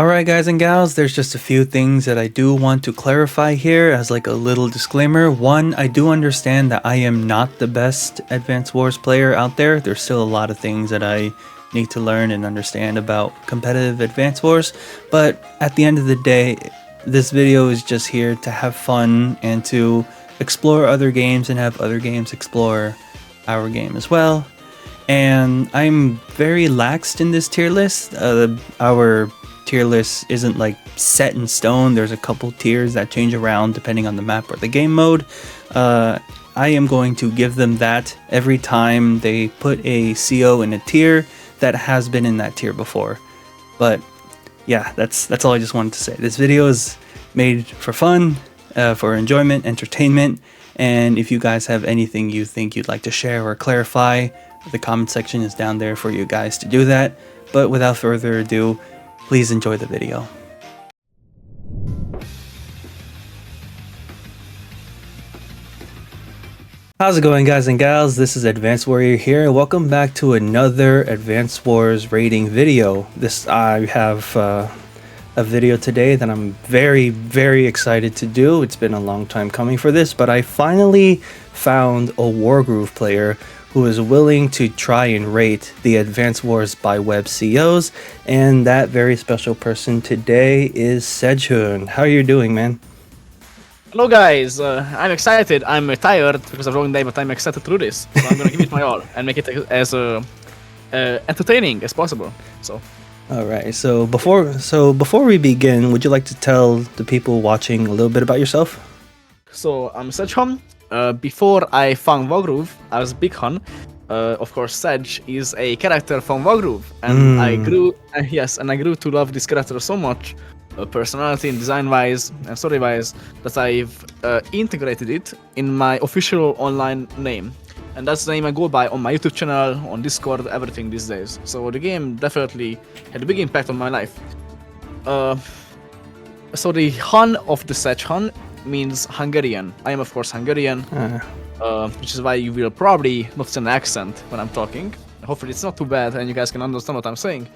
Alright guys and gals, there's just a few things that I do want to clarify here as like a little disclaimer. One, I do understand that I am not the best Advance Wars player out there. There's still a lot of things that I need to learn and understand about competitive Advance Wars, but at the end of the day, this video is just here to have fun and to explore other games and have other games explore our game as well. And I'm very laxed in this tier list. Our tier list isn't like set in stone. There's a couple tiers that change around depending on the map or the game mode. I am going to give them that every time they put a CO in a tier that has been in that tier before. But yeah, that's all I just wanted to say. This video is made for fun, for enjoyment, entertainment, and if you guys have anything you think you'd like to share or clarify, the comment section is down there for you guys to do that. But without further ado, please enjoy the video. How's it going, guys and gals? This is Advanced Warrior here. Welcome back to another Advanced Wars rating video. I have a video today that I'm very excited to do. It's been a long time coming for this, but I finally found a Wargroove player who is willing to try and rate the Advance Wars by web COs, and that very special person today is Sedgehun. How are you doing, man? Hello guys, I'm excited. I'm tired because of a long day, but I'm excited to do this. So I'm gonna give it my all and make it as entertaining as possible. So. All right. So before we begin, would you like to tell the people watching a little bit about yourself? So I'm Sedgehun. Before I found Wargroove, I was Big Hun. Of course, Sedge is a character from Wargroove, and I grew to love this character so much, personality and design-wise and story-wise, that I've integrated it in my official online name, and that's the name I go by on my YouTube channel, on Discord, everything these days. So the game definitely had a big impact on my life. So the Hun of the Sedgehun means Hungarian. I am of course Hungarian, which is why you will probably notice an accent when I'm talking. Hopefully it's not too bad and you guys can understand what I'm saying.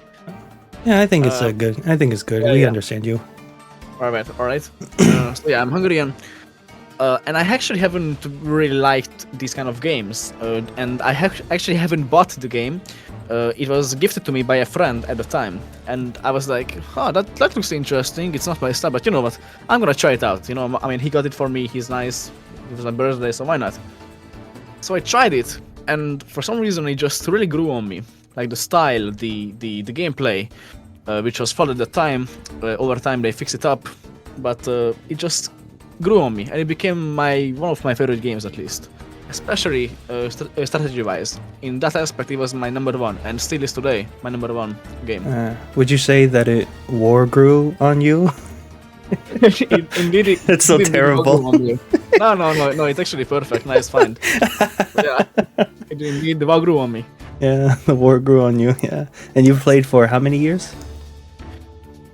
Yeah, I think it's good. I think it's good. We understand you. Alright. So yeah, I'm Hungarian. And I actually haven't really liked these kind of games. And I actually haven't bought the game. It was gifted to me by a friend at the time, and I was like, oh, that looks interesting. It's not my style, but you know what? I'm gonna try it out. You know, I mean, he got it for me. He's nice. It was my birthday, so why not? So I tried it, and for some reason, it just really grew on me. Like the style, the gameplay, which was flawed at the time. Over time, they fixed it up, but it just grew on me, and it became one of my favorite games, at least. Especially strategy-wise. In that aspect, it was my number one, and still is today my number one game. Would you say that it war grew on you? Indeed, it's so terrible. No, it's actually perfect. Nice find. Yeah, indeed, the war grew on me. Yeah, the war grew on you. Yeah, and you've played for how many years?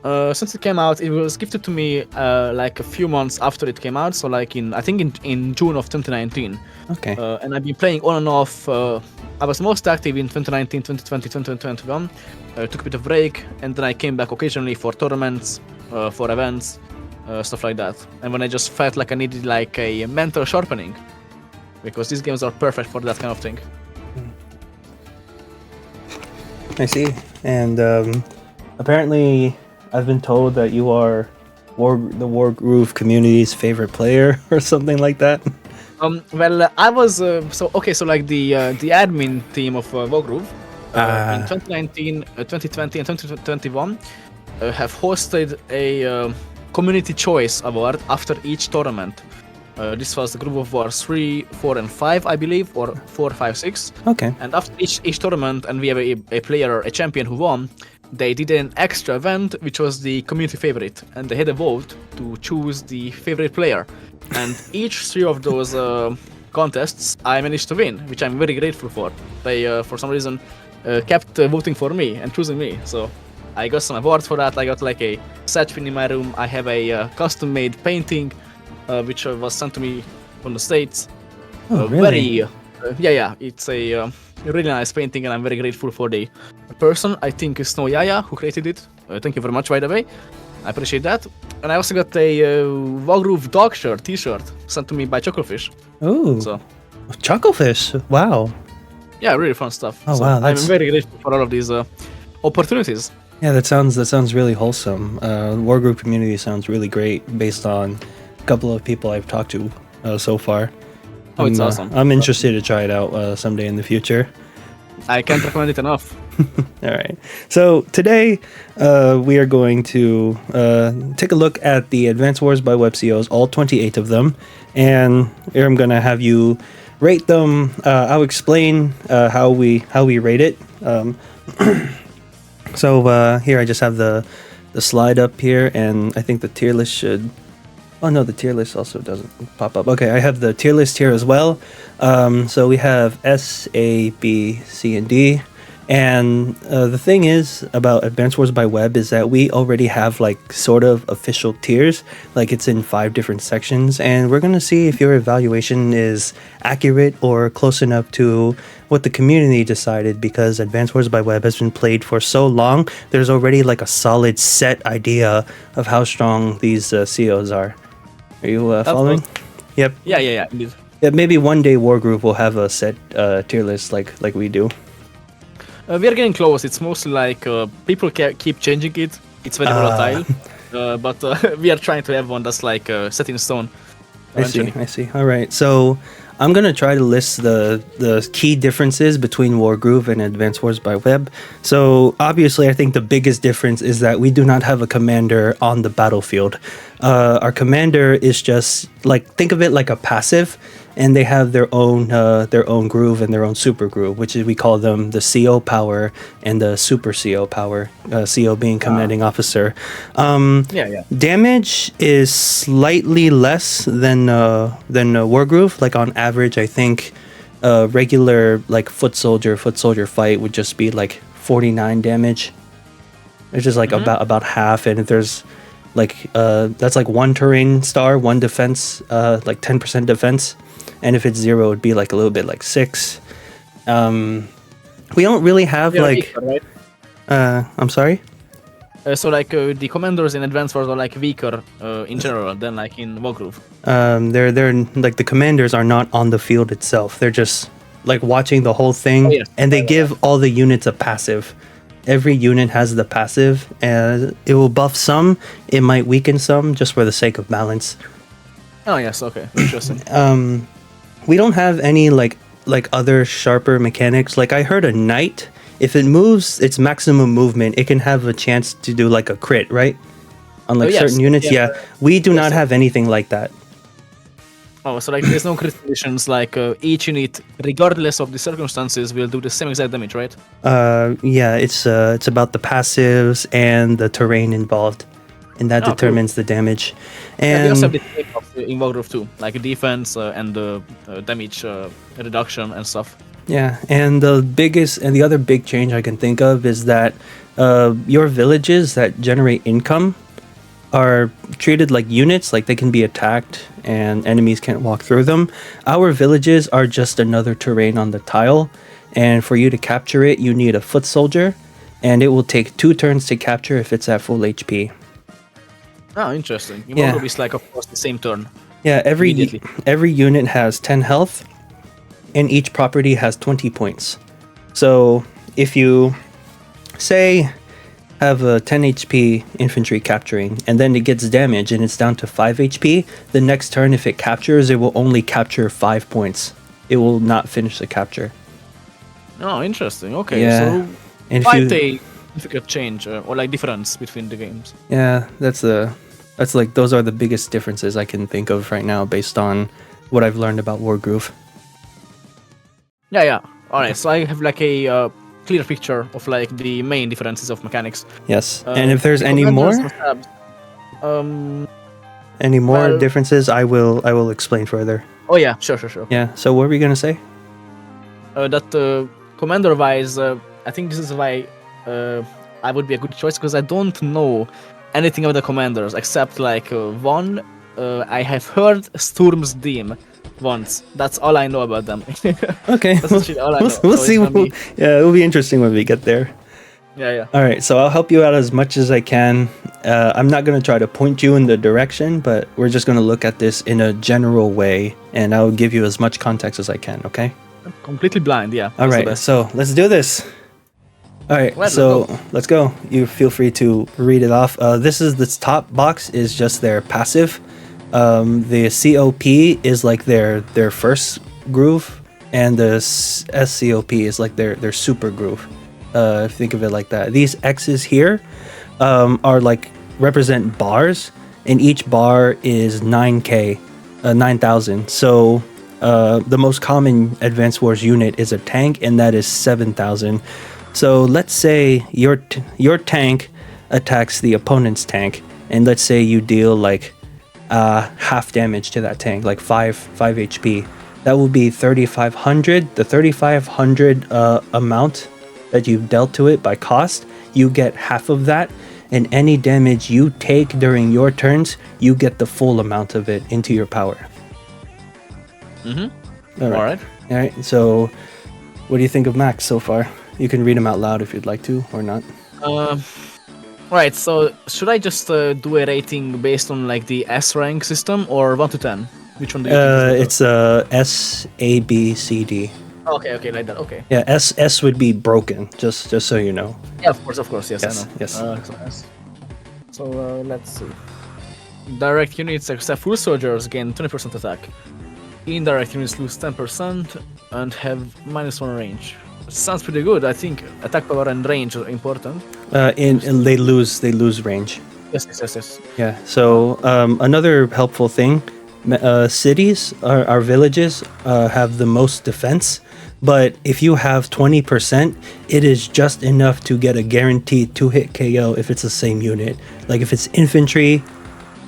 Since it came out, it was gifted to me like a few months after it came out, so like I think in June of 2019. Okay. And I've been playing on and off. I was most active in 2019, 2020, 2021. Took a bit of break, and then I came back occasionally for tournaments, for events, stuff like that. And when I just felt like I needed like a mental sharpening, because these games are perfect for that kind of thing. I see. And apparently, I've been told that you are the Wargroove Community's favorite player or something like that. Well, I was so like the admin team of Wargroove in 2019, 2020, and 2021 have hosted a community choice award after each tournament. This was the Group of War 3, 4, and 5, I believe, or 4, 5, 6. Okay. And after each tournament, and we have a player, a champion who won, they did an extra event, which was the community favorite, and they had a vote to choose the favorite player. And each three of those contests, I managed to win, which I'm very grateful for. They, for some reason, kept voting for me and choosing me. So I got some awards for that. I got like a set pin in my room. I have a custom-made painting, which was sent to me from the States. Oh, really? Yeah, it's a really nice painting, and I'm very grateful for the person, I think Snow Yaya, who created it. Thank you very much, by the way. I appreciate that. And I also got a Wargroove dog shirt, t-shirt, sent to me by Chucklefish. Ooh, So, Chucklefish! Wow. yeah, really fun stuff. Oh so wow, I'm that's very grateful for all of these opportunities. yeah. That sounds really wholesome. Wargroove Community sounds really great based on a couple of people I've talked to so far. Oh, it's awesome. I'm interested to try it out someday in the future. I can't recommend it enough. All right. So today we are going to take a look at the Advance Wars by Web COs, all 28 of them, and here I'm going to have you rate them. I'll explain how we rate it. So here I just have the slide up here, and I think the tier list should. Oh no, the tier list also doesn't pop up. Okay, I have the tier list here as well. So we have S, A, B, C, and D. And the thing is about Advance Wars by Web is that we already have like sort of official tiers, like it's in 5 different sections, and we're going to see if your evaluation is accurate or close enough to what the community decided, because Advance Wars by Web has been played for so long, there's already like a solid set idea of how strong these COs are. Are you following? Yep. Yeah, indeed. Yeah, maybe one day Wargroove will have a set tier list like we do. We are getting close. It's mostly like people keep changing it. It's very volatile, but we are trying to have one that's like set in stone. I see. All right. So I'm going to try to list the key differences between Wargroove and Advance Wars by Web. So obviously, I think the biggest difference is that we do not have a commander on the battlefield. Our commander is just like, think of it like a passive, and they have their own groove and their own super groove, which is, we call them the CO power and the super CO power. CO being commanding officer. Damage is slightly less than Wargroove. Like on average, I think regular like foot soldier fight would just be like 49 damage. It's just like about half, and if there's like that's like 1 terrain star, 1 defense, like 10% defense. And if it's 0, it'd be like a little bit like 6. We don't really have like. Weaker, right? I'm sorry. So like the commanders in Advance Wars are like weaker in general than like in Wargroove. They're like the commanders are not on the field itself. They're just like watching the whole thing, and they give all the units a passive. Every unit has the passive, and it will buff some. It might weaken some, just for the sake of balance. Oh yes, okay, interesting. We don't have any like other sharper mechanics. Like I heard a knight, if it moves its maximum movement, it can have a chance to do like a crit, right? On like certain units, yeah. We do not have anything like that. Oh, so like there's no crit conditions. Like each unit, regardless of the circumstances, will do the same exact damage, right? Yeah, it's about the passives and the terrain involved, and that determines the damage. And we also have the trade-offs in Wargroove too, like defense and damage reduction and stuff. Yeah, and the other big change I can think of is that your villages that generate income are treated like units, like they can be attacked and enemies can't walk through them. Our villages are just another terrain on the tile, and for you to capture it, you need a foot soldier, and it will take 2 turns to capture if it's at full HP. Oh, interesting. In Wargroove it's like, of course, the same turn. Yeah, every unit has 10 health, and each property has 20 points. So if you say have a 10 HP infantry capturing, and then it gets damaged and it's down to 5 HP, the next turn if it captures, it will only capture 5 points. It will not finish the capture. Oh, interesting. Okay, yeah. So and quite a significant change or like difference between the games. Yeah, that's like those are the biggest differences I can think of right now based on what I've learned about Wargroove. Yeah. Alright, so I have like a clear picture of like the main differences of mechanics. Yes, and if there's any more differences, I will explain further. Oh yeah, sure. Yeah. So what were we gonna say? That commander-wise, I think this is why I would be a good choice, because I don't know anything about the commanders except like one. I have heard Sturm's Deem once. That's all I know about them. Okay, That's all I know. we'll see. Yeah, it'll be interesting when we get there. Yeah. All right, so I'll help you out as much as I can. I'm not going to try to point you in the direction, but we're just going to look at this in a general way, and I'll give you as much context as I can, okay? I'm completely blind, yeah. All right, so let's do this. All right, so let's go. You feel free to read it off. This top box is just their passive. The COP is like their first groove, and the SCOP is like their super groove. Think of it like that. These X's here are like represent bars, and each bar is 9k, 9,000. So the most common Advance Wars unit is a tank, and that is 7,000. So let's say your tank attacks the opponent's tank, and let's say you deal like half damage to that tank, like 5 HP. That will be 3,500. The 3,500 amount that you've dealt to it by cost, you get half of that, and any damage you take during your turns, you get the full amount of it into your power. All right. So what do you think of Max so far? You can read them out loud if you'd like to, or not. Right, so should I just do a rating based on like the S rank system, or 1 to 10? Which one do you think? It's S, A, B, C, D. Okay, like that. Okay. Yeah, S would be broken. Just so you know. Yeah, of course. Yes, I know. Yes. So let's see. Direct units except full soldiers gain 20% attack. Indirect units lose 10% and have -1 range. Sounds pretty good. I think attack power and range are important. And they lose range. Yes. Yeah. So another helpful thing, cities, our villages have the most defense. But if you have 20%, it is just enough to get a guaranteed 2-hit KO if it's the same unit. Like if it's infantry,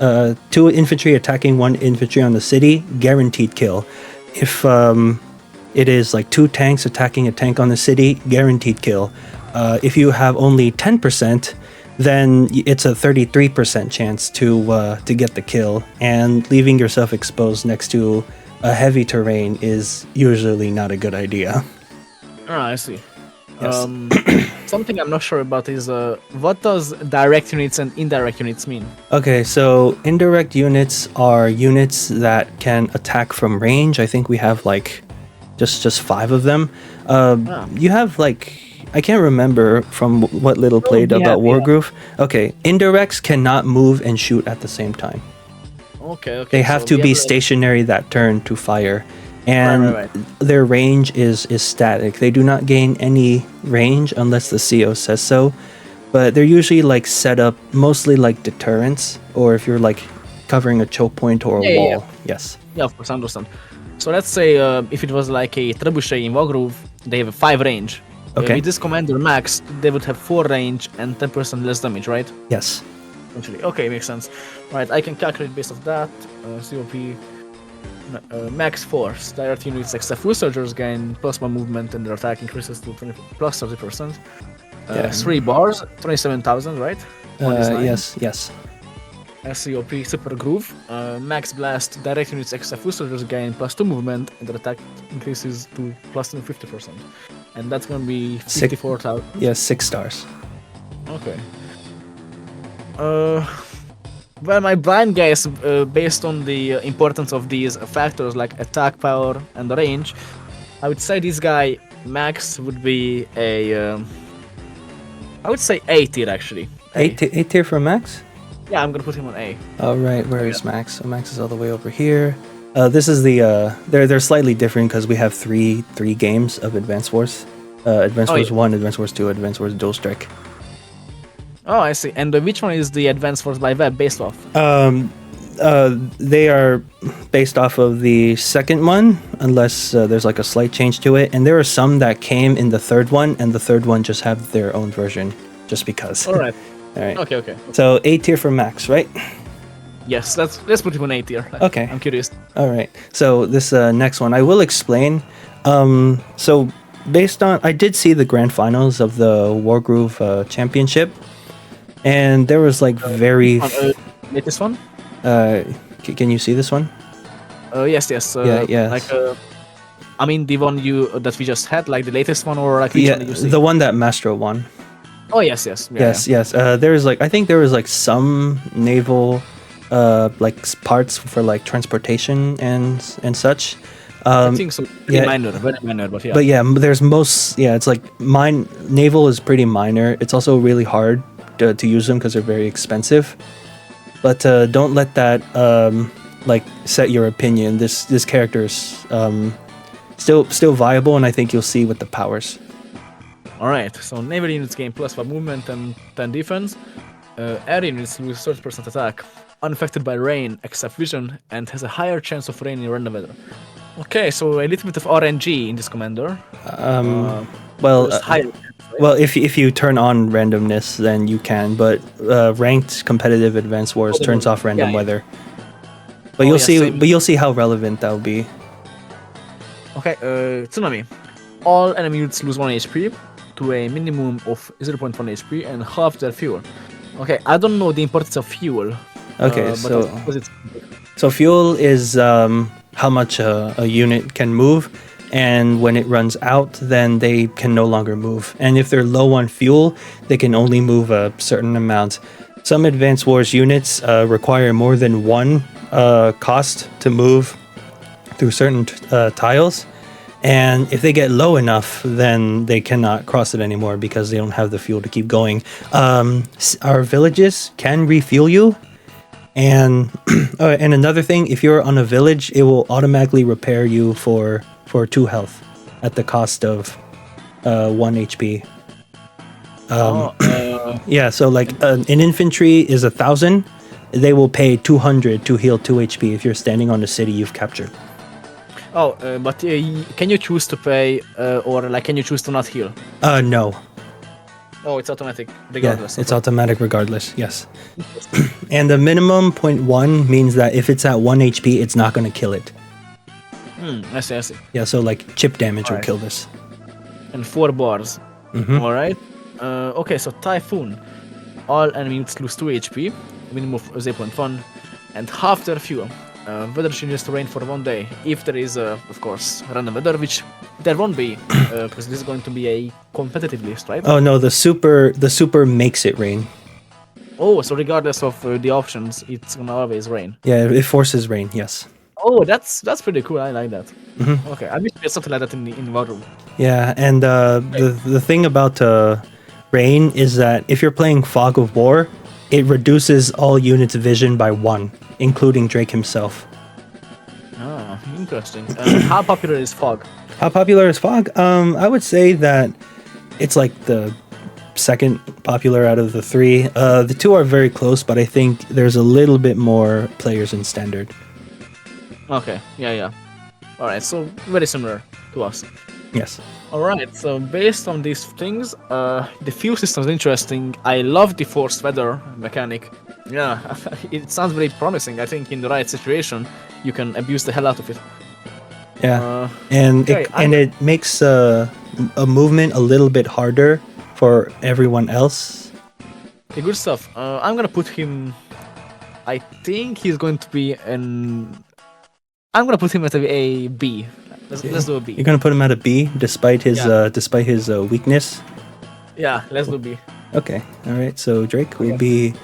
2 infantry attacking 1 infantry on the city, guaranteed kill. If it is like 2 tanks attacking a tank on the city, guaranteed kill. If you have only 10%, then it's a 33% chance to get the kill, and leaving yourself exposed next to a heavy terrain is usually not a good idea. I see. Yes. Something I'm not sure about is what does direct units and indirect units mean? Okay, so indirect units are units that can attack from range. I think we have like just 5 of them. You have like, I can't remember from what little played about Wargroove. Okay, indirects cannot move and shoot at the same time. Okay. They have to be stationary that turn to fire, and right. their range is static. They do not gain any range unless the CO says so, but they're usually like set up mostly like deterrents, or if you're like covering a choke point or a wall. Yeah. Yes. Yeah, of course, I understand. So let's say if it was like a trebuchet in Wargroove, they have a 5 range. Okay. With this commander max, they would have 4 range and 10% less damage, right? Yes. Essentially. Okay, makes sense. Right, I can calculate based off that. COP max force. Direct units except full soldiers gain +1 movement and their attack increases to +30%. 3 bars, 27,000, right? Yes. SCOP Super Groove. Max Blast. Direct units except full soldiers gain +2 movement and their attack increases to +50%. And that's gonna be 54,000. Yes, 6 stars. Okay. Well, my blind guess, based on the importance of these factors like attack power and the range, I would say this guy Max would be a, I would say A tier actually. A tier for Max? Yeah, I'm gonna put him on A. All right, where is Max? So Max is all the way over here. This is the they're slightly different because we have three games of Advance Wars. Advance Wars 1, Advance Wars 2, Advance Wars Dual Strike. Oh, I see. And which one is the Advance Wars by Web based off? They are based off of the second one, unless there's like a slight change to it. And there are some that came in the third one, and the third one just have their own version, just because. All right. All right. Okay. So A tier for Max, right? Yes, let's put him on A tier. Okay. I'm curious. All right. So this next one, I will explain. So based on, I did see the grand finals of the Wargroove Championship, and there was like very. Latest one? Can you see this one? Yes. Yeah. Like, I mean the one that we just had, like the latest one, or like which one did you see? The one that Mastro won. Oh yes, yes, yeah, Yes, yes. There's like I think there was like some naval like parts for like transportation and such. I think so. Pretty yeah. minor, very minor, but yeah. But yeah, there's most it's like mine naval is pretty minor. It's also really hard to use them because they're very expensive. But don't let that like set your opinion. This character is still viable, and I think you'll see with the powers. Alright, so naval units gain +5 movement and 10 defense. Air units lose 30% attack, unaffected by rain except vision, and has a higher chance of rain in random weather. Okay, so a little bit of RNG in this commander. Well, Just higher chance, right? well, if you turn on randomness, then you can. But ranked competitive Advanced Wars turns off random yeah. weather. But you'll see how relevant that'll be. Okay, Tsunami. All enemy units lose 1 HP to a minimum of 0.1 HP and half their fuel. Okay, I don't know the importance of fuel. Okay, but so I suppose it's so fuel is how much a unit can move, and when it runs out, then they can no longer move. And if they're low on fuel, they can only move a certain amount. Some Advanced Wars units require more than one cost to move through certain tiles, and if they get low enough, then they cannot cross it anymore because they don't have the fuel to keep going. Our villages can refuel you. And and another thing, if you're on a village, it will automatically repair you for 2 health at the cost of 1 HP. Yeah, so like an infantry is 1,000. They will pay 200 to heal 2 HP if you're standing on the city you've captured. Oh, but can you choose to pay, or like can you choose to not heal? No. Oh, it's automatic regardless. Yeah, it's automatic regardless, yes. And the minimum 0.1 means that if it's at 1 HP, it's not going to kill it. I see, I see. Yeah, so like chip damage will Alright. kill this. And 4 bars. Alright. Okay, so Typhoon. All enemy units lose 2 HP, minimum of 0.1, and half their fuel. Weather changes to rain for 1 day. If there is, of course, random weather, which there won't be, because this is going to be a competitive list, right? Oh no, the super makes it rain. Oh, so regardless of the options, it's gonna always rain. Yeah, it forces rain, yes. Oh, that's pretty cool. I like that. Okay, I wish we had something like that in Wargroove. Yeah, and the thing about rain is that if you're playing Fog of War, it reduces all units' vision by 1, including Drake himself. Oh, interesting. How popular is Fog? How popular is Fog? I would say that it's like the second popular out of the 3. The 2 are very close, but I think there's a little bit more players in Standard. Okay, yeah. Alright, so very similar to us. Yes. Alright, so based on these things, the fuel system is interesting. I love the forced weather mechanic. Yeah, it sounds very promising. I think in the right situation, you can abuse the hell out of it. Yeah, and it makes a movement a little bit harder for everyone else. Okay, good stuff. I'm gonna put him. I think he's going to be I'm gonna put him at a B. Let's do a B. You're gonna put him at a B despite his weakness. Yeah, let's do B. Okay, all right. So Drake will be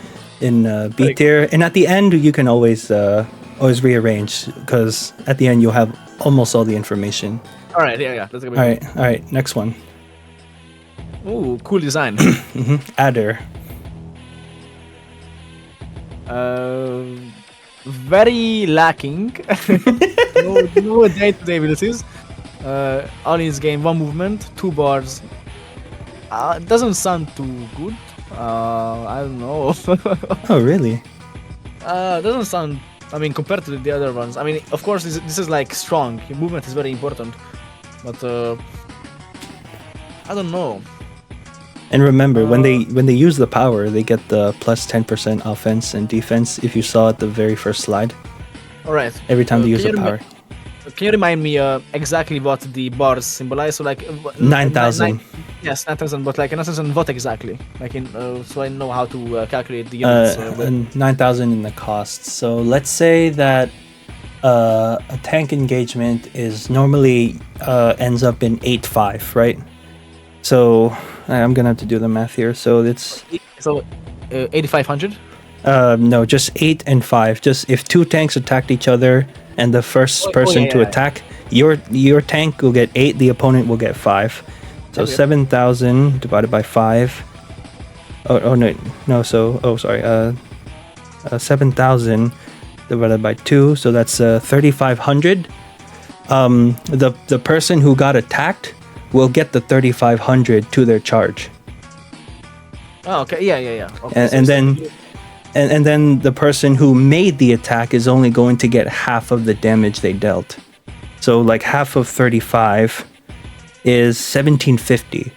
in B tier, and at the end you can always rearrange because at the end you'll have almost all the information. All right, yeah. Let's go. All right. Next one. Ooh, cool design. Adder. Very lacking. no day-to-day abilities. All in his game, 1 movement, 2 bars. Doesn't sound too good. I don't know. Oh, really? Doesn't sound. I mean, compared to the other ones. I mean, of course, this is like strong. Movement is very important, but I don't know. And remember, when they use the power, they get the plus 10% offense and defense. If you saw at the very first slide. All right. Every time they use the power. Can you remind me exactly what the bars symbolize? So like 9,000. Yes, 9,000. But like 9,000, what exactly? Like so I know how to calculate the units. And 9,000 in the cost. So let's say that a tank engagement is normally ends up in 8-5, right? So I'm gonna have to do the math here. So it's 8,500. no, just 8 and 5. Just if 2 tanks attacked each other and the first person to attack, your tank will get 8, the opponent will get 5. So 7,000 divided by 5. Sorry. 7,000 divided by 2, so that's 3,500. The person who got attacked will get the 3,500 to their charge. Oh, okay. Yeah. Okay, and then the person who made the attack is only going to get half of the damage they dealt. So like half of 35 is 1,750.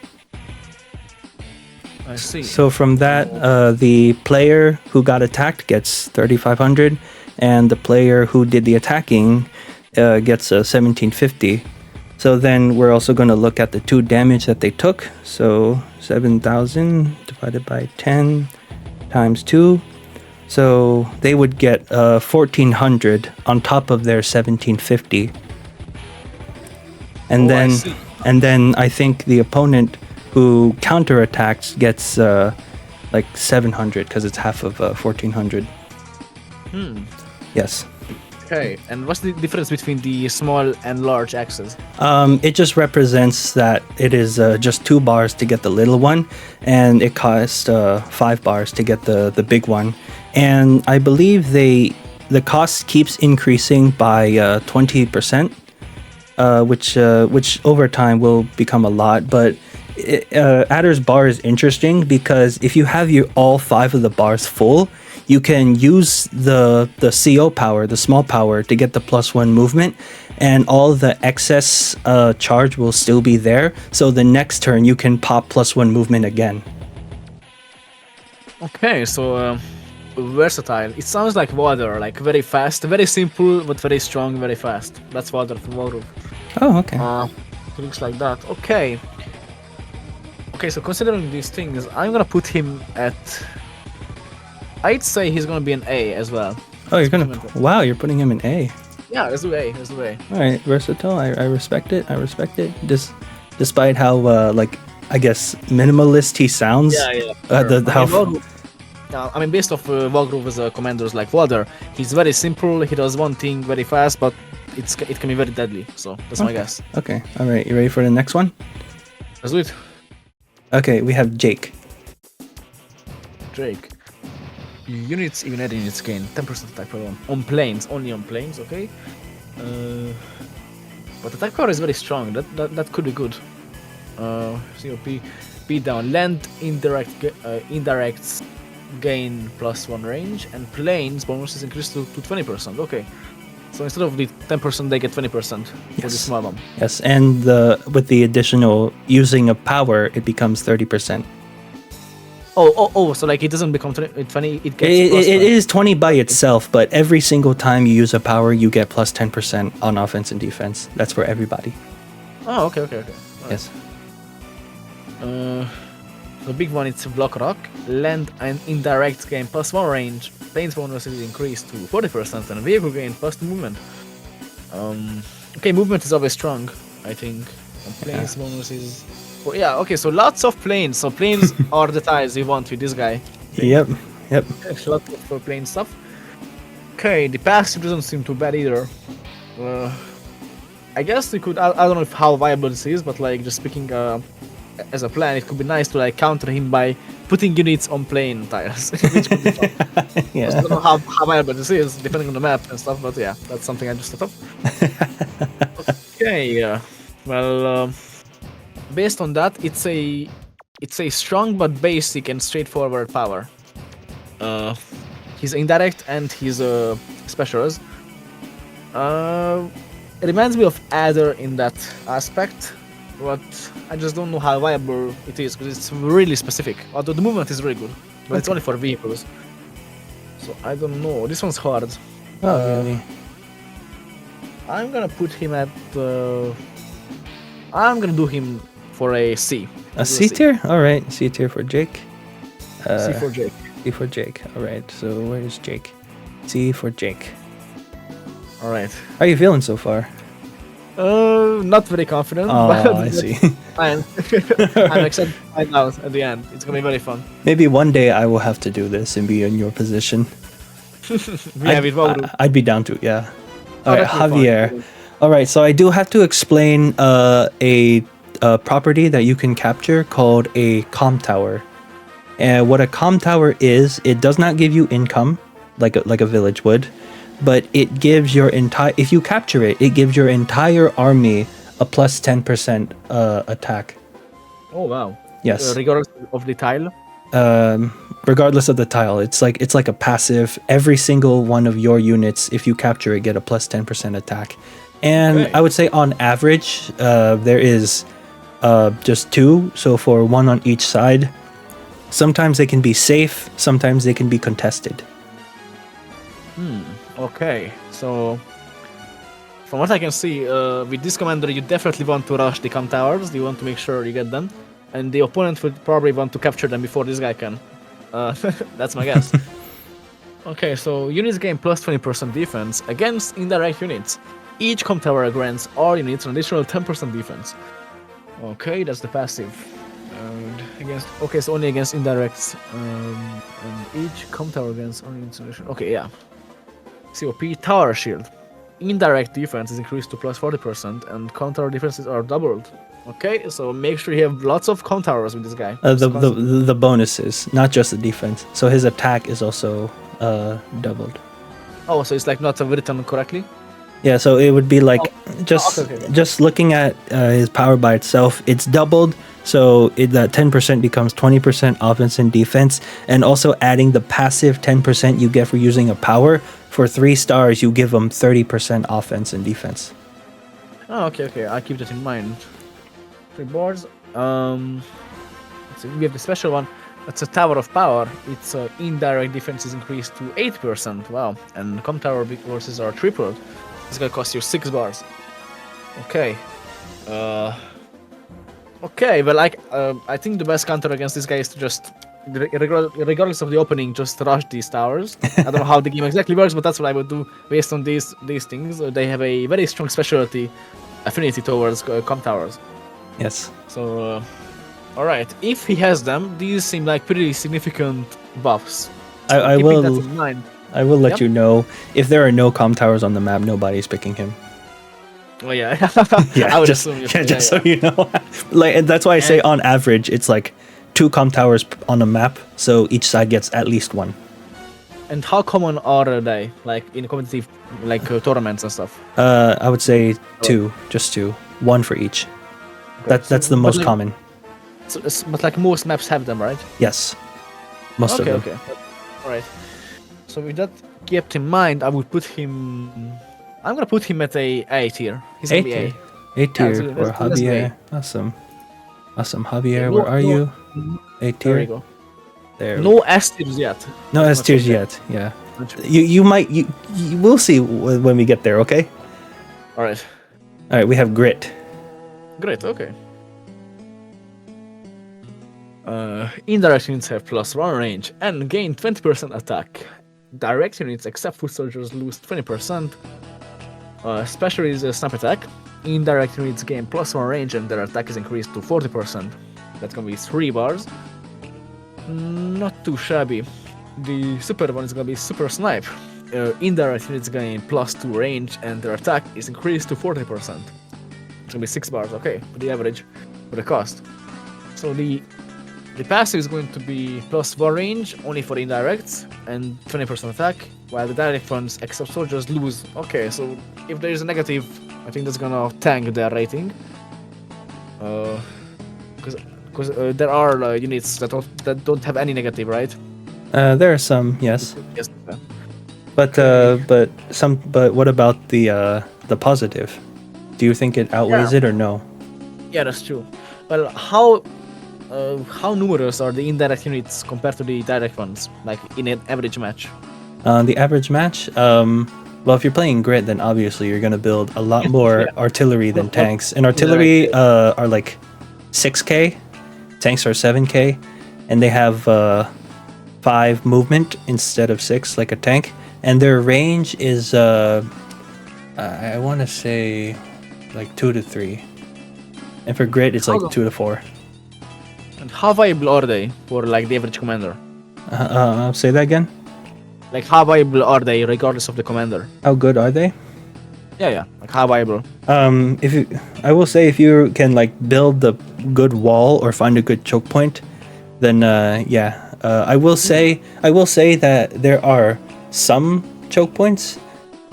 I see. So from that, the player who got attacked gets 3,500, and the player who did the attacking gets 1,750. So then we're also going to look at the 2 damage that they took. So 7,000 divided by 10 times 2. So they would get 1,400 on top of their 1,750. And then I think the opponent who counterattacks gets like 700 because it's half of 1,400. Yes. Okay, and what's the difference between the small and large axes? It just represents that it is just 2 bars to get the little one, and it costs 5 bars to get the big one. And I believe the cost keeps increasing by 20%, which over time will become a lot. But Adder's bar is interesting because if you have all 5 of the bars full, you can use the CO power, the small power, to get the +1 movement, and all the excess charge will still be there. So the next turn you can pop +1 movement again. Okay, so versatile. It sounds like water, like very fast, very simple, but very strong, very fast. That's water from Wargroove. Oh, okay. It looks like that. Okay. Okay, so considering these things, I'm gonna put him at... I'd say he's gonna be an A as well. Oh, wow, you're putting him in A. Yeah, let's do A. All right, versatile. I respect it. Despite how I guess minimalist he sounds. Yeah. Based off Wargroove's commanders like water, he's very simple. He does one thing very fast, but it can be very deadly. So that's my guess. Okay. All right. You ready for the next one? Let's do it. Okay, we have Jake. Units even adding its gain 10% attack power on planes, only on planes, okay? But attack power is very strong. That could be good. COP, beat down, land indirects gain +1 range, and planes bonuses increased to 20%. Okay, so instead of the 10%, they get 20% for the small one. Yes, and with the additional using of power, it becomes 30%. So like it doesn't become 20, it gets it is 20 by itself, but every single time you use a power, you get plus 10% on offense and defense. That's for everybody. Oh, okay. Yes. The big one is Block Rock. Land and indirect gain +1 range. Planes bonus is increased to 40% and vehicle gain +2 movement. Okay, movement is always strong, I think. And planes bonus is... Well, yeah, okay, so lots of planes. So planes are the ties we want with this guy. Yep. Lots of plane stuff. Okay, the passive doesn't seem too bad either. I guess we could... I don't know how viable this is, but like just speaking as a plan, it could be nice to like counter him by putting units on plane tires, which could be fun. Yeah. I don't know how viable this is, depending on the map and stuff, but yeah, that's something I just thought of. Okay, well... based on that, it's a strong but basic and straightforward power. He's indirect and he's specials. It reminds me of Adder in that aspect, but I just don't know how viable it is because it's really specific. Although the movement is really good, but it's only for vehicles. So I don't know. This one's hard. Oh, really? I'm gonna put him at. I'm gonna do him for a C. A C tier? Alright, C tier for Jake. C for Jake. C for Jake. Alright, so where is Jake? C for Jake. Alright. How are you feeling so far? Not very confident. Oh, I see. I'm excited to find out at the end. It's gonna be very fun. Maybe one day I will have to do this and be in your position. Yeah, with Wargroove. I'd be down to, yeah. Oh, All right, that would be Javier. fun. All right, so I do have to explain a property that you can capture called a comm tower. And what a comm tower is, it does not give you income like a village would, but it gives your entire. If you capture it, it gives your entire army a plus 10% attack. Oh wow. Yes. Regardless of the tile. Regardless of the tile, it's like a passive. Every single one of your units, if you capture it, get a plus 10% attack. And Okay. I would say on average, there is just 2, so for 1 on each side. Sometimes they can be safe, sometimes they can be contested. Okay, so from what I can see, with this commander, you definitely want to rush the comm towers. You want to make sure you get them, and the opponent would probably want to capture them before this guy can. That's my guess. Okay, so units gain plus 20% defense against indirect units. Each comm tower grants all units an additional 10% defense. Okay, that's the passive. And against so only against indirects. And each comm tower against only installation. Okay, yeah. COP Tower Shield. Indirect defense is increased to plus 40%, and comm tower defenses are doubled. Okay, so make sure you have lots of comm towers with this guy. The bonuses, not just the defense. So his attack is also doubled. Oh, so it's like not written correctly? Yeah, so it would be like okay. just looking at his power by itself, it's doubled. So that 10% becomes 20% offense and defense, and also adding the passive 10% you get for using a power. For 3 stars, you give them 30% offense and defense. Oh, okay. I'll keep that in mind. 3 boards. So we have the special one. That's a Tower of Power. Its indirect defense is increased to 8%. Wow. And comm tower forces are tripled. It's gonna cost you 6 bars. Okay. Okay, but like, I think the best counter against this guy is to just, regardless of the opening, just rush these towers. I don't know how the game exactly works, but that's what I would do based on these things. They have a very strong specialty affinity towards comm towers. Yes. So, alright, if he has them, these seem like pretty significant buffs. So I keeping will. that in mind. I will let Yep. you know if there are no comm towers on the map. Nobody's picking him. Oh yeah, Yeah, I would just, assume. just so you know. Like, and that's why I say on average, it's like 2 comm towers on a map, so each side gets at least 1. And how common are they, like in competitive, like tournaments and stuff? I would say 2, just 2, 1 for each. Okay, That's the most like, common. But like most maps have them, right? Yes, most of them. Okay. All right. So with that kept in mind, I would put him. I'm gonna put him at A tier. He's gonna be A. A tier so for let's do Javier. Awesome, Javier. No- Where are you? A There we tier. go. There. No S tiers yet. No S Much tiers okay. yet. Yeah. You might you we'll see when we get there. Okay. All right. All right. We have grit. Great. Okay. Indirect units have +1 range and gain 20% attack. Direct units except foot soldiers lose 20%. Special is a snap attack. Indirect units gain +1 range and their attack is increased to 40%. That's gonna be 3 bars. Not too shabby. The super one is gonna be super snipe. Indirect units gain +2 range and their attack is increased to 40%. It's gonna be 6 bars, okay, for the average, for the cost. So the passive is going to be +1 range, only for the indirects, and 20% attack, while the direct ones, except soldiers, lose. Okay, so if there is a negative, I think that's gonna tank their rating. Because there are units that don't have any negative, right? There are some, yes. Yes. But what about the positive? Do you think it outweighs it or no? Yeah, that's true. Well, how numerous are the indirect units compared to the direct ones, like in an average match? The average match, well, if you're playing grit, then obviously you're gonna build a lot more artillery than tanks. And artillery are like 6k, tanks are 7k, and they have 5 movement instead of 6 like a tank. And their range is I want to say like 2 to 3. And for grit, it's like How- 2 to 4. And how viable are they for like the average commander? Say that again. Like how viable are they regardless of the commander? How good are they? Yeah. Like how viable? I will say if you can like build the good wall or find a good choke point, then yeah. I will say that there are some choke points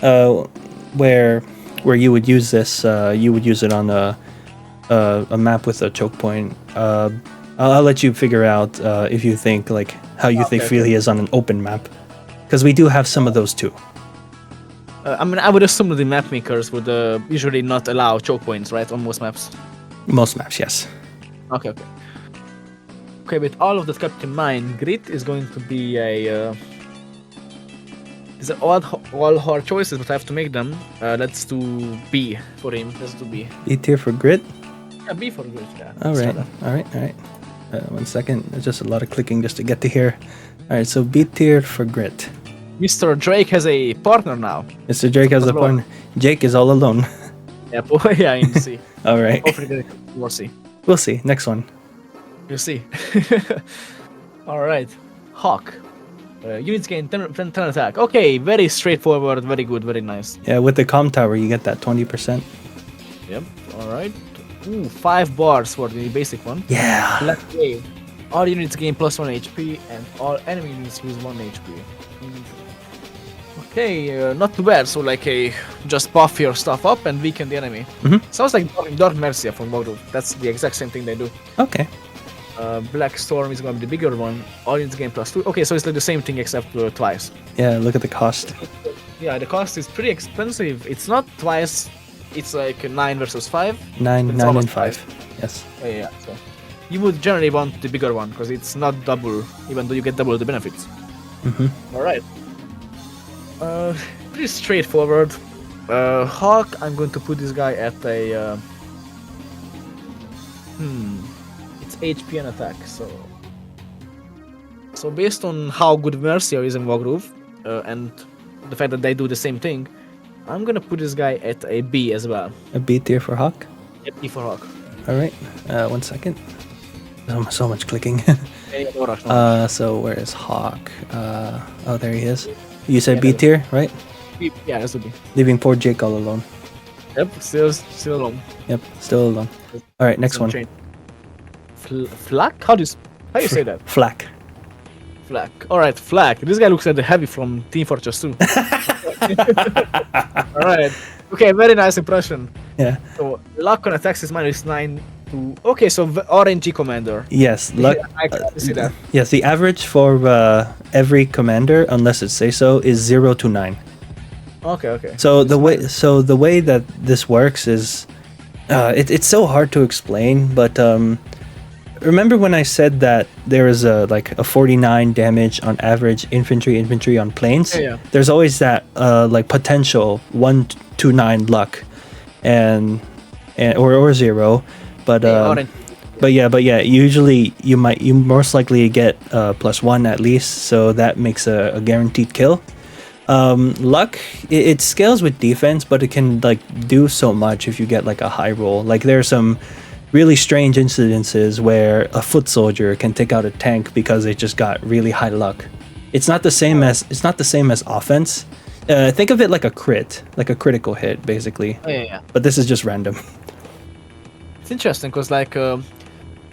where you would use this. You would use it on a map with a choke point. I'll let you figure out if you think like how you feel he is on an open map, because we do have some of those too. I mean, I would assume that the map makers would usually not allow choke points, right, on most maps. Most maps, yes. Okay. Okay, with all of that kept in mind, grit is going to be a. These are all hard choices, but I have to make them. Let's do B for him. Let's do B. B tier for grit. Yeah, B for grit. Yeah. All right. 1 second. There's just a lot of clicking just to get to here. All right, so B tier for grit. Mr. Drake has a partner now. Mr. Drake has a partner. Jake is all alone. Yeah, yeah, in C. All right. Hopefully, we'll see. We'll see. Next one. You'll see. All right. Hawke. Units gain 10 attack. Okay, very straightforward, very good, very nice. Yeah, with the comm tower, you get that 20%. Yep. All right. Ooh, 5 bars for the basic one. Yeah. Flak Reveal. All units gain +1 HP, and all enemy units lose 1 HP. Okay, not too bad. So like just buff your stuff up and weaken the enemy. Sounds like Dark Mercia from Wargroove. That's the exact same thing they do. Okay. Black Storm is going to be the bigger one. All units gain +2. Okay, so it's like the same thing except twice. Yeah, look at the cost. Yeah, the cost is pretty expensive. It's not twice. It's like 9 versus 5. 9 It's almost and 5. Yes. Yeah. So you would generally want the bigger one because it's not double, even though you get double the benefits. All right. Pretty straightforward. Hawke, I'm going to put this guy at a. It's HP and attack, so based on how good Mercia is in Wargroove, and the fact that they do the same thing, I'm gonna put this guy at a B as well. A B tier for Hawke. A B for Hawke. All right. 1 second. So much clicking. No rush. So where is Hawke? Oh, there he is. You said B tier, right? B, yeah, that's a B. Leaving poor Jake all alone. Yep, still alone. Yep, still alone. All right, next one. Flak? How do you say that? Flak. Flak. Alright, Flak. This guy looks like the heavy from Team Fortress 2. Alright. Okay, very nice impression. Yeah. So, luck on attacks is -9 to... Okay, so RNG commander. Yes, luck. I can see that. Yes, the average for every commander, unless it say so, is 0 to 9. Okay. So the way that this works is, it's so hard to explain. But remember when I said that there is a 49 damage on average infantry on planes? Yeah. There's always that potential 1 to 9 luck, and or 0, but But yeah, usually you most likely get +1 at least, so that makes a guaranteed kill. Luck, it scales with defense, but it can do so much if you get a high roll. There are some really strange incidences where a foot soldier can take out a tank because they just got really high luck. It's not the same as offense. Think of it like a crit, like a critical hit, basically. Yeah. But this is just random. It's interesting because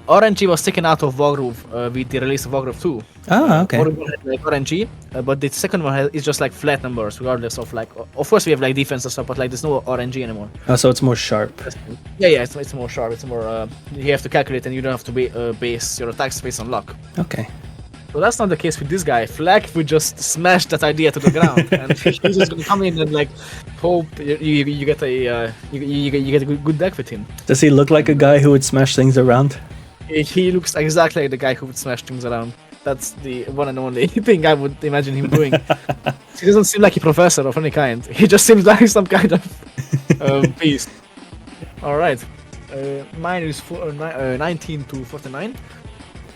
RNG was taken out of Wargroove with the release of Wargroove 2. Ah, okay. Wargroove had RNG, but the second one is just flat numbers, regardless of of course we have defense and stuff, but there's no RNG anymore. Oh, so it's more sharp. Yeah, it's more sharp. It's more you have to calculate and you don't have to base your attacks based on luck. Okay. So that's not the case with this guy. Flak would just smash that idea to the ground, and he's just gonna come in and hope you get a you get a good deck with him. Does he look like a guy who would smash things around? He looks exactly like the guy who would smash things around. That's the one and only thing I would imagine him doing. He doesn't seem like a professor of any kind. He just seems like some kind of beast. Alright. Mine is 19 to 49.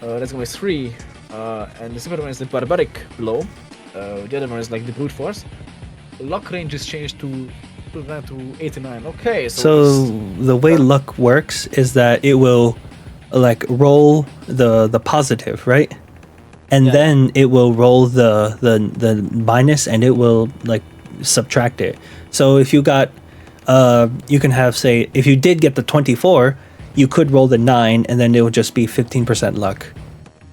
That's gonna be 3. And the second one is the Barbaric Blow. The other one is the Brute Force. Lock range is changed to Put that to 89. Okay, So the way luck works is that it will like roll the positive, right? And Yeah. then it will roll the minus, and it will like subtract it. So if you got you can have, say, if you did get the 24, you could roll the 9 and then it would just be 15% luck.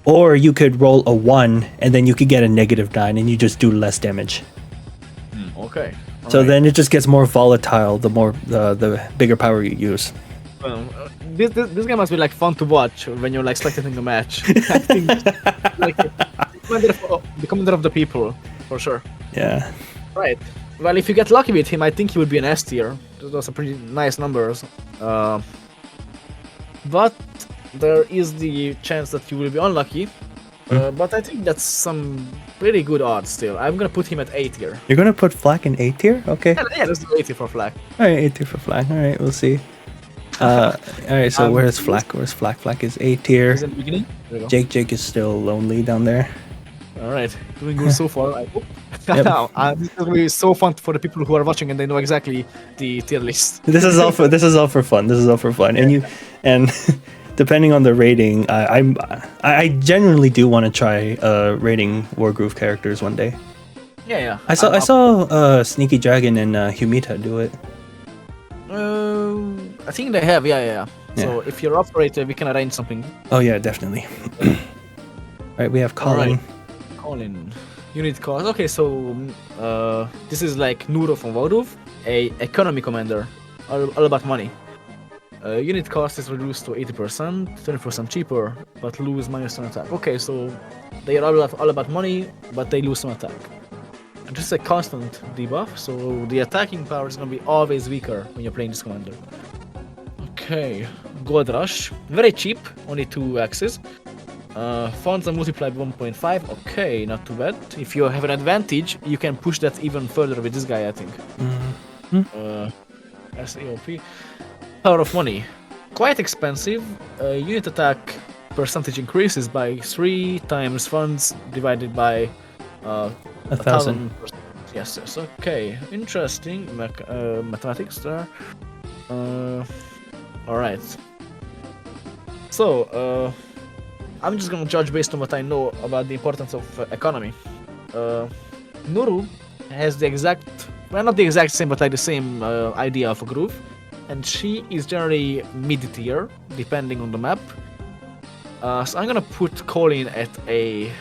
Or you could roll a 1 and then you could get a -9 and you just do less damage. Okay. So then it just gets more volatile the more the bigger power you use. This game must be like fun to watch when you're like spectating a match. I think like the commander of the people, for sure. Yeah. Right. Well, if you get lucky with him, I think he would be an S tier. Those are pretty nice numbers. But there is the chance that you will be unlucky. But I think that's some pretty good odds still. I'm gonna put him at A tier. You're gonna put Flak in A tier? Okay. Yeah, let's do A tier for Flak. Alright, A tier for Flak. Alright, we'll see. Alright, so where's Flak? Where's Flak? Flak is A tier. Is it the beginning? There we go. Jake is still lonely down there. Alright, doing good so far, I hope. Yep. This is gonna be so fun for the people who are watching and they know exactly the tier list. This is all for fun. This is all for fun. And depending on the rating, I genuinely do want to try rating Wargroove characters one day. Yeah. I saw Sneaky Dragon and Humita do it. I think they have, yeah. So if you're up for it, we can arrange something. Oh yeah, definitely. Alright, we have Colin. Alright. Colin. Unit cost. Okay, so this is like Nuro from Wargroove, a economy commander, all about money. Unit cost is reduced to 80%, 20% cheaper, but lose -1 attack. Okay, so they are all about money, but they lose some attack. And this is a constant debuff, so the attacking power is gonna be always weaker when you're playing this commander. Okay, Gold Rush, very cheap, only 2 axes. Funds are multiplied by 1.5. Okay, not too bad. If you have an advantage, you can push that even further with this guy, I think. SAOP. Power of Money. Quite expensive. Unit attack percentage increases by 3 times funds divided by 1,000. Yes. Okay. Interesting. Mathematics there. Alright. So, I'm just gonna judge based on what I know about the importance of economy. Nuru has the exact, well, not the exact same, but like the same idea of a groove, and she is generally mid-tier, depending on the map. So I'm gonna put Colin at a,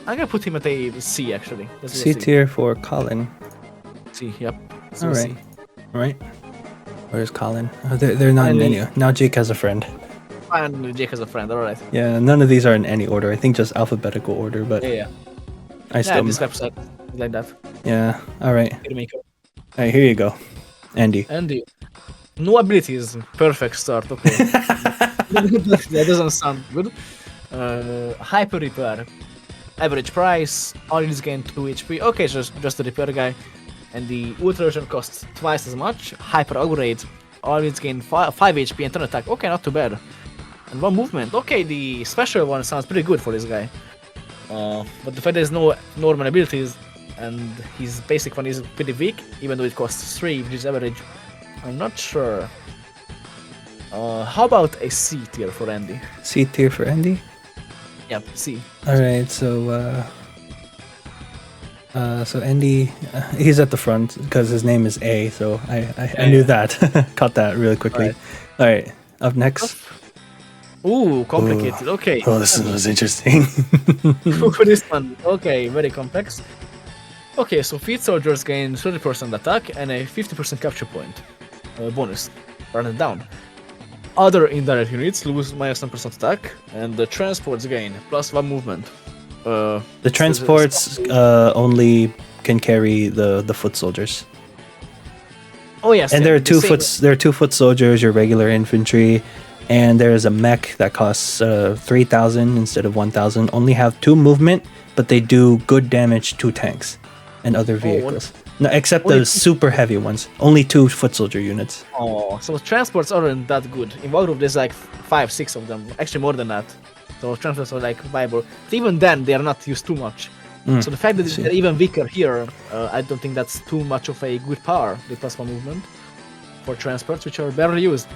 I'm gonna put him at a C actually. C tier for Colin. C, yep. All right. Alright. Where's Colin? Oh, they're not in any. Now Jake has a friend. And Jake has a friend, alright. Yeah, none of these are in any order. I think just alphabetical order, but Yeah. I still. This website is like that. Yeah. All right. Alright, here you go, Andy. Andy. No abilities. Perfect start. Okay. That doesn't sound good. Hyper Repair. Average price. All units gain 2 HP. Okay, just the repair guy. And the Ultra version costs twice as much. Hyper Upgrade. All units gain 5 HP and 10 attack. Okay, not too bad. And 1 movement. Okay, the special one sounds pretty good for this guy. But the fact there's no normal abilities and his basic one is pretty weak, even though it costs 3, which is average. I'm not sure. How about a C tier for Andy? C tier for Andy? Yep, C. Alright, so Andy, he's at the front because his name is A, so I knew that. Caught that really quickly. Alright, up next. Ooh, complicated. Okay. Oh, this was interesting. This one. Okay, very complex. Okay, so feet soldiers gain 30% attack and a 50% capture point bonus. Run it down. Other indirect units lose -10% attack, and the transports gain +1 movement. The transports only can carry the foot soldiers. Oh yes. And yeah, there are 2 foot soldiers, your regular infantry, and there is a mech that costs 3,000 instead of 1,000. Only have 2 movement, but they do good damage to tanks and other vehicles. No, except the super heavy ones. Only 2 foot soldier units. Oh, so transports aren't that good. In Wargroove there's like 5, 6 of them. Actually more than that. So transports are like viable. But even then they are not used too much. So the fact that they're even weaker here, I don't think that's too much of a good power, the +1 movement, for transports, which are barely used.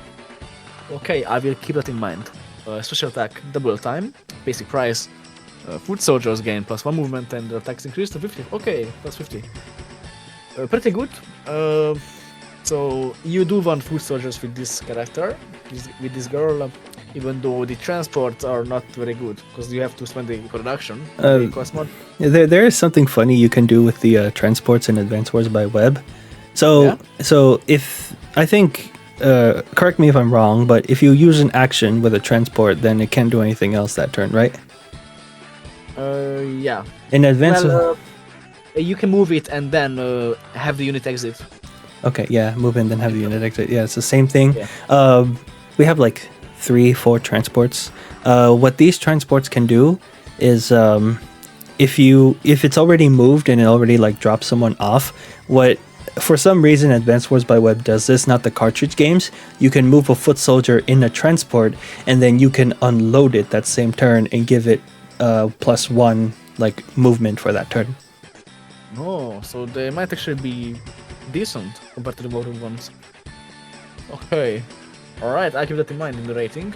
Okay, I will keep that in mind. Special attack, double time, basic price. Foot soldiers gain +1 movement and their attacks increase to 50. Okay, plus 50. Pretty good. So you do want foot soldiers with this character, with this girl, even though the transports are not very good because you have to spend the production. They cost more. There is something funny you can do with the transports in Advance Wars by Web. So if I think, correct me if I'm wrong, but if you use an action with a transport, then it can't do anything else that turn, right? Yeah. In Advance, you can move it and then have the unit exit. Okay, yeah, move in, then have the unit exit. Yeah, it's the same thing. Yeah. We have like 3-4 transports. What these transports can do is, if it's already moved and it already like drops someone off, for some reason Advance Wars by Web does this, not the cartridge games. You can move a foot soldier in a transport, and then you can unload it that same turn and give it +1 like movement for that turn. Oh, so they might actually be decent compared to the bottom ones. Okay, alright, I keep that in mind in the rating.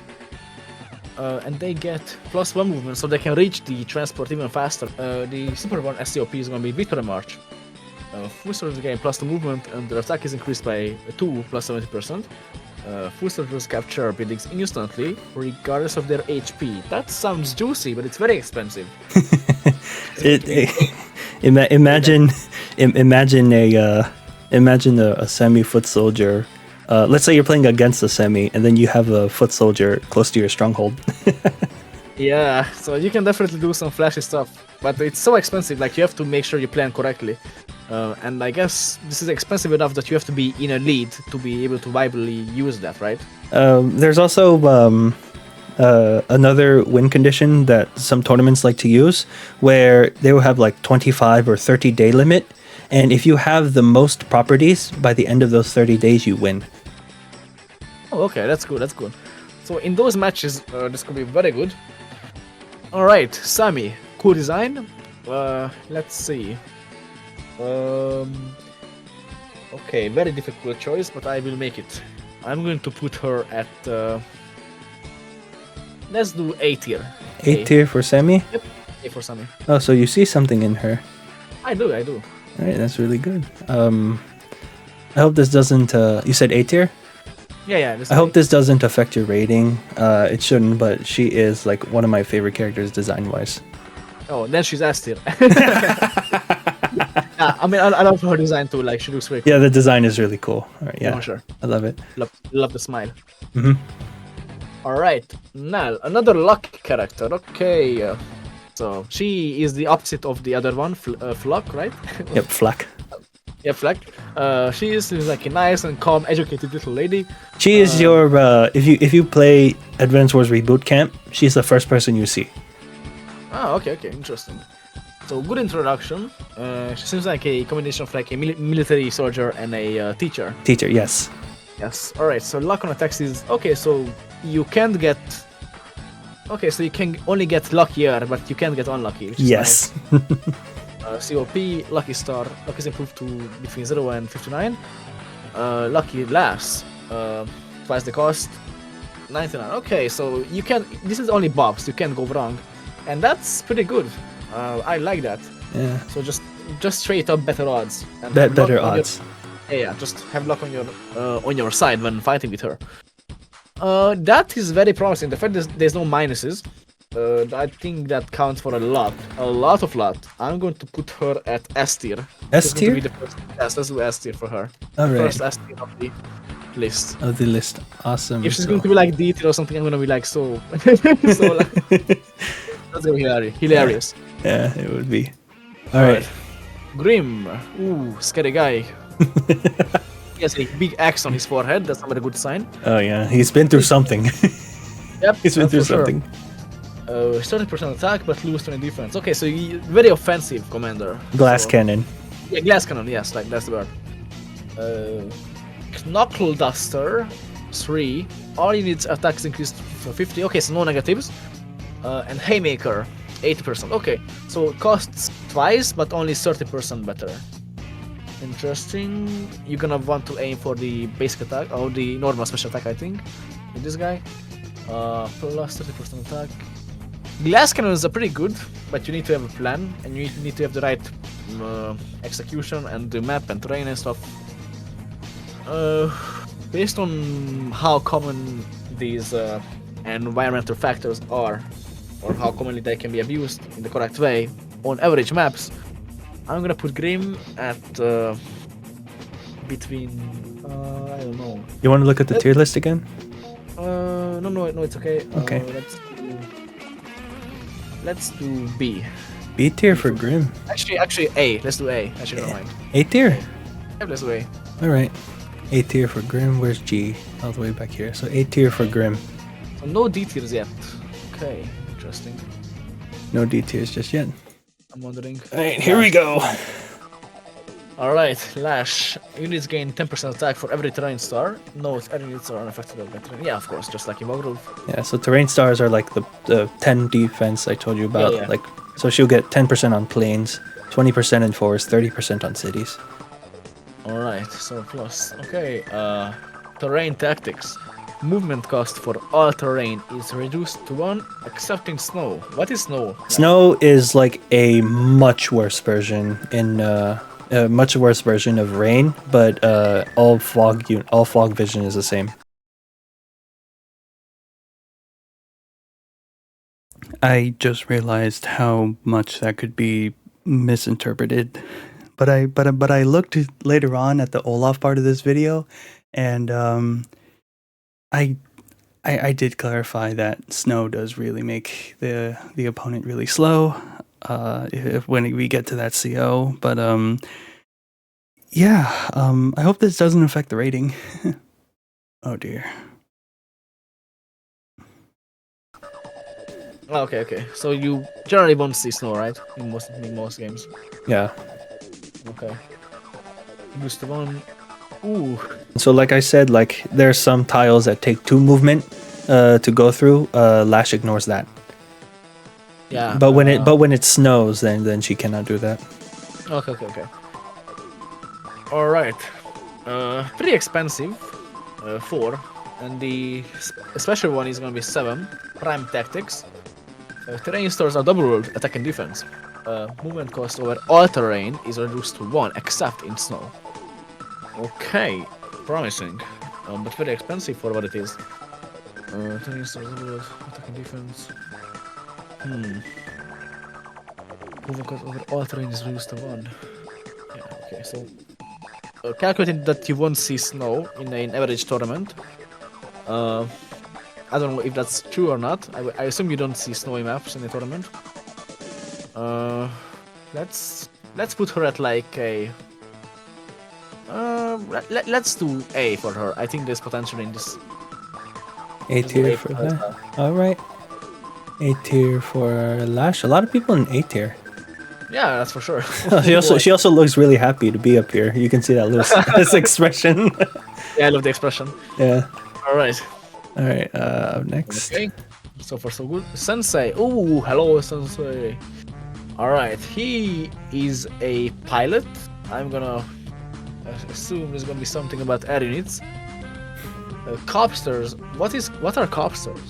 And they get +1 movement, so they can reach the transport even faster. The super one SCOP is gonna be Victory March. Full soldiers gain +2 movement, and their attack is increased by 2 +70%. Full soldiers capture buildings instantly, regardless of their HP. That sounds juicy, but it's very expensive. Imagine a semi foot soldier. Let's say you're playing against a semi, and then you have a foot soldier close to your stronghold. Yeah, so you can definitely do some flashy stuff, but it's so expensive. Like, you have to make sure you plan correctly. And I guess this is expensive enough that you have to be in a lead to be able to viably use that, right? There's also another win condition that some tournaments like to use, where they will have like 25 or 30 day limit, and if you have the most properties by the end of those 30 days, you win. Oh, okay, that's good. That's good. So in those matches, this could be very good. All right, Sami, cool design. Let's see. Okay, very difficult choice, but I will make it. I'm going to put her at. Let's do A tier. A tier for Sami? Yep, A for Sami. Oh, so you see something in her. I do. Alright, that's really good. I hope this doesn't. You said A tier? Yeah. I hope this doesn't affect your rating. It shouldn't, but she is like one of my favorite characters design wise. Oh, then she's S tier. Yeah, I mean, I love her design too. Like, she looks very cool. Yeah, the design is really cool. All right, yeah, for sure. I love it. Love the smile. Mm-hmm. All right, Nell, another luck character. Okay, so she is the opposite of the other one, Flak, right? Yep, Flak. Yeah, Flak. She is like a nice and calm, educated little lady. She is your if you play Advance Wars Reboot Camp, she's the first person you see. Oh, okay, interesting. So, good introduction. She seems like a combination of like a military soldier and a teacher. Teacher, yes. Yes. All right. So luck on attacks is okay. So you can't get. Okay, so you can only get luckier, but you can't get unlucky. Which is yes. Nice. COP, Lucky Star. Luck is improved to between 0 and 59. Lucky Laughs. Twice the cost. 99. Okay, so you can. This is only box. You can't go wrong, and that's pretty good. I like that. Yeah. So just straight up better odds. And better odds. Yeah, just have luck on your side when fighting with her. That is very promising. The fact that there's no minuses, I think that counts for a lot of lot. I'm going to put her at S tier. S tier? Yes, let's do S tier for her. Alright. First S tier of the list. Awesome. If she's going to be like D tier or something, I'm going to be like so like, that's going to be hilarious. Yeah, it would be. Alright. Grimm. Ooh, scary guy. He has a big X on his forehead. That's not a good sign. Oh yeah, he's been through something. Yep, he's been through something. 30% attack, but lose 20 defense. Okay, so very offensive commander. Glass cannon. Yeah, glass cannon. Yes, like that's the word. Knuckle Duster, 3. All units attacks increased for 50. Okay, so no negatives. And Haymaker, 80%. Okay, so it costs twice, but only 30% better. Interesting. You're gonna want to aim for the basic attack, or the normal special attack, I think, with this guy. Plus 30% attack. Glass cannons are pretty good, but you need to have a plan, and you need to have the right execution and the map and terrain and stuff. Based on how common these environmental factors are, or how commonly they can be abused in the correct way on average maps, I'm gonna put Grimm at between I don't know. You want to look at the tier list again? No, it's okay. Okay. Let's do B. B tier for Grimm. Actually A. Let's do A. Actually, never mind. A tier? Yeah, let's do A. Alright. A tier for Grimm. Where's G? All the way back here. So A tier for Grimm. So no D tiers yet. Okay, interesting. No D tiers just yet. I'm wondering. Alright, here we go. Alright, Lash. Units gain 10% attack for every terrain star. No, every units are unaffected by terrain. Yeah, of course, just like in Wargroove. Yeah, so terrain stars are like the 10 defense I told you about. Yeah. Like, so she'll get 10% on plains, 20% in forests, 30% on cities. Alright, so plus. Okay, terrain tactics. Movement cost for all terrain is reduced to 1, except in snow. What is snow? Snow is like a much worse version in a much worse version of rain, but all fog vision is the same. I just realized how much that could be misinterpreted, but I looked later on at the Olaf part of this video, and I did clarify that snow does really make the opponent really slow when we get to that CO, but yeah, I hope this doesn't affect the rating. Oh dear. Okay. So you generally won't see snow, right? In most games. Yeah. Okay. Boost to 1. Ooh. So like I said, like there's some tiles that take 2 movement to go through. Lash ignores that. Yeah. But when it snows, then she cannot do that. Okay. All right. Pretty expensive. 4, and the special one is gonna be 7. Prime tactics. Terrain stars are double rolled attack and defense. Movement cost over all terrain is reduced to 1, except in snow. Okay, promising, but very expensive for what it is. Terrain stars double rolled attack and defense. Movement cost over all terrain is reduced to 1. Yeah. Okay, so. Calculating that you won't see snow in an average tournament. I don't know if that's true or not. I assume you don't see snowy maps in the tournament. Let's put her at like a. Let's do A for her. I think there's potential in this. A tier for that. All right. A tier for Lash. A lot of people in A tier. Yeah, that's for sure. She also looks really happy to be up here. You can see that little expression. Yeah, I love the expression. Yeah. All right. Up next. Okay. So far so good. Sensei. Oh, hello, Sensei. All right. He is a pilot. I'm gonna assume there's gonna be something about air units. Copsters. What are copsters?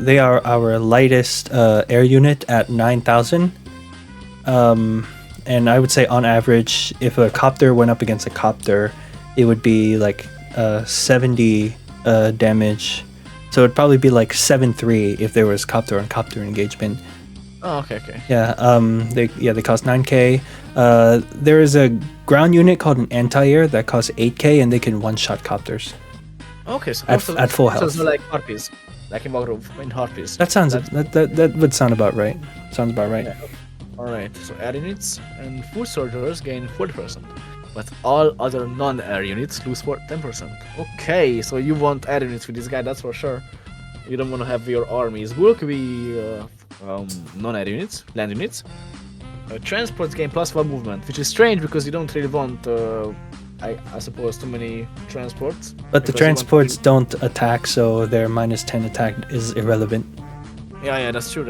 They are our lightest air unit at 9,000. And I would say on average, if a copter went up against a copter, it would be like 70 damage. So it'd probably be like 7-3 if there was copter on copter engagement. Oh, okay. Yeah. They cost 9k. There is a ground unit called an anti-air that costs 8k, and they can one-shot copters. Okay, so at full health. So like harpies, like in Wargroove, in harpies. That would sound about right. Sounds about right. Yeah. All right. So air units and foot soldiers gain 40%, but all other non-air units lose 10%. Okay, so you want air units with this guy, that's for sure. You don't want to have your armies bulk be non-air units, land units. Transports gain +1 movement, which is strange because you don't really want, I suppose, too many transports. But the transports don't attack, so their -10 attack is irrelevant. Yeah, that's true.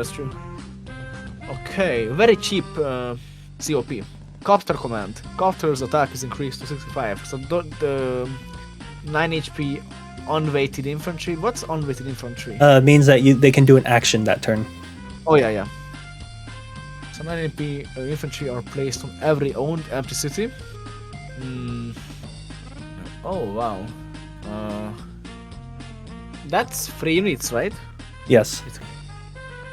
Okay, very cheap COP. Copter command. Copter's attack is increased to 65. So the 9 HP unweighted infantry. What's unweighted infantry? Means that they can do an action that turn. Oh yeah. So 9 HP infantry are placed on every owned empty city. Oh wow. That's 3 units, right? Yes.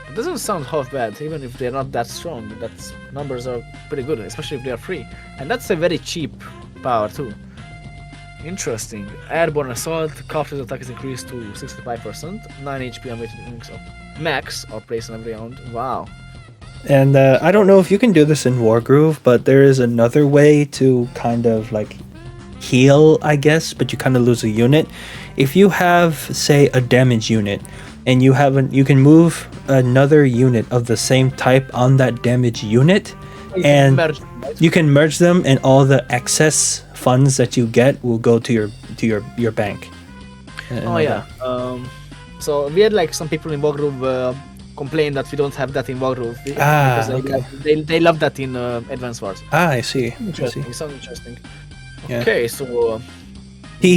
It doesn't sound half bad, even if they're not that strong. That's numbers are pretty good, especially if they are free. And that's a very cheap power too. Interesting. Airborne assault, Copter's attack is increased to 65%. 9 HP unweighted units max are placed on every round. Wow. And I don't know if you can do this in Wargroove, but there is another way to kind of like heal, I guess, but you kind of lose a unit. If you have, say, a damage unit, and you can move another unit of the same type on that damage unit, and you can merge them, and all the excess funds that you get will go to your bank. Oh yeah. So we had like some people in Wargroove complain that we don't have that in Wargroove because they love that in Advance Wars. I see. Interesting. Sounds interesting. Yeah. Okay, so he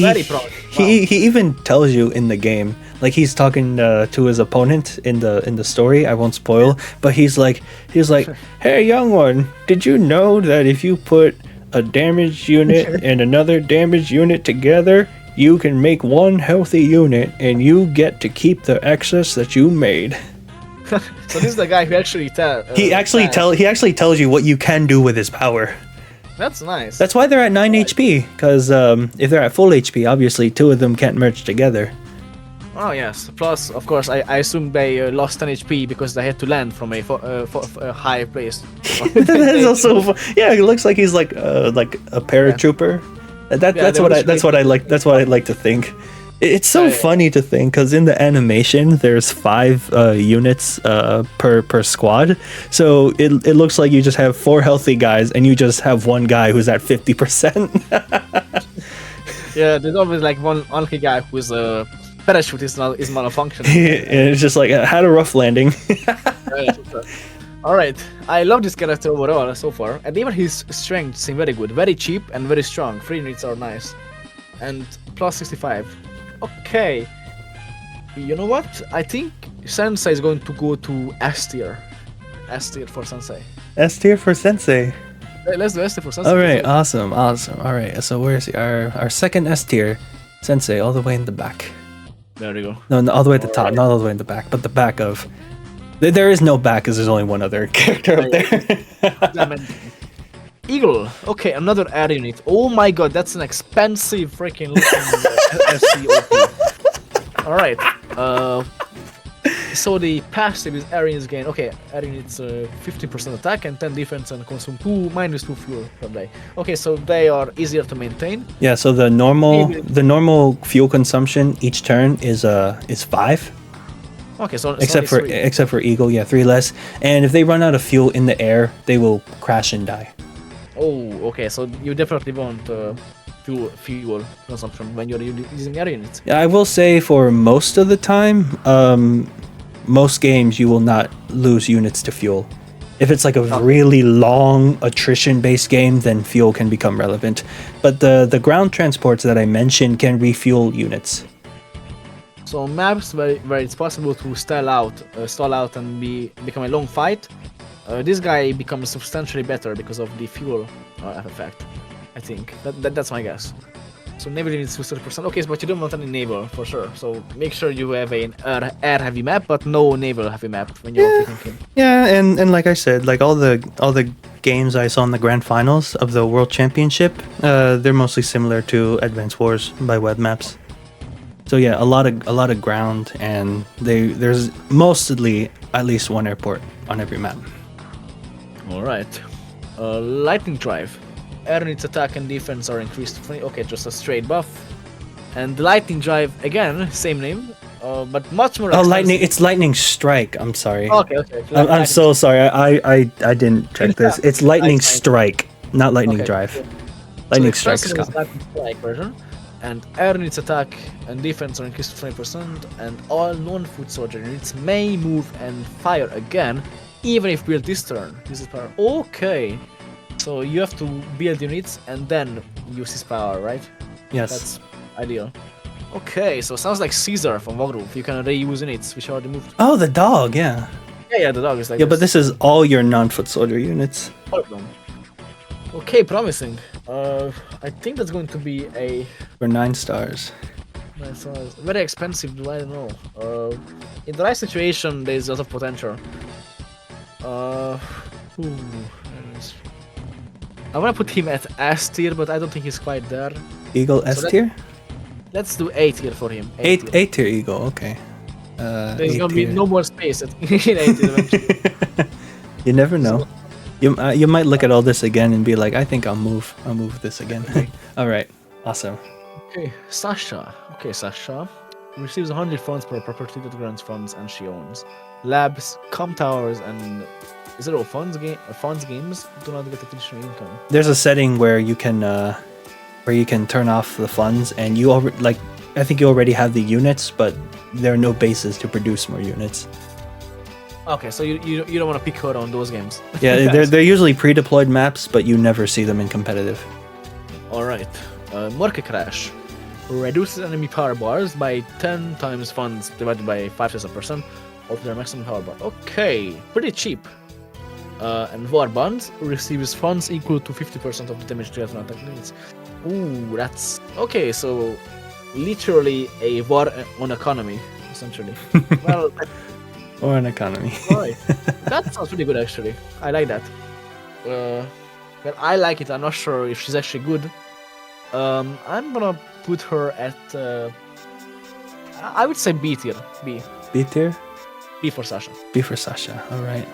he even tells you in the game, like he's talking to his opponent in the story. I won't spoil, but he's like, "Hey, young one, did you know that if you put a damaged unit and another damaged unit together, you can make one healthy unit, and you get to keep the excess that you made." So this is the guy who actually he actually tells you what you can do with his power. That's nice. That's why they're at 9 HP, because if they're at full HP, obviously 2 of them can't merge together. Oh yes. Plus, of course, I assume they lost 10 HP because they had to land from a high place. That's also yeah. It looks like he's like a paratrooper. That's what I like to think. It's so funny to think, because in the animation there's 5 units per squad, so it looks like you just have 4 healthy guys and you just have one guy who's at 50%. Yeah, there's always like one unlucky guy whose parachute is malfunctioning. And it's just like had a rough landing. Alright, I love this character overall so far, and even his strength seem very good, very cheap and very strong. 3 units are nice, and plus 65. Okay, you know what? I think Sensei is going to go to S tier. S tier for Sensei. S tier for Sensei. Let's do S tier for Sensei. All right, awesome. All right, so where's our second S tier, Sensei, all the way in the back. There you go. No, all the way at the top, not all the way in the back, but the back of. There is no back, because there's only one other character up there. Eagle. Okay, another air unit. Oh my god, that's an expensive freaking looking SCOP. Alright. So the passive is air units gain. Okay, air units 15% attack and 10 defense and consume -2 fuel per day. Okay, so they are easier to maintain. Yeah, so the normal fuel consumption each turn is 5. Okay, so except for Eagle, yeah, 3 less. And if they run out of fuel in the air, they will crash and die. Oh, okay, so you definitely want fuel consumption when you're using air units. Yeah, I will say for most of the time, most games you will not lose units to fuel. If it's like a really long attrition-based game, then fuel can become relevant. But the ground transports that I mentioned can refuel units. So maps where it's possible to stall out and become a long fight, this guy becomes substantially better because of the fuel effect. I think that's my guess. So naval units to 30%. Okay, but you don't want any naval for sure. So make sure you have an air heavy map, but no naval heavy map when you're picking him. Yeah, and like I said, like all the games I saw in the grand finals of the World Championship, they're mostly similar to Advance Wars by web maps. So yeah, a lot of ground, and there's mostly at least one airport on every map. All right, lightning drive. Air units attack and defense are increased to 20. Okay, just a straight buff. And the lightning drive again, same name, but much more. Oh, lightning! It's lightning strike. I'm sorry. Okay. I'm so sorry. I didn't check this. It's lightning strike, not lightning drive. Lightning strike. Lightning strike version. And air units attack and defense are increased to 20%, and all non-foot soldier units may move and fire again even if built this turn. Use his power. Okay. So you have to build units and then use his power, right? Yes. That's ideal. Okay, so sounds like Caesar from Wargroove. You can reuse units which are moved. Oh, the dog, yeah. Yeah, the dog is like Yeah, but this is all your non-foot soldier units. All of them. Okay, promising. I think that's going to be a... For 9 stars. Very expensive, I don't know. In the right situation, there's a lot of potential. I want to put him at S tier, but I don't think he's quite there. Eagle S So tier? Let's do A tier for him. 8 tier Eagle, okay. There's gonna be no more space in A tier eventually. You never know. You might look at all this again and be like, I think I'll move this again. All right, awesome. Okay, Sasha. Okay, Sasha receives 100 funds per property that grants funds and she owns. Labs, com towers, and is it all funds games do not get additional income. There's a setting where you can turn off the funds, and you already I think you already have the units, but there are no bases to produce more units. Okay, so you don't want to pick her on those games. Yeah, they're usually pre-deployed maps, but you never see them in competitive. All right, Market Crash reduces enemy power bars by 10 times funds divided by 5% of their maximum power bar. Okay, pretty cheap. And War Bonds receives funds equal to 50% of the damage dealt on attack units. Ooh, that's okay. So literally a war on economy, essentially. Well, Or an economy. alright. That sounds pretty good, actually. I like that. Well, I like it. I'm not sure if she's actually good. I'm gonna put her at. I would say B tier. B. B tier? B for Sasha. B for Sasha. All right.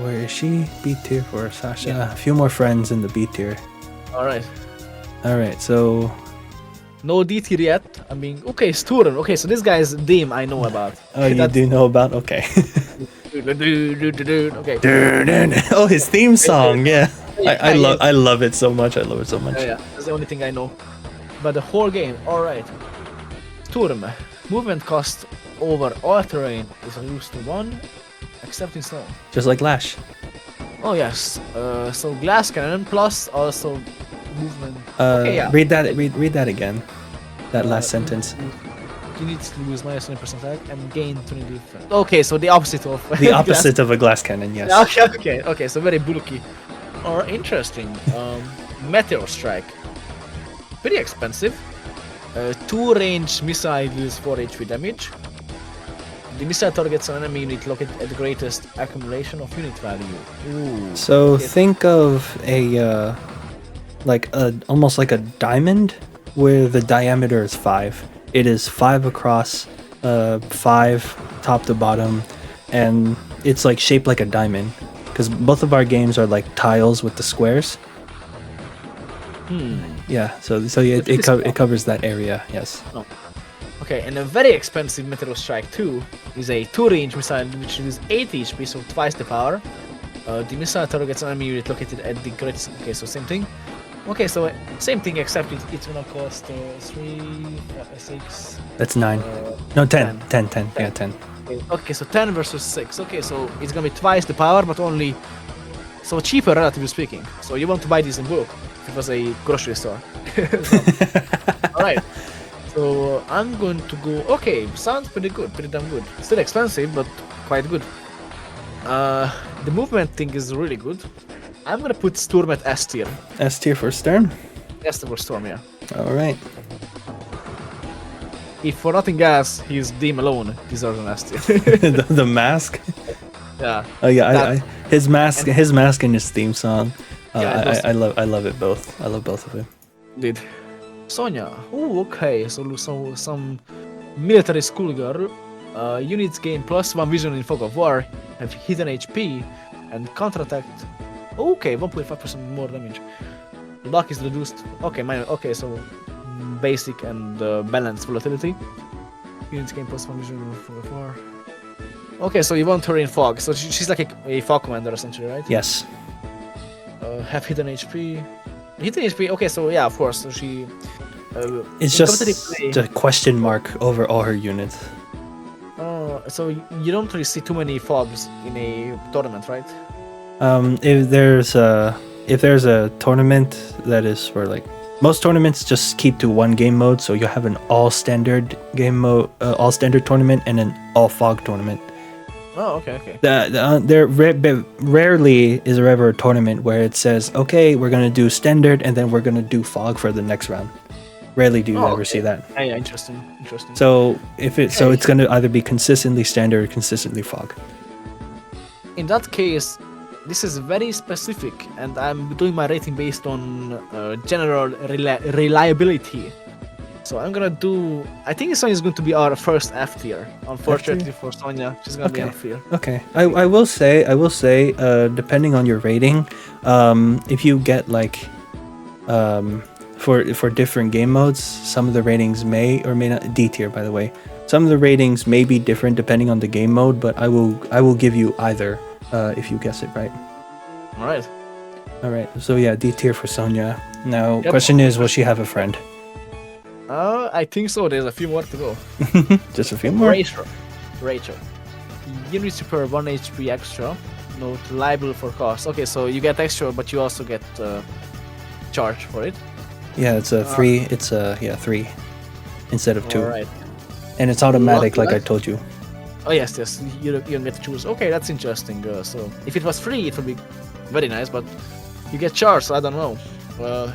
Where is she? B tier for Sasha. Yeah. A few more friends in the B tier. All right. All right. So No D tier yet. I mean, okay, Sturm. Okay, so this guy's Dim I know about. oh, you do know about? Okay. Okay. Oh, his theme song. Yeah. I Yeah. love it so much. I love it so much. Yeah, that's the only thing I know. But the whole game, alright. Sturm. Movement cost over all terrain is reduced to 1, except in snow. Just like Lash. Oh yes. So glass cannon plus also movement. Read that again. That last sentence. You need to lose minus 20% attack and gain 20 defense. Okay, so the opposite of The opposite of a glass cannon. Yes. Okay. So very bulky. Or interesting. Meteor Strike. Pretty expensive. 2 range missile deals 4 HP damage. The missile targets an enemy unit located at the greatest accumulation of unit value. Ooh. So Okay. think of a almost like a diamond where the diameter is 5. It is 5 across, 5 top to bottom, and it's like shaped like a diamond. Because both of our games are like tiles with the squares. Yeah, so yeah, it covers that area. Yes. Oh. Okay, and a very expensive Meteor Strike 2 is a 2-range missile which is 8 HP, so twice the power. The missile targets an enemy unit located at the greatest. Okay, so same thing. Okay, so same thing except it's gonna cost 3, 6. That's 9. No, 10. 10. Yeah, 10. Okay, so 10 versus 6. Okay, so it's gonna be twice the power, but only so cheaper, relatively speaking. So you want to buy this in bulk if it was a grocery store. All right. So I'm going to go. Okay, sounds pretty good, pretty damn good. Still expensive, but quite good. The movement thing is really good. I'm gonna put Sturm at S tier. S tier for Sturm. S tier for Sturm, yeah. All right. If for nothing else, his Dim alone deserves an S tier. the mask. Yeah. Oh yeah, his mask and his theme song. Yeah, I love it both. I love both of them. Did. Sonja. Oh, okay. So some military schoolgirl. Units gain +1 vision in fog of war, have hidden HP, and counterattack. Okay, 1.5% more damage. Luck is reduced. Okay, okay, so basic and balanced volatility. Units gain +1 vision in fog of war. Okay, so you want her in fog. So she's like a fog commander essentially, right? Yes. Have hidden HP. Hidden HP. Okay, so yeah, of course. So she. It's just a question mark over all her units. So you don't really see too many fogs in a tournament, right? If there's a tournament that is for like most tournaments just keep to one game mode, so you have an all standard game mode, all standard tournament, and an all fog tournament. Oh, okay. There rarely is there ever a tournament where it says, okay, we're gonna do standard and then we're gonna do fog for the next round. Rarely do you ever see that. Yeah, interesting. So it's gonna either be consistently standard or consistently fog. In that case, this is very specific, and I'm doing my rating based on general reliability. So I'm gonna do. I think Sonja is going to be our first F tier. Unfortunately for Sonja, she's gonna be F tier. Okay. I will say, depending on your rating, if you get like, for different game modes, some of the ratings may or may not D tier. By the way, some of the ratings may be different depending on the game mode, but I will give you either if you guess it right. All right. So yeah, D tier for Sonja. Now, question is, will she have a friend? I think so. There's a few more to go. Just a few more. Rachel. Unit super 1 HP extra. Note liable for cost. Okay, so you get extra, but you also get charge for it. Yeah, it's a 3. It's 3 instead of 2. Alright. And it's automatic, like I told you. Oh yes. You don't get to choose. Okay, that's interesting. So if it was free, it would be very nice, but you get charged. So I don't know.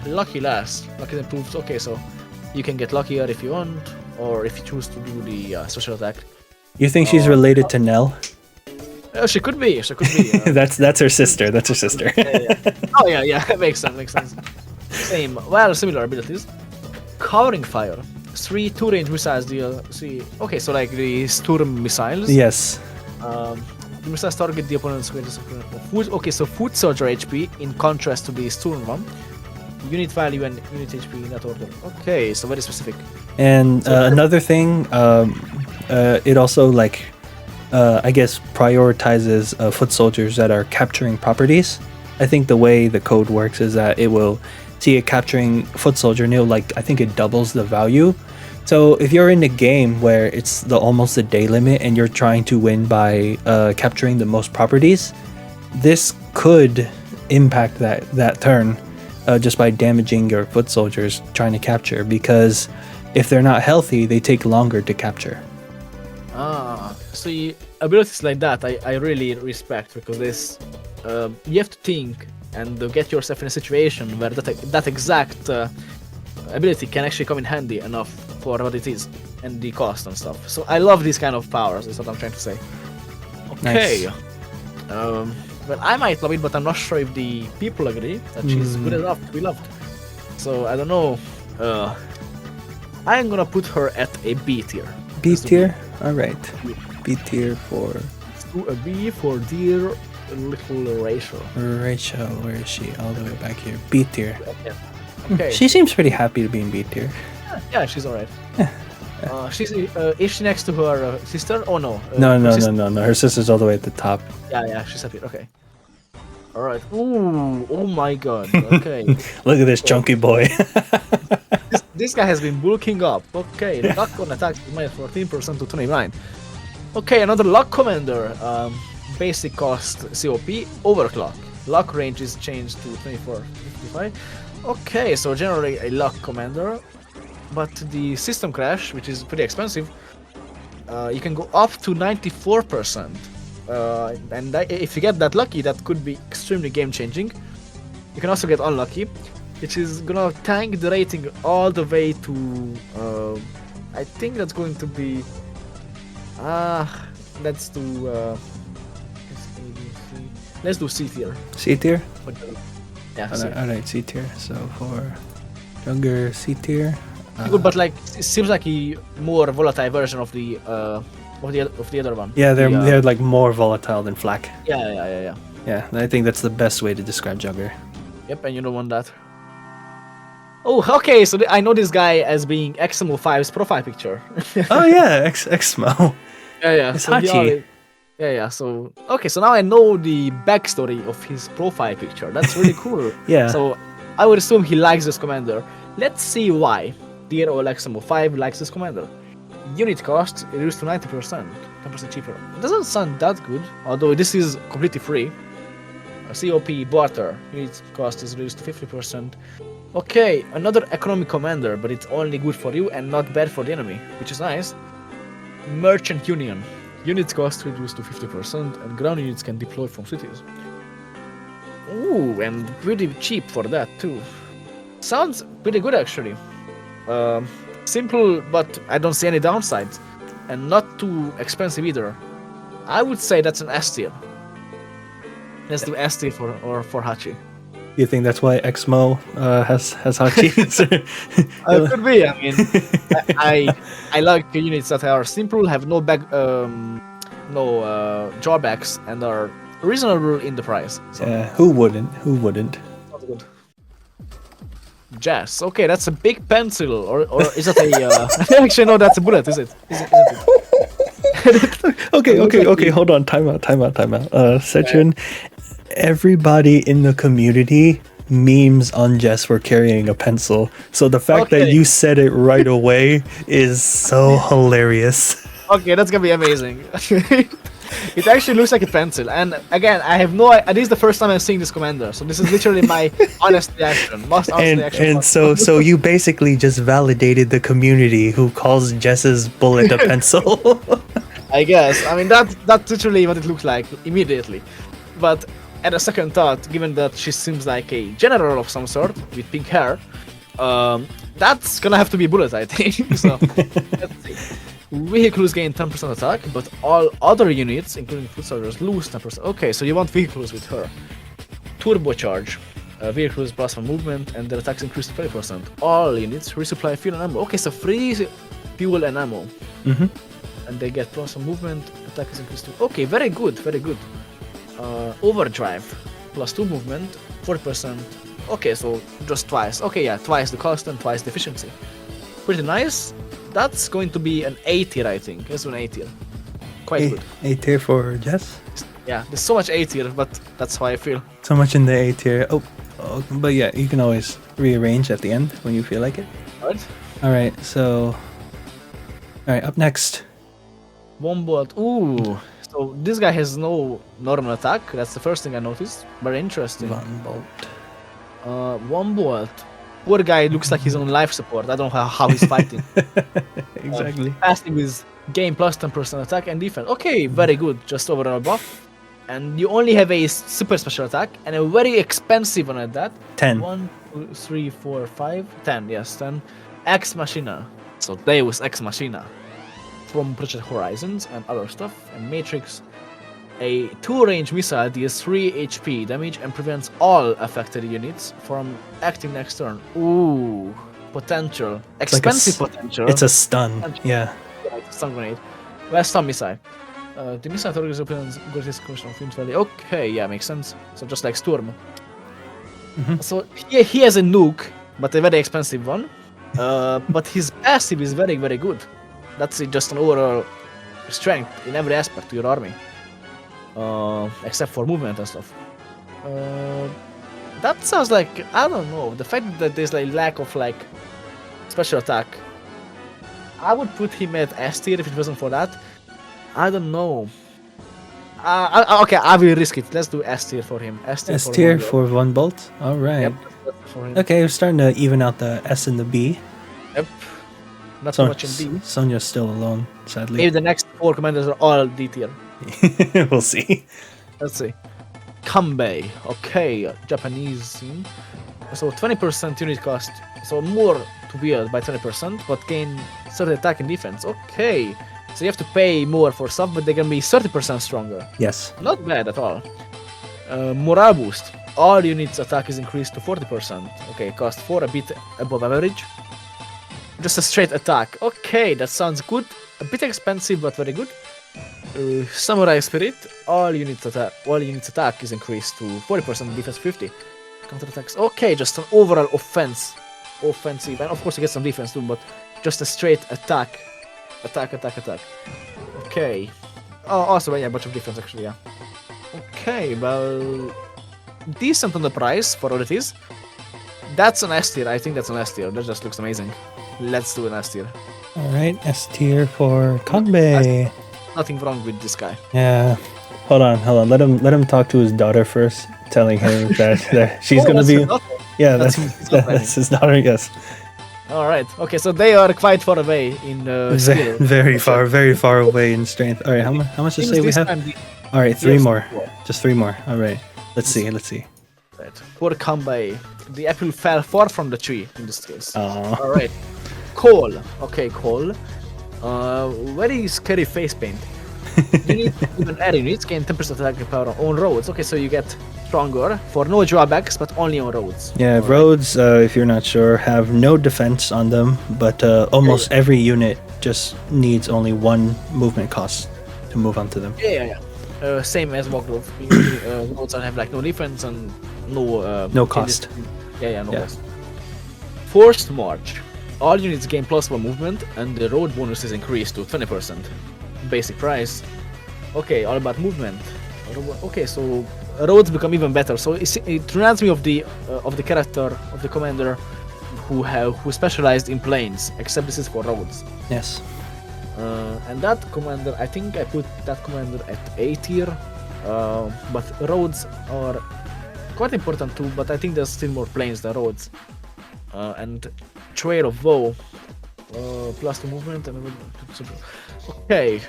Lucky last. Lucky improves. Okay, so you can get luckier if you want, or if you choose to do the special attack. You think she's related to Nell? She could be. That's her sister. That's her sister. Yeah. Oh yeah. Makes sense. Same. Well, similar abilities. Covering fire. 3 2-range missiles deal. See. Okay, so like the Sturm missiles. Yes. The missiles target the opponent's greatest. Okay, so foot soldier HP in contrast to the Sturm one. Unit value and unit HP in that order. Okay, so very specific. And another thing, it also I guess prioritizes foot soldiers that are capturing properties. I think the way the code works is that it will see a capturing foot soldier and I think it doubles the value. So if you're in a game where it's almost the day limit and you're trying to win by capturing the most properties, this could impact that turn. Just by damaging your foot soldiers trying to capture, because if they're not healthy, they take longer to capture. See, abilities like that I really respect, because this you have to think and get yourself in a situation where that exact ability can actually come in handy enough for what it is and the cost and stuff. So I love these kind of powers, is what I'm trying to say. Okay. Nice. Well, I might love it, but I'm not sure if the people agree that she's good enough to be loved. So, I don't know. I'm gonna put her at a B tier. B tier? Alright. B tier for... A B for dear little Rachel. Rachel, where is she? All the way back here. B tier. Yeah. Okay. She seems pretty happy to be in B tier. Yeah, she's alright. Is she next to her sister? Oh no. No. Her sister's all the way at the top. Yeah, she's up here. Okay. Alright. Ooh, oh my god. Okay. Look at this chunky boy. this guy has been bulking up. Okay, luck on attack is minus 14% to 29. Okay, another luck commander. Basic cost COP, overclock. Luck range is changed to 24-55. Okay, so generally a luck commander. But the system crash, which is pretty expensive, you can go up to 94%. And if you get that lucky, that could be extremely game-changing. You can also get unlucky, which is gonna tank the rating all the way to... I think that's going to be... let's do... let's do C tier. C tier? Yeah, alright, C tier. So for Jugger, C tier. Good, but like it seems like a more volatile version of the other one. Yeah, they're like more volatile than Flak. Yeah. Yeah, I think that's the best way to describe Jugger. Yep, and you don't want that. Oh, okay, so I know this guy as being XMO5's profile picture. Oh yeah, Xmo. Yeah. It's so Hachi. Yeah. So okay, so now I know the backstory of his profile picture. That's really cool. Yeah. So I would assume he likes this commander. Let's see why. Dear old XMO5 likes this commander. Unit cost reduced to 90%. 10% cheaper. It doesn't sound that good, although this is completely free. COP barter, its cost is reduced to 50%. Okay, another economic commander, but it's only good for you and not bad for the enemy, which is nice. Merchant Union. Units cost reduced to 50% and ground units can deploy from cities. Ooh, and pretty cheap for that too. Sounds pretty good actually. Simple, but I don't see any downsides. And not too expensive either. I would say that's an S tier. Let's do S tier for Hachi. You think that's why Exmo has Hachi? Could be. I mean, I like units that are simple, have no drawbacks, and are reasonable in the price. So. Yeah, who wouldn't? Who wouldn't? Not good. Jess. Okay, that's a big pencil, or is that a? Actually, no, that's a bullet. Is it? Isn't it? Okay. Hold on. Time out. Sedgehun, everybody in the community memes on Jess for carrying a pencil. So the fact that you said it right away is so hilarious. Okay, that's gonna be amazing. It actually looks like a pencil, and again, I have no. This is the first time I'm seeing this commander, so this is literally my honest reaction. Most honest reaction. And so you basically just validated the community who calls Jess's bullet a pencil. I guess. I mean, that's literally what it looks like immediately. But at a second thought, given that she seems like a general of some sort with pink hair, that's gonna have to be a bullet, I think. So let's see. Vehicles gain 10% attack, but all other units, including foot soldiers, lose 10%. Okay, so you want vehicles with her. Turbocharge. Vehicles plus 1 movement, and their attacks increase to 20%. All units resupply fuel and ammo. Okay, so free fuel and ammo. And they get plus 1 movement, attack is increased to... Okay, very good. Overdrive. Plus 2 movement, 40%. Okay, so just twice. Okay, yeah, twice the cost and twice the efficiency. Pretty nice. That's going to be an A tier, I think. It's an A tier. Quite good. A tier for Jess? Yeah, there's so much A tier, but that's how I feel. So much in the A tier. Oh, but yeah, you can always rearrange at the end when you feel like it. Alright, so... Alright, up next. Wombolt. Ooh. So this guy has no normal attack. That's the first thing I noticed. Very interesting. Wombolt. Poor guy looks like he's on life support. I don't know how he's fighting. Exactly. Passive is gain plus 10% attack and defense. Okay, very good. Just overall buff. And you only have a super special attack and a very expensive one at that. 10. 1, 2, 3, 4, 5, 10. Yes, 10. Ex Machina. So Deus Ex Machina. From Project Horizons and other stuff. And Matrix. A 2-range missile deals 3 HP damage and prevents all affected units from acting next turn. Ooh, potential. Expensive potential. It's a stun, yeah. It's a stun grenade. Well, stun missile. The missile targets opponent's greatest commission of value. Okay, yeah, makes sense. So just like Sturm. So he has a nuke, but a very expensive one. But his passive is very, very good. That's just an overall strength in every aspect to your army. Except for movement and stuff. That sounds like, I don't know, the fact that there's like lack of like special attack. I would put him at S tier if it wasn't for that. I don't know. Okay, I will risk it. Let's do S tier for him. S tier for Wombolt. All right. Yep, for him. Okay, we're starting to even out the S and the B. Yep. Not so much in B. Sonja's still alone, sadly. Maybe the next 4 commanders are all D tier. We'll see. Let's see. Kanbei. Okay, Japanese. So 20% unit cost. So more to build by 20%, but gain 30 attack and defense. Okay. So you have to pay more for stuff, but they can be 30% stronger. Yes. Not bad at all. Morale boost. All units attack is increased to 40%. Okay, cost 4, a bit above average. Just a straight attack. Okay, that sounds good. A bit expensive, but very good. Samurai Spirit. All units attack is increased to 40%, defense 50. Counterattacks. Okay, just an overall offensive, and of course you get some defense too, but just a straight attack. Attack. Okay. Oh, also yeah, a bunch of defense actually, yeah. Okay, well, decent on the price for what it is. That's an S tier. I think that's an S tier. That just looks amazing. Let's do an S tier. All right, S tier for Kanbei. nothing wrong with this guy. Yeah. Hold on. Let him talk to his daughter first, telling him that she's gonna that's be. his daughter. Yeah, That's that's his daughter. Yes. All right. Okay, so they are quite far away in skill. Very far away in strength. All right, how much to say we have? All right, three more. Just three more. All right. Let's see. Right. For Kanbei, the apple fell far from the tree in this case. All right. Koal. Okay, Koal. Very scary face paint. You need even add units, gain 10% attack power on roads. Okay, so you get stronger for no drawbacks, but only on roads. Yeah, roads, if you're not sure, have no defense on them, but almost every unit just needs only one movement cost to move onto them. Yeah. Same as Wargroove. Roads have like no defense and no cost. No cost. Forced March. All units gain +1 movement, and the road bonus is increased to 20%. Basic price. Okay, all about movement. Okay, so roads become even better. So it reminds me of the character of the commander who specialized in planes, except this is for roads. Yes. And that commander, I think I put that commander at A tier, but roads are quite important too. But I think there's still more planes than roads. And Trail of Woe, +2 movement and. Okay,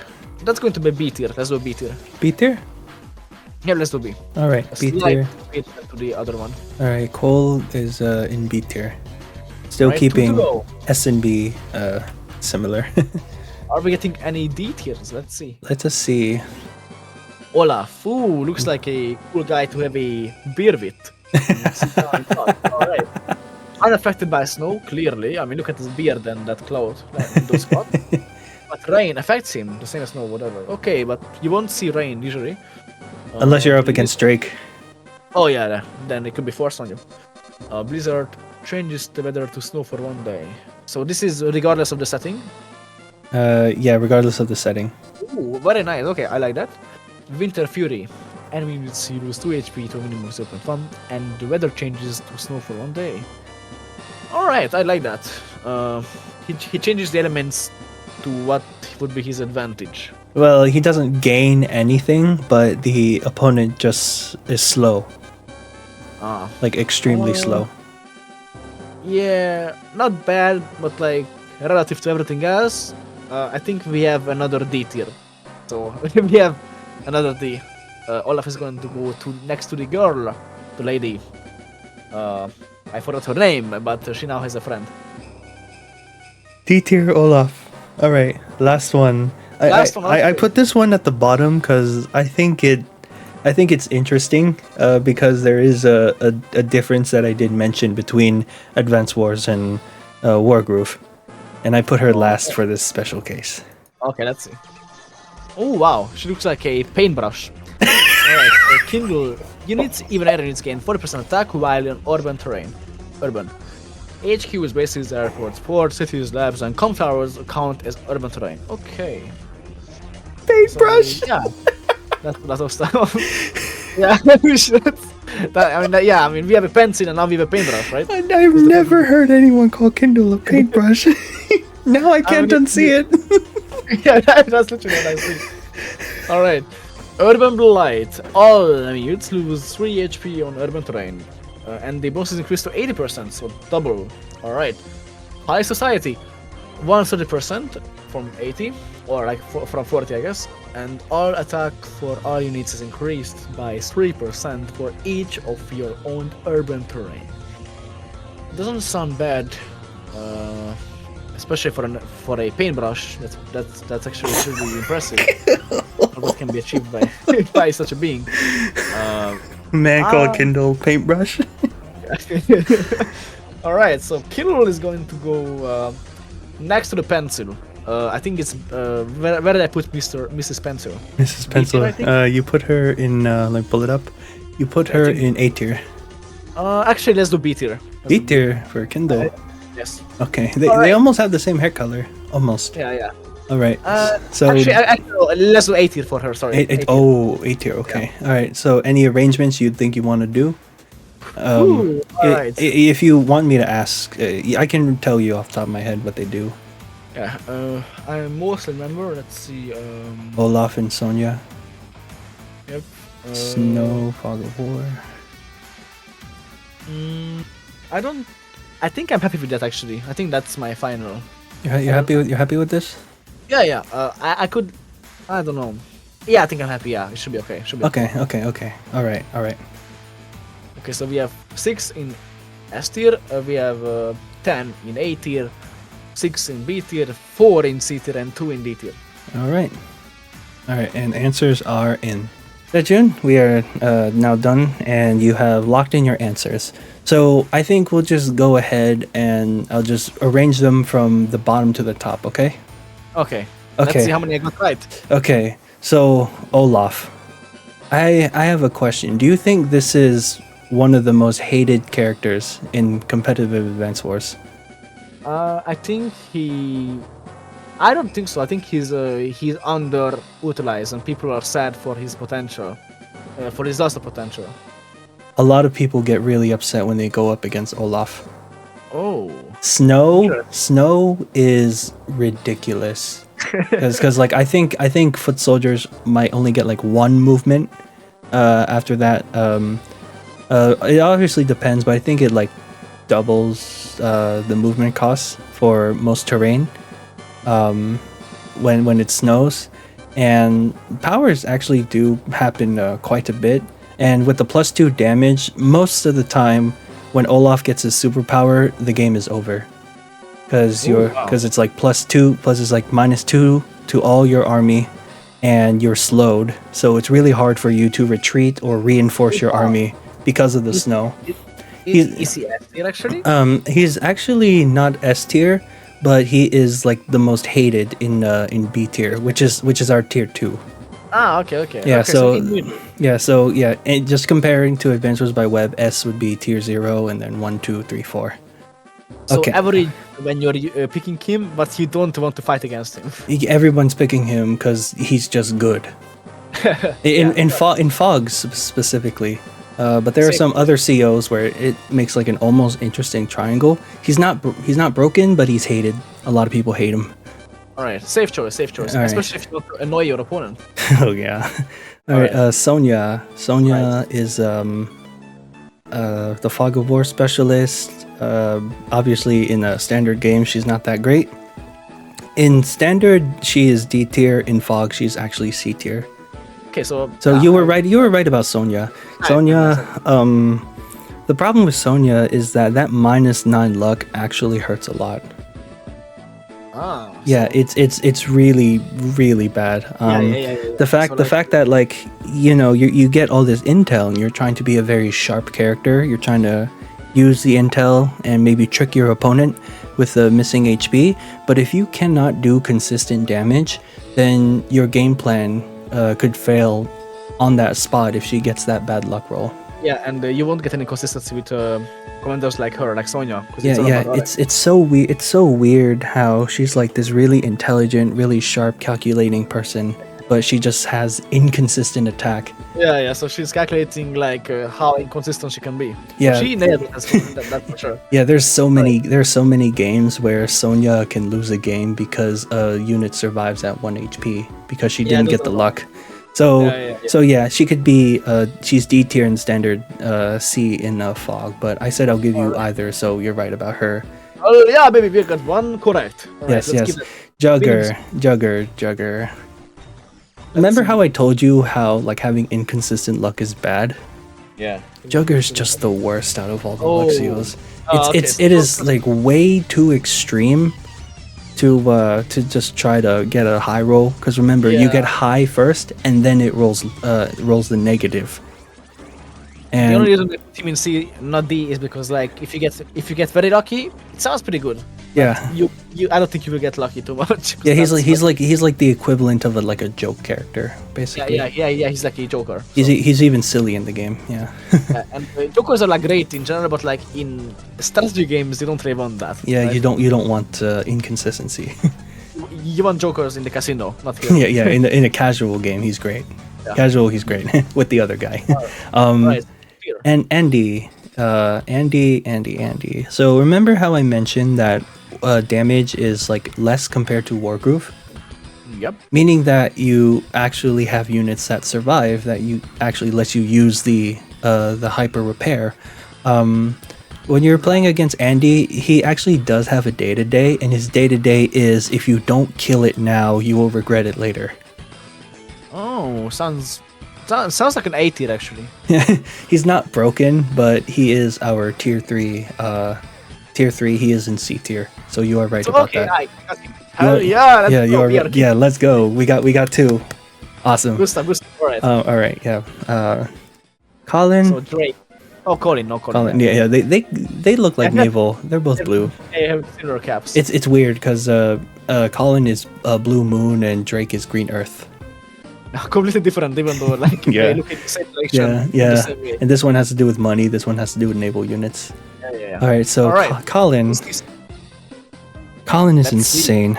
that's going to be B tier. Let's do B tier. B tier? Yeah, let's do B. All right, B tier. To the other one. All right, Koal is in B tier. Still right, keeping S and B similar. Are we getting any D tiers? Let's see. Let us see. Olaf. Ooh, looks like a cool guy to have a beer with. All right. Unaffected by snow, clearly. I mean, look at his beard and that cloth, those spots. But rain affects him, the same as snow, whatever. Okay, but you won't see rain usually. Unless you're up against Drake. Oh yeah, then it could be forced on you. Blizzard changes the weather to snow for 1 day. So this is regardless of the setting? Yeah, regardless of the setting. Ooh, very nice. Okay, I like that. Winter Fury. Enemy units lose 2 HP to a minimum of 0.1, and the weather changes to snow for 1 day. Alright, I like that. He changes the elements to what would be his advantage. Well, he doesn't gain anything, but the opponent just is slow. Like extremely slow. Yeah, not bad, but like relative to everything else, I think we have another D tier. So we have another D. Olaf is going to go next to the girl, the lady. I forgot her name, but she now has a friend. D tier Olaf. All right, last one. I put this one at the bottom because I think it's interesting because there is a difference that I did mention between Advance Wars and Wargroove, and I put her last for this special case. Okay, let's see. Oh wow, she looks like a paintbrush. Alright, Kindle units, even air units gain 40% attack while in urban terrain. Urban. HQ is bases, airports, ports, cities, labs, and com towers count as urban terrain. Okay. Paintbrush. So, yeah, that's lots of stuff. Yeah, we should. I mean, we have a pencil and now we have a paintbrush, right? I've never heard anyone call Kindle a paintbrush. Now I can't unsee it. Yeah, that's literally what I see. All right. Urban Blight. All units lose 3 HP on urban terrain. And the bonus is increased to 80%, so double. Alright. High Society. 130% from 80, or like from 40, I guess. And all attack for all units is increased by 3% for each of your own urban terrain. Doesn't sound bad, especially for a paintbrush. That's actually really impressive. What can be achieved by such a being. Man called Kindle paintbrush. Alright, so Kindle is going to go next to the pencil. I think it's where did I put Mrs. Pencil? Mrs. Pencil. You put her in like pull it up. You put her in A tier. Actually, let's do B tier. B tier for Kindle. Yes. Okay. They almost have the same hair color. Almost. Yeah. All right. So actually, let's do A tier for her. Sorry. A tier. Okay. Yeah. All right. So any arrangements you think you want to do? Alright. If you want me to ask, I can tell you off the top of my head what they do. Yeah, I mostly remember. Let's see. Olaf and Sonja. Yep. Snow, Fog of War. I don't. I think I'm happy with that actually. I think that's my final. You're happy with this? Yeah, yeah. I could. I don't know. Yeah, I think I'm happy. Yeah, it should be okay. Should be Okay. All right. Okay, so we have 6 in S tier. We have 10 in A tier, 6 in B tier, 4 in C tier, and 2 in D tier. All right. And answers are in. Sedgehun, we are now done, and you have locked in your answers. So I think we'll just go ahead and I'll just arrange them from the bottom to the top, okay? Okay. Okay. Let's see how many I got right. Okay, so Olaf, I have a question. Do you think this is one of the most hated characters in competitive Advance Wars? I think he. I don't think so. I think he's underutilized, and people are sad for his potential, for his loss of potential. A lot of people get really upset when they go up against Olaf. Oh. Snow is ridiculous. Because like I think foot soldiers might only get like one movement after that. It obviously depends, but I think it like doubles the movement costs for most terrain when it snows, and powers actually do happen quite a bit. And with the +2 damage, most of the time when Olaf gets his superpower, the game is over. Because it's like +2 plus it's like -2 to all your army, and you're slowed. So it's really hard for you to retreat or reinforce your army because of the snow. Is he S tier actually? He's actually not S tier, but he is like the most hated in B tier, which is our tier 2. Ah, okay. Yeah, Okay, so and just comparing to Adventures by Web, S would be tier 0, and then 1, 2, 3, 4. So Okay. average when you're picking him, but you don't want to fight against him. Everyone's picking him because he's just good. In Fog specifically. But there are some other COs where it makes like an almost interesting triangle. He's not broken, but he's hated. A lot of people hate him. All right, safe choice, All especially if you want to annoy your opponent. Oh yeah. All right. Sonja is the Fog of War specialist. Obviously, in a standard game, she's not that great. In standard, she is D tier. In Fog, she's actually C tier. Okay, so You were right. You were right about Sonja. The problem with Sonja is that -9 luck actually hurts a lot. Yeah, it's really bad. The fact that like you get all this intel and you're trying to be a very sharp character. You're trying to use the intel and maybe trick your opponent with the missing HP. But if you cannot do consistent damage, then your game plan could fail on that spot if she gets that bad luck roll. Yeah, and you won't get any consistency with commanders like her, like Sonja. It's so weird. It's so weird how she's like this really intelligent, really sharp, calculating person, but she just has inconsistent attack. Yeah. So she's calculating like how inconsistent she can be. Yeah, she nailed it. That's for sure. Yeah, there's so many games where Sonja can lose a game because a unit survives at 1 HP because she didn't get the luck. So she could be she's D tier in standard, C in Fog, but I said I'll give you either, so you're right about her. Oh yeah, baby, we got one correct. Yes. Jugger. Remember how I told you how like having inconsistent luck is bad? Yeah. Jugger's just the worst out of all the luck seals. It is like way too extreme to just try to get a high roll, because remember you get high first and then it rolls the negative. And the only reason that team in C not D is because like if you get very lucky, it sounds pretty good. Yeah. I don't think you will get lucky too much. Yeah, he's like the equivalent of a joke character, basically. Yeah. He's like a joker. He's even silly in the game. Yeah. And jokers are like great in general, but like in strategy games, you don't really want that. Yeah, right? you don't want inconsistency. You want jokers in the casino, not here. Yeah. In a casual game, he's great. Yeah. Casual, he's great with the other guy. Right. And Andy. So remember how I mentioned that damage is like less compared to Wargroove. Yep. Meaning that you actually have units that survive, that you actually lets you use the hyper repair. When you're playing against Andy, he actually does have a day-to-day, and his day-to-day is if you don't kill it now, you will regret it later. Oh, sounds like an A tier actually. He's not broken, but he is our tier 3. Tier 3, he is in C tier, so you are right about that. I got him. Hell yeah, let's go. Yeah, let's go. We got 2. Awesome. Good stuff. Alright. Alright, yeah. Colin. So Drake. Oh, Colin, no Colin. Yeah, they look like naval. They're both blue. They have similar caps. It's weird because Colin is Blue Moon and Drake is Green Earth. Completely different, even though like they look in the same direction. Yeah. And this one has to do with money. This one has to do with naval units. Yeah. All right, so Colin is insane.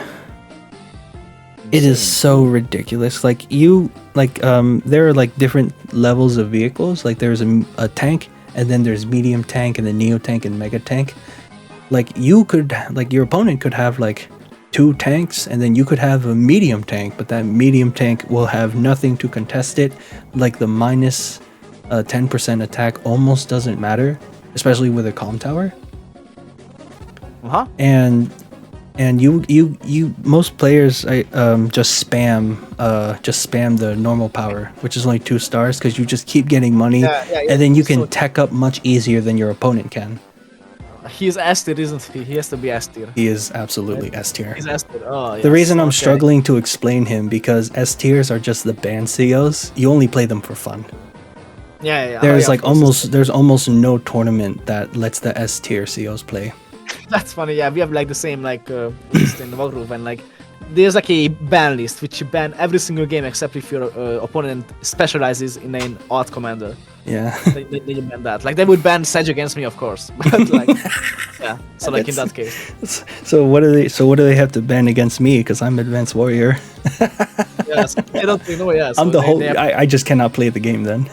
It is so ridiculous. Like there are like different levels of vehicles. Like there's a tank, and then there's medium tank, and then neo tank and mega tank. Like your opponent could have like 2 tanks, and then you could have a medium tank, but that medium tank will have nothing to contest it. Like the minus 10% attack almost doesn't matter, especially with a comm tower. And you most players just spam the normal power, which is only 2 stars, because you just keep getting money, and then you can tech up much easier than your opponent can. He's S tier, isn't he? He has to be S tier. He is absolutely S tier. He's S tier. Oh, yes. The reason I'm struggling to explain him, because S tiers are just the banned COs. You only play them for fun. Yeah. There's there's almost no tournament that lets the S tier COs play. That's funny. Yeah, we have like the same list in the Wargroove, and like there's like a ban list which you ban every single game except if your opponent specializes in an art commander. Yeah. they ban that. Like they would ban Sedge against me, of course. But like, yeah. So like in that case. So what do they have to ban against me? Because I'm Advanced Warrior. Yes. I don't know. Yeah. So I'm the I just cannot play the game then.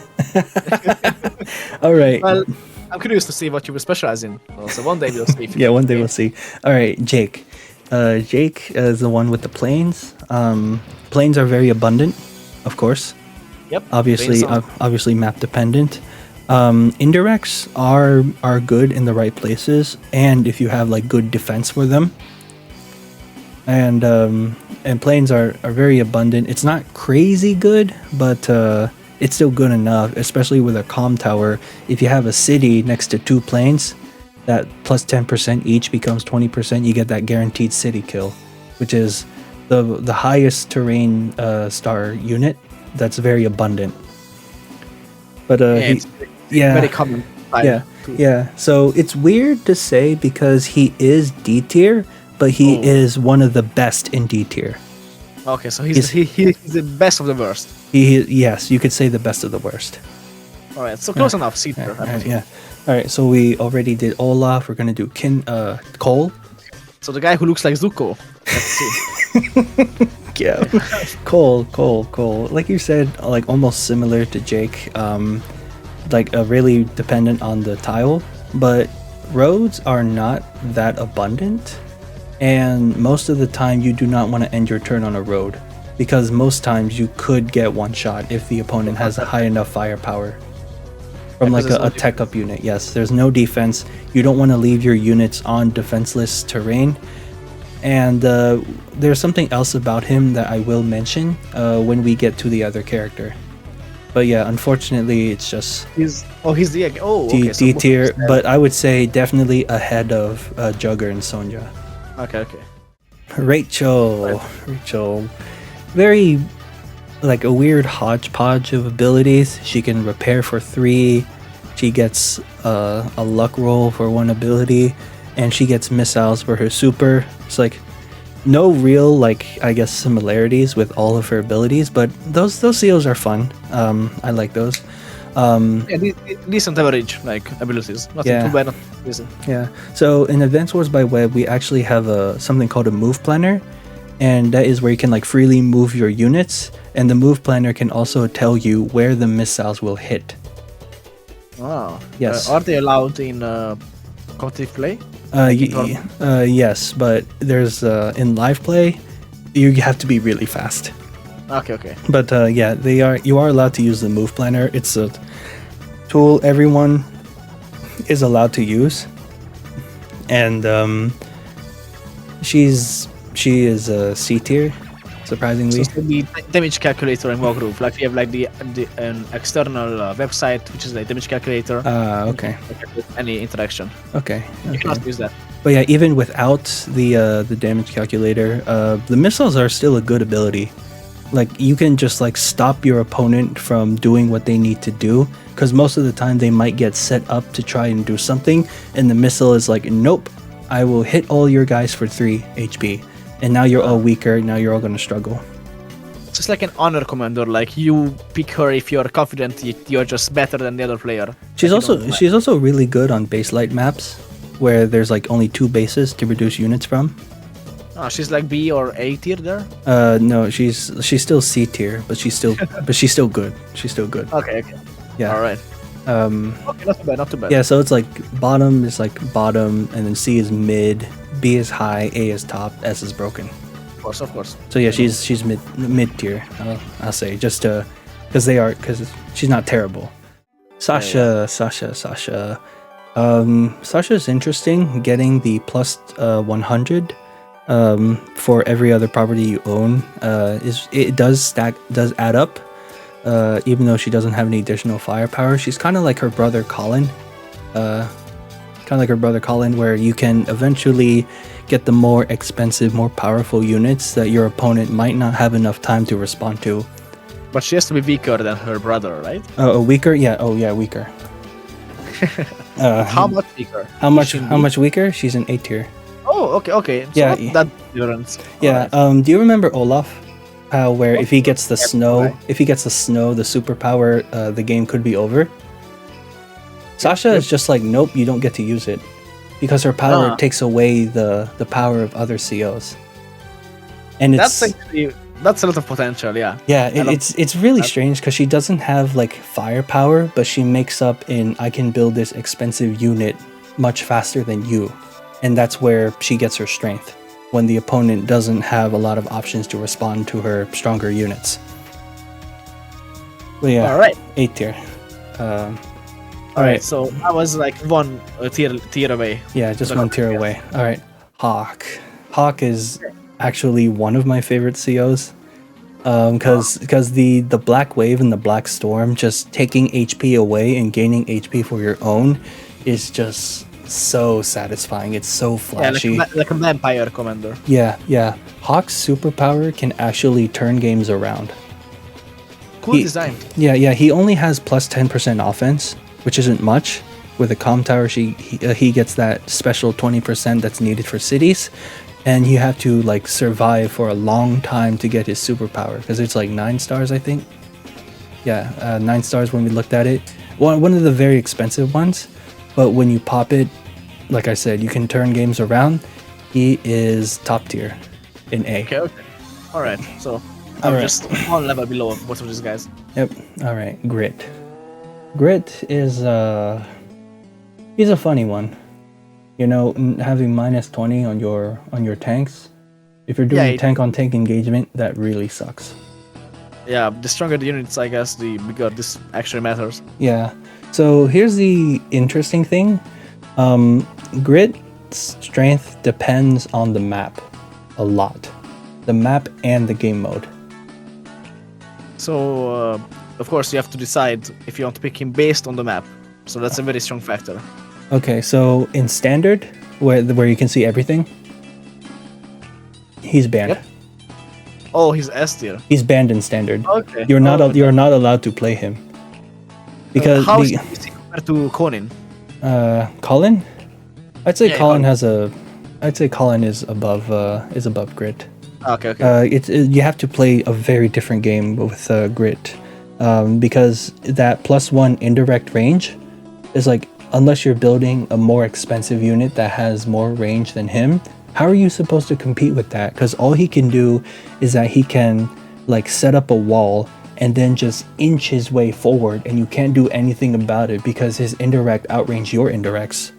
All right. Well, I'm curious to see what you will specialize in. So one day we'll see. One day we'll see. All right, Jake. Jake is the one with the planes. Planes are very abundant, of course. Yep. Obviously map dependent. Indirects are good in the right places, and if you have like good defense for them. And planes are very abundant. It's not crazy good, but it's still good enough, especially with a comm tower. If you have a city next to 2 planes, that plus 10% each becomes 20%. You get that guaranteed city kill, which is the highest terrain star unit. That's very abundant. But very common. Yeah. So it's weird to say because he is D tier, but he is one of the best in D tier. Okay, so he's the best of the worst. Yes, you could say the best of the worst. All right, so close enough. C tier. Yeah. All right, so we already did Olaf. We're gonna do Koal. So the guy who looks like Zuko. Let's see. Yeah, Koal. Like you said, like almost similar to Jake. Like really dependent on the tile, but roads are not that abundant, and most of the time you do not want to end your turn on a road, because most times you could get one shot if the opponent has a high enough firepower from like a tech up unit. Yes, there's no defense. You don't want to leave your units on defenseless terrain. And there's something else about him that I will mention when we get to the other character. But yeah, unfortunately, it's just he's the D tier. But I would say definitely ahead of Jugger and Sonja. Okay. Rachel, very like a weird hodgepodge of abilities. She can repair for 3. She gets a luck roll for 1 ability, and she gets missiles for her super. It's like no real I guess similarities with all of her abilities, but those seals are fun. I like those. Decent average abilities. Nothing too bad. Not easy. Yeah. So in Advance Wars by Web, we actually have something called a move planner, and that is where you can freely move your units, and the move planner can also tell you where the missiles will hit. Oh. Yes. Are they allowed in competitive play? Yes, but there's in live play, you have to be really fast. Okay. But yeah, you are allowed to use the move planner. It's a tool everyone is allowed to use, and she is a C tier, surprisingly. So the damage calculator in Wargroove, like we have like the an external website which is like damage calculator. Okay. Any interaction. Okay. You cannot use that. But yeah, even without the damage calculator, the missiles are still a good ability. Like you can just like stop your opponent from doing what they need to do, because most of the time they might get set up to try and do something, and the missile is like, nope, I will hit all your guys for 3 HP, and now you're all weaker. Now you're all gonna struggle. It's just like an honor commander. Like you pick her if you're confident you're just better than the other player. She's also really good on base light maps, where there's like only 2 bases to reduce units from. Oh, she's like B or A tier there. No, she's still C tier, but she's still good. She's still good. Okay. Yeah. All right. Okay, not too bad. Yeah, so it's like bottom is like bottom, and then C is mid, B is high, A is top, S is broken. Of course. So yeah, she's mid tier. I'll say just because she's not terrible. Sasha. Sasha's interesting. Getting the plus 100 for every other property you own does add up. Even though she doesn't have any additional firepower, she's kind of like her brother Colin. Where you can eventually get the more expensive, more powerful units that your opponent might not have enough time to respond to. But she has to be weaker than her brother, right? Weaker? Yeah. Oh, yeah, weaker. How much weaker? How much weaker? She's an A tier. Oh, okay. So yeah, not that difference. Yeah. Right. Do you remember Olaf? Where if he gets the snow, the superpower, the game could be over. Sasha is just like, nope, you don't get to use it, because her power takes away the power of other COs. And that's a lot of potential, yeah. Yeah, it's really strange because she doesn't have like firepower, but she makes up in I can build this expensive unit much faster than you, and that's where she gets her strength, when the opponent doesn't have a lot of options to respond to her stronger units. Well, yeah, all right, A tier. All right, so I was like one tier away. Yeah, just one tier away. All right, Hawke. Hawke is actually one of my favorite COs, because the black wave and the black storm, just taking HP away and gaining HP for your own, is just so satisfying. It's so flashy. Yeah, like a vampire commander. Yeah. Hawke's superpower can actually turn games around. Cool design. Yeah. He only has plus 10% offense, which isn't much. With a comm tower, he gets that special 20% that's needed for cities, and you have to like survive for a long time to get his superpower, because it's like 9 stars, I think. Yeah, 9 stars when we looked at it. One of the very expensive ones, but when you pop it, like I said, you can turn games around. He is top tier in A. Okay. All right, so I'm just one level below both of these guys. Yep. All right, Grit. Grit is he's a funny one. You know, having minus 20 on your tanks. If you're doing tank on tank engagement, that really sucks. Yeah, the stronger the units, I guess, the bigger this actually matters. Yeah. So here's the interesting thing. Grit's strength depends on the map a lot. The map and the game mode. So, of course, you have to decide if you want to pick him based on the map. So that's a very strong factor. Okay, so in standard, where you can see everything, he's banned. Yep. Oh, he's S tier. He's banned in standard. Okay. You're not allowed to play him. Because how is he compared to Colin? Colin? I'd say Colin is above Grit. Okay. You have to play a very different game with Grit, because that +1 indirect range is like, unless you're building a more expensive unit that has more range than him, how are you supposed to compete with that? Because all he can do is that he can like set up a wall and then just inch his way forward, and you can't do anything about it because his indirect outrange your indirects.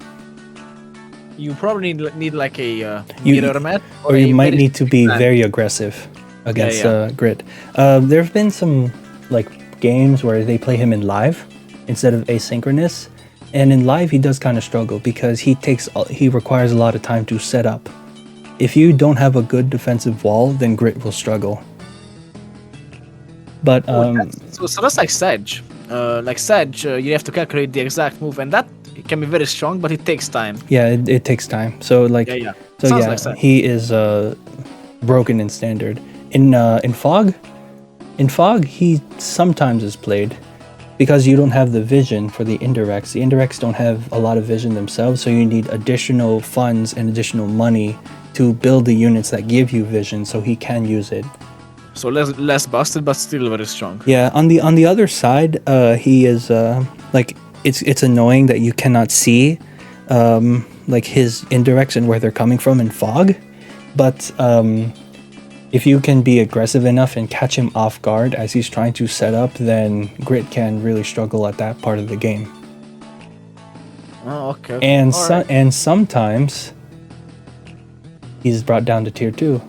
you probably need like a You- mirror match, or you a might very need to be specific plan. very aggressive against Yeah. Grit. There have been some like games where they play him in live instead of asynchronous, and in live he does kind of struggle because he requires a lot of time to set up. If you don't have a good defensive wall, then Grit will struggle. But So that's like Sedge. Like Sedge, you have to calculate the exact move, and that can be very strong, but it takes time. yeah, it takes time. So like, Yeah. so Sounds yeah, like Sedge. he is broken in standard. In Fog, he sometimes is played because you don't have the vision for the indirects. The indirects don't have a lot of vision themselves, so you need additional funds and additional money to build the units that give you vision, so he can use it. So less busted, but still very strong. Yeah, on the other side, he is like it's annoying that you cannot see like his indirects and where they're coming from in Fog, but if you can be aggressive enough and catch him off guard as he's trying to set up, then Grit can really struggle at that part of the game. Oh, okay. And Alright. and sometimes he's brought down to tier 2.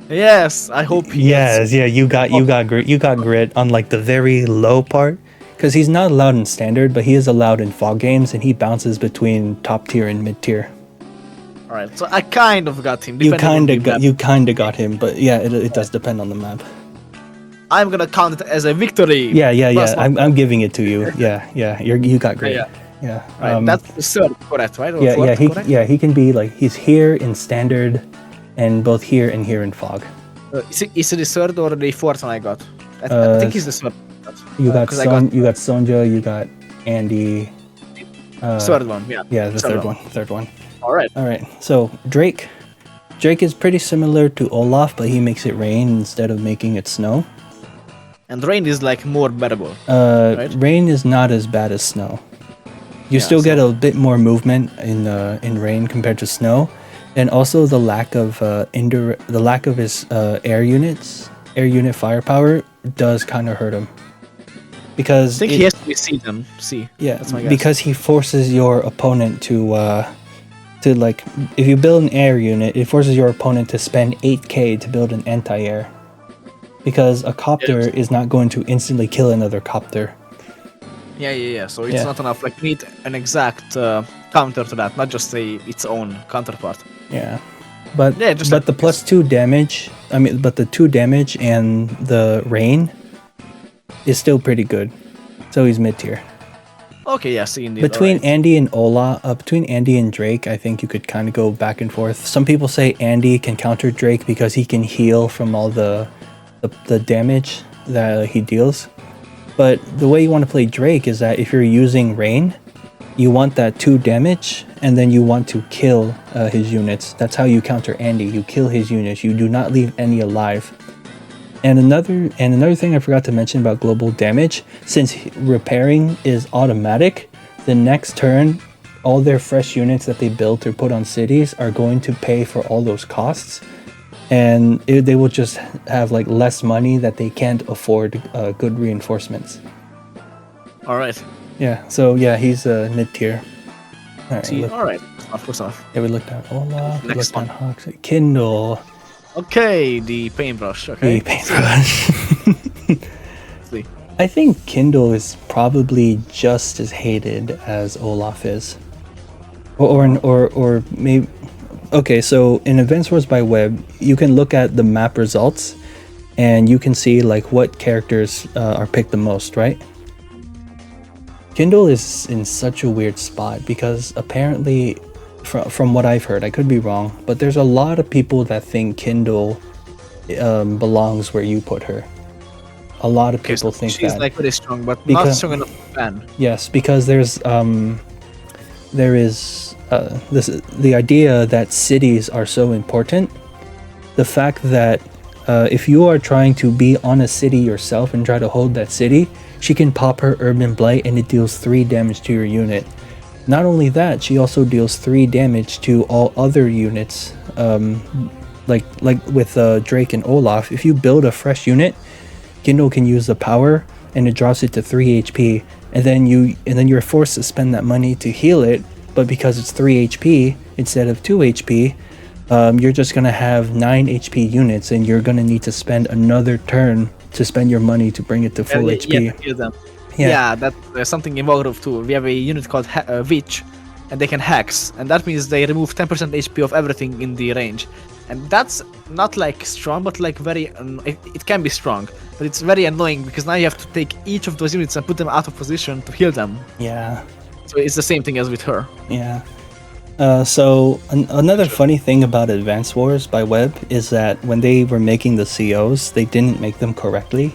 Yes, I hope he Yes, yeah, you got Grit on like the very low part, because he's not allowed in standard, but he is allowed in Fog games, and he bounces between top tier and mid tier. Alright, so I kind of got him. You depending on the kind of map. got him, but yeah, it does depend on the map. I'm gonna count it as a victory. Yeah. Plus one. I'm giving it to you. Yeah. You got Grit. Yeah. Right, that's the third, correct, right? Or Yeah, fourth, correct? he can be like he's here in standard, and both here and here in Fog. Is it the third or the fourth one I got? I think he's the third. You got 'cause I got you got Sonja, you got Andy. third one, yeah. Yeah, the third one. Alright. All right. So Drake is pretty similar to Olaf, but he makes it rain instead of making it snow. And rain is like more bearable. Right? Rain is not as bad as snow. You still get a bit more movement in rain compared to snow, and also the lack of his air unit firepower does kind of hurt him. Because I think he has to see them. Yeah, that's my guess. because he forces your opponent to like, if you build an air unit, it forces your opponent to spend 8k to build an anti-air. Because a copter is not going to instantly kill another copter. Yeah. So it's not enough. Like, we need an exact counter to that, not just its own counterpart. Yeah. But just but the plus 2 damage, but the 2 damage and the rain is still pretty good. So he's mid tier. Okay, yeah, see indeed. Between alright. Andy and between Andy and Drake, I think you could kind of go back and forth. Some people say Andy can counter Drake because he can heal from all the damage that he deals. But the way you want to play Drake is that if you're using rain, you want that 2 damage, and then you want to kill his units. That's how you counter Andy. You kill his units. You do not leave any alive. And another thing I forgot to mention about global damage, since repairing is automatic, the next turn, all their fresh units that they built or put on cities are going to pay for all those costs. And they will just have like less money that they can't afford good reinforcements. Alright. Yeah, so yeah, he's mid tier. Alright. Of course not. Yeah, we looked at Olaf, we Next looked at Hawke, Kindle, Okay, the paintbrush. Okay. the paintbrush. See. I think Kindle is probably just as hated as Olaf is, or maybe. Okay, so in Advance Wars by Web, you can look at the map results, and you can see like what characters are picked the most, right? Kindle is in such a weird spot because apparently, from what I've heard, I could be wrong, but there's a lot of people that think Kindle belongs where you put her. A lot of people think she's that. like very strong, but not Because- strong enough to ban. Yes, because there is the idea that cities are so important. The fact that if you are trying to be on a city yourself and try to hold that city, she can pop her Urban Blight and it deals 3 damage to your unit. Not only that, she also deals 3 damage to all other units. Like with Drake and Olaf, if you build a fresh unit, Kindle can use the power and it drops it to 3 HP, and then you're forced to spend that money to heal it. But because it's 3 HP, instead of 2 HP, you're just gonna have 9 HP units, and you're gonna need to spend another turn to spend your money to bring it to full HP. Yeah, to kill them. Yeah, that's something in Wargroove too. We have a unit called Witch, and they can hex, and that means they remove 10% HP of everything in the range. And that's not like strong, but like very. It can be strong, but it's very annoying because now you have to take each of those units and put them out of position to heal them. Yeah. So it's the same thing as with her. Yeah. So another funny thing about Advance Wars by Web is that when they were making the COs, they didn't make them correctly.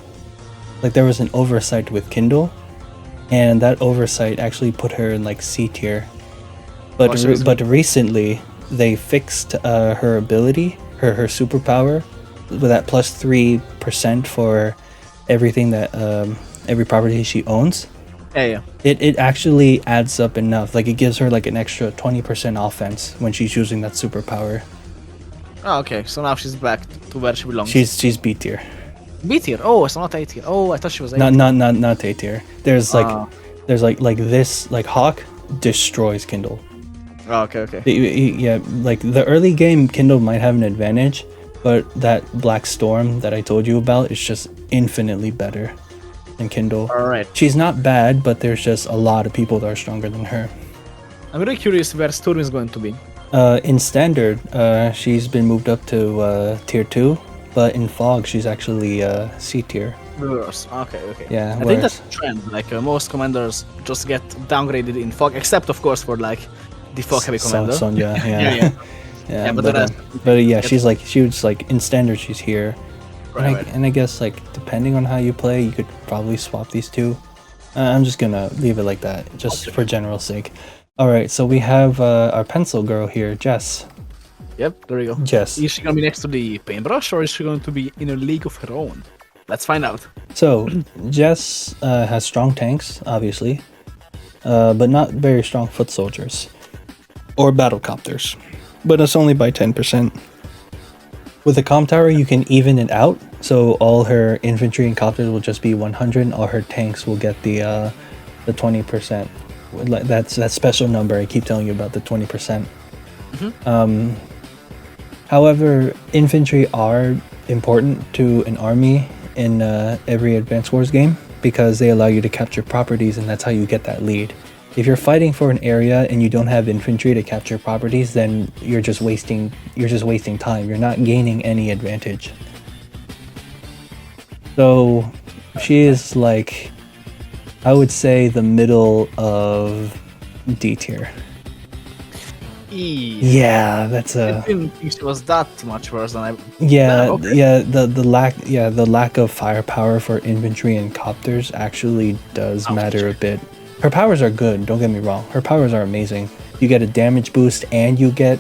Like there was an oversight with Kindle, and that oversight actually put her in like C tier. But recently they fixed her ability, her superpower, with that plus 3% for everything that every property she owns. Yeah. It actually adds up enough. Like it gives her like an extra 20% offense when she's using that superpower. Oh, okay. So now she's back to where she belongs. She's B tier. B tier. Oh, it's not A tier. Oh, I thought she was A. Not A tier. There's like this, like Hawke destroys Kindle. Oh, okay. Yeah, like the early game Kindle might have an advantage, but that Black Storm that I told you about is just infinitely better than Kindle. Alright. She's not bad, but there's just a lot of people that are stronger than her. I'm really curious where Sturm is going to be. In Standard, she's been moved up to tier 2, but in Fog she's actually C tier. Okay. Yeah, I think that's a trend. Like most commanders just get downgraded in Fog, except of course for like the Fog heavy commander. Sonja, yeah. But yeah, she was like in Standard she's here. Right. And I guess like depending on how you play, you could probably swap these two. I'm just gonna leave it like that, just for general sake. All right, so we have our pencil girl here, Jess. Yep, there we go. Jess. Is she gonna be next to the paintbrush, or is she going to be in a league of her own? Let's find out. So Jess has strong tanks, obviously, but not very strong foot soldiers or battlecopters. But it's only by 10%. With the comm tower, you can even it out, so all her infantry and copters will just be 100, and all her tanks will get the 20%. That's that special number I keep telling you about, the 20%. However, infantry are important to an army in every Advance Wars game because they allow you to capture properties, and that's how you get that lead. If you're fighting for an area and you don't have infantry to capture properties, then you're just wasting time. You're not gaining any advantage. So she is like, I would say the middle of D tier. Yeah, that's a. I didn't think she was that much worse than I. Yeah, okay. the lack of firepower for infantry and copters actually does matter a bit. Her powers are good, don't get me wrong. Her powers are amazing. You get a damage boost and you get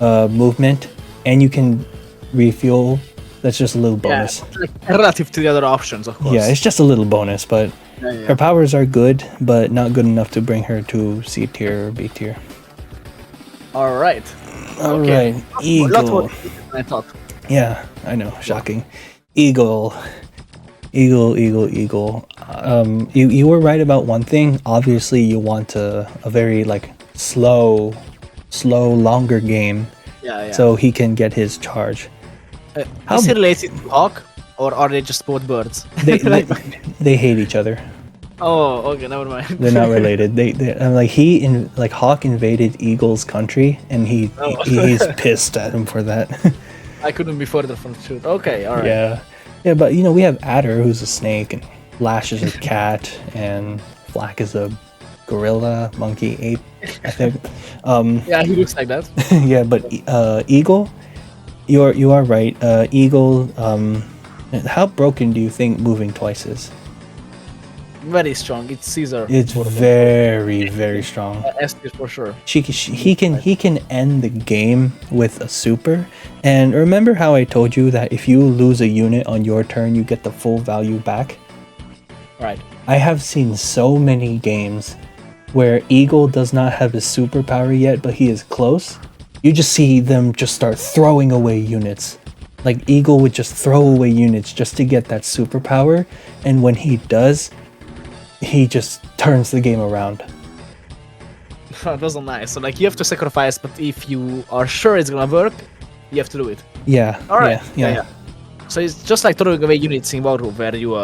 movement and you can refuel. That's just a little bonus. Yeah, like, relative to the other options, of course. Yeah, it's just a little bonus, but her powers are good, but not good enough to bring her to C tier or B tier. Alright. Alright, Eagle. Lot more than I thought. Yeah, I know, shocking. Eagle. You were right about one thing. Obviously, you want a very like slow, longer game, so he can get his charge. Is he related to Hawke, or are they just both birds? They hate each other. Oh, okay, never mind. They're not related. Like Hawke invaded Eagle's country, and he's pissed at him for that. I couldn't be further from the truth. Okay, all right. Yeah, but we have Adder, who's a snake, and Lash is a cat, and Flak is a gorilla, monkey, ape, I think. Yeah, he looks like that. Yeah, but Eagle, you are right. Eagle, how broken do you think moving twice is? Very strong. It's Caesar. It's very, very strong. S tier for sure. He can end the game with a super. And remember how I told you that if you lose a unit on your turn, you get the full value back? Right. I have seen so many games where Eagle does not have his superpower yet, but he is close. You just see them just start throwing away units. Like Eagle would just throw away units just to get that superpower, and when he does, he just turns the game around. those are nice. So like you have to sacrifice, but if you are sure it's gonna work, you have to do it. Yeah. All right. Yeah. So it's just like throwing away units in Wargroove, where you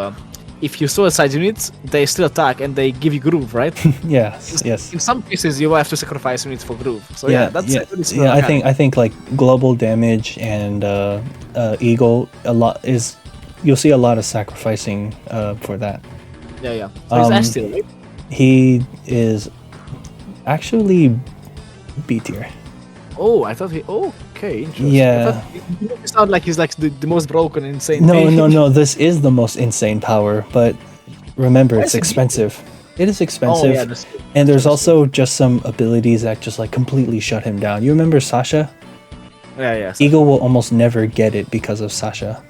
if you suicide units, they still attack and they give you groove, right? Yes. Yes. In some cases, you have to sacrifice units for groove. So that's a really smart yeah. I think like global damage and eagle you'll see a lot of sacrificing for that. Yeah. So he's Ash still, right? He is actually B tier. Oh, I thought he. Oh, okay, interesting. Yeah. It sounds like he's like the most broken, insane. No. This is the most insane power, but remember, it's expensive. It is expensive, and there's also just some abilities that just like completely shut him down. You remember Sasha? Yeah. Eagle will almost never get it because of Sasha.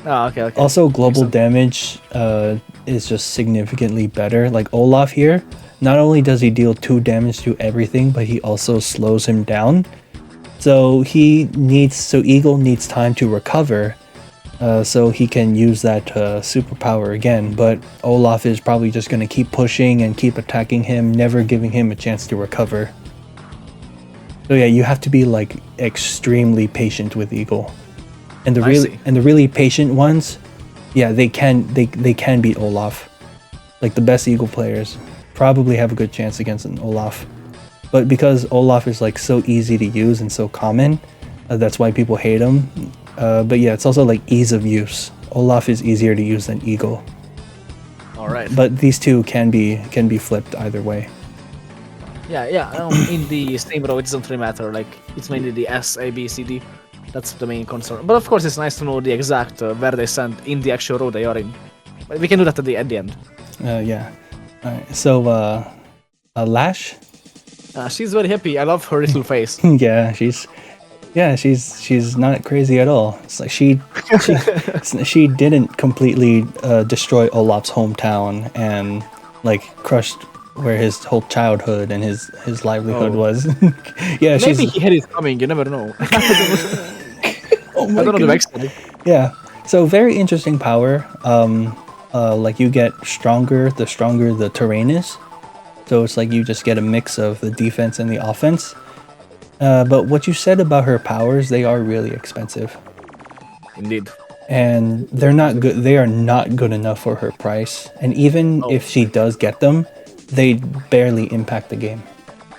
Oh, okay. Also, global damage is just significantly better. Like Olaf here, not only does he deal 2 damage to everything, but he also slows him down. So Eagle needs time to recover, so he can use that superpower again. But Olaf is probably just going to keep pushing and keep attacking him, never giving him a chance to recover. So yeah, you have to be like extremely patient with Eagle. And the really patient ones, yeah, they can beat Olaf. Like the best Eagle players probably have a good chance against an Olaf. But because Olaf is like so easy to use and so common, that's why people hate him. But yeah, it's also like ease of use. Olaf is easier to use than Eagle. All right. But these two can be flipped either way. Yeah. In the same row, it doesn't really matter. Like it's mainly the S, A, B, C, D. That's the main concern. But of course, it's nice to know the exact where they stand in the actual row they are in. But we can do that at the end. Yeah. All right. So, Lash. She's very happy. I love her little face. Yeah, she's not crazy at all. It's like she didn't completely destroy Olaf's hometown and like crushed where his whole childhood and his livelihood was. Yeah, maybe he had it coming. You never know. Oh my I don't know the backstory. Yeah, so very interesting power. Like you get stronger the stronger the terrain is. So it's like you just get a mix of the defense and the offense. But what you said about her powers, they are really expensive. Indeed. And they're not good. They are not good enough for her price. And even if she does get them, they barely impact the game.